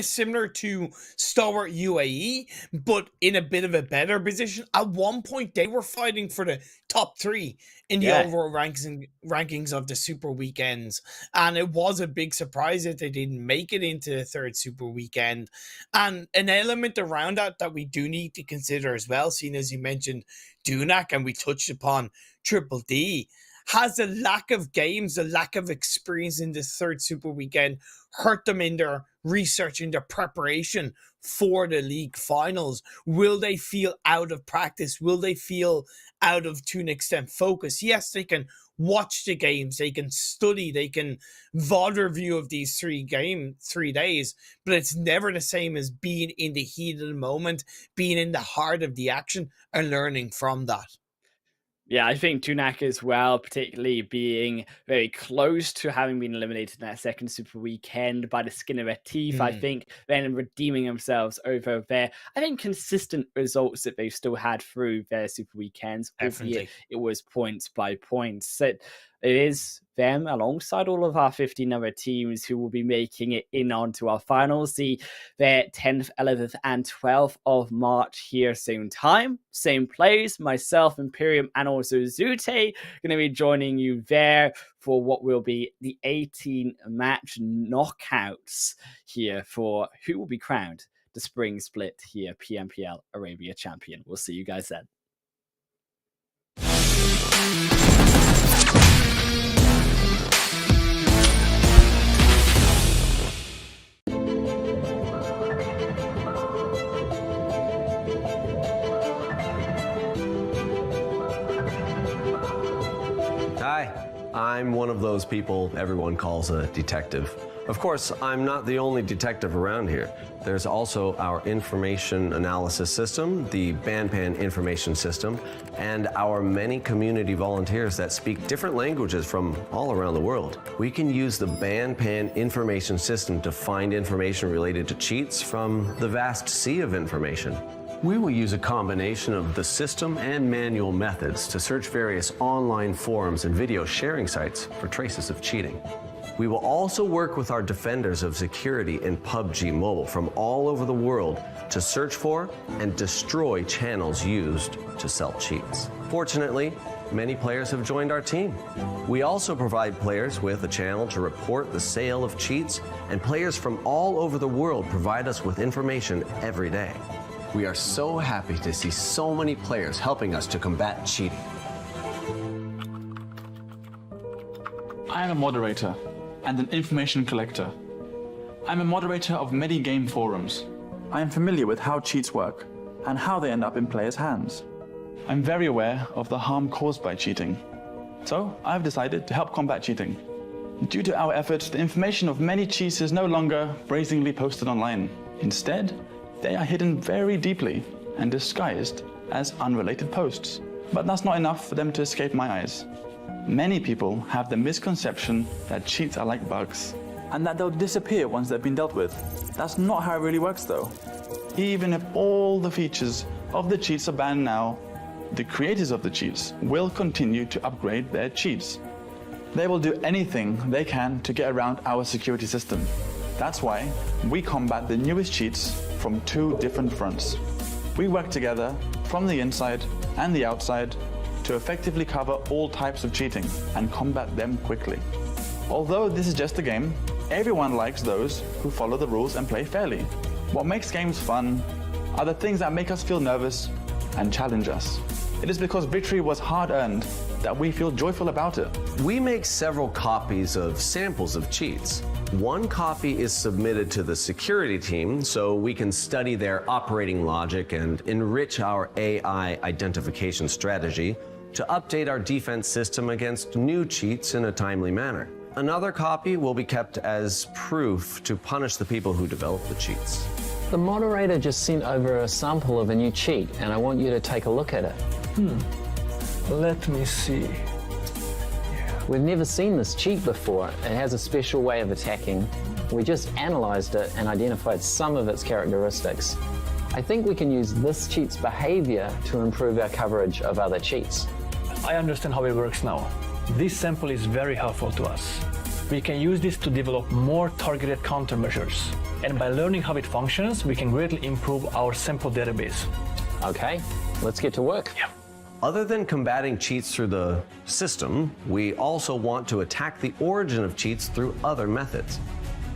similar to Stalwart UAE, but in a bit of a better position. At one point, they were fighting for the top 3 in the overall rankings of the Super Weekends, and it was a big surprise that they didn't make it into the 3rd Super Weekend. And an element around that we do need to consider as well, seeing as you mentioned Dunak and we touched upon Triple D, has a lack of games, a lack of experience in the 3rd Super Weekend hurt them in their research, in their preparation for the league finals? Will they feel out of practice? Will they feel out of, to an extent, focus? Yes, they can watch the games, they can study, they can VOD review of these 3 days, but it's never the same as being in the heat of the moment, being in the heart of the action and learning from that. Yeah, I think Dunak as well, particularly being very close to having been eliminated in that 2nd Super Weekend by the skin of their teeth. I think then redeeming themselves over their, I think, consistent results that they've still had through their Super Weekends. Albeit it was points by points. So it is them alongside all of our 15 other teams who will be making it in onto our finals. Their 10th, 11th, and 12th of March here, same time, same place. Myself, Imperium, and also Zute going to be joining you there for what will be the 18-match knockouts here for who will be crowned the spring split here, PMPL Arabia champion. We'll see you guys then. Hi, I'm one of those people everyone calls a detective. Of course, I'm not the only detective around here. There's also our information analysis system, the BANPAN information system, and our many community volunteers that speak different languages from all around the world. We can use the BANPAN information system to find information related to cheats from the vast sea of information. We will use a combination of the system and manual methods to search various online forums and video sharing sites for traces of cheating. We will also work with our defenders of security in PUBG Mobile from all over the world to search for and destroy channels used to sell cheats. Fortunately, many players have joined our team. We also provide players with a channel to report the sale of cheats, and players from all over the world provide us with information every day. We are so happy to see so many players helping us to combat cheating. I am a moderator and an information collector. I'm a moderator of many game forums. I am familiar with how cheats work and how they end up in players' hands. I'm very aware of the harm caused by cheating. So I've decided to help combat cheating. Due to our efforts, the information of many cheats is no longer brazenly posted online. Instead, they are hidden very deeply and disguised as unrelated posts. But that's not enough for them to escape my eyes. Many people have the misconception that cheats are like bugs and that they'll disappear once they've been dealt with. That's not how it really works though. Even if all the features of the cheats are banned now, the creators of the cheats will continue to upgrade their cheats. They will do anything they can to get around our security system. That's why we combat the newest cheats from 2 different fronts. We work together from the inside and the outside to effectively cover all types of cheating and combat them quickly. Although this is just a game, everyone likes those who follow the rules and play fairly. What makes games fun are the things that make us feel nervous and challenge us. It is because victory was hard-earned that we feel joyful about it. We make several copies of samples of cheats. One copy is submitted to the security team so we can study their operating logic and enrich our AI identification strategy to update our defense system against new cheats in a timely manner. Another copy will be kept as proof to punish the people who develop the cheats. The moderator just sent over a sample of a new cheat, and I want you to take a look at it. Let me see. We've never seen this cheat before. It has a special way of attacking. We just analyzed it and identified some of its characteristics. I think we can use this cheat's behavior to improve our coverage of other cheats. I understand how it works now. This sample is very helpful to us. We can use this to develop more targeted countermeasures. And by learning how it functions, we can greatly improve our sample database. Okay, let's get to work. Yeah. Other than combating cheats through the system, we also want to attack the origin of cheats through other methods.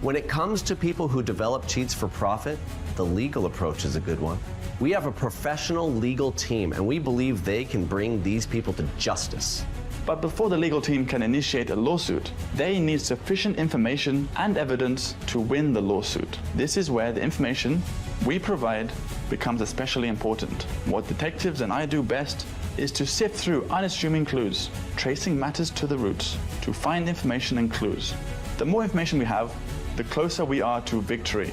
When it comes to people who develop cheats for profit, the legal approach is a good one. We have a professional legal team, and we believe they can bring these people to justice. But before the legal team can initiate a lawsuit, they need sufficient information and evidence to win the lawsuit. This is where the information we provide becomes especially important. What detectives and I do best is to sift through unassuming clues, tracing matters to the roots, to find information and clues. The more information we have, the closer we are to victory.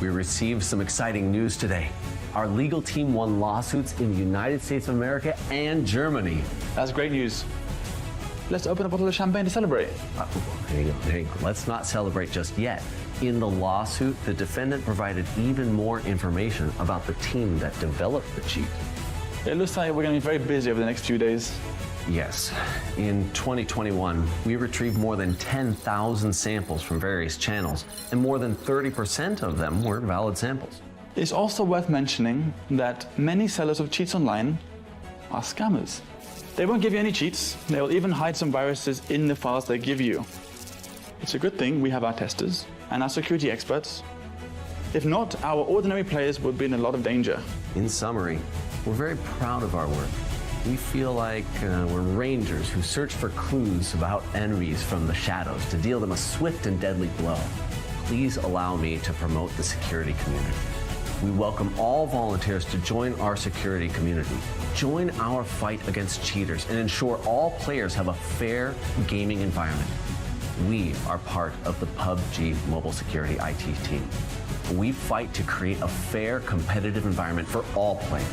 We received some exciting news today. Our legal team won lawsuits in the United States of America and Germany. That's great news. Let's open a bottle of champagne to celebrate. Hang on. Let's not celebrate just yet. In the lawsuit, the defendant provided even more information about the team that developed the cheat. It looks like we're going to be very busy over the next few days. Yes. In 2021, we retrieved more than 10,000 samples from various channels, and more than 30% of them were valid samples. It's also worth mentioning that many sellers of cheats online are scammers. They won't give you any cheats. They will even hide some viruses in the files they give you. It's a good thing we have our testers and our security experts. If not, our ordinary players would be in a lot of danger. In summary, we're very proud of our work. We feel like we're rangers who search for clues about enemies from the shadows to deal them a swift and deadly blow. Please allow me to promote the security community. We welcome all volunteers to join our security community. Join our fight against cheaters and ensure all players have a fair gaming environment. We are part of the PUBG mobile security IT team. We fight to create a fair, competitive environment for all players.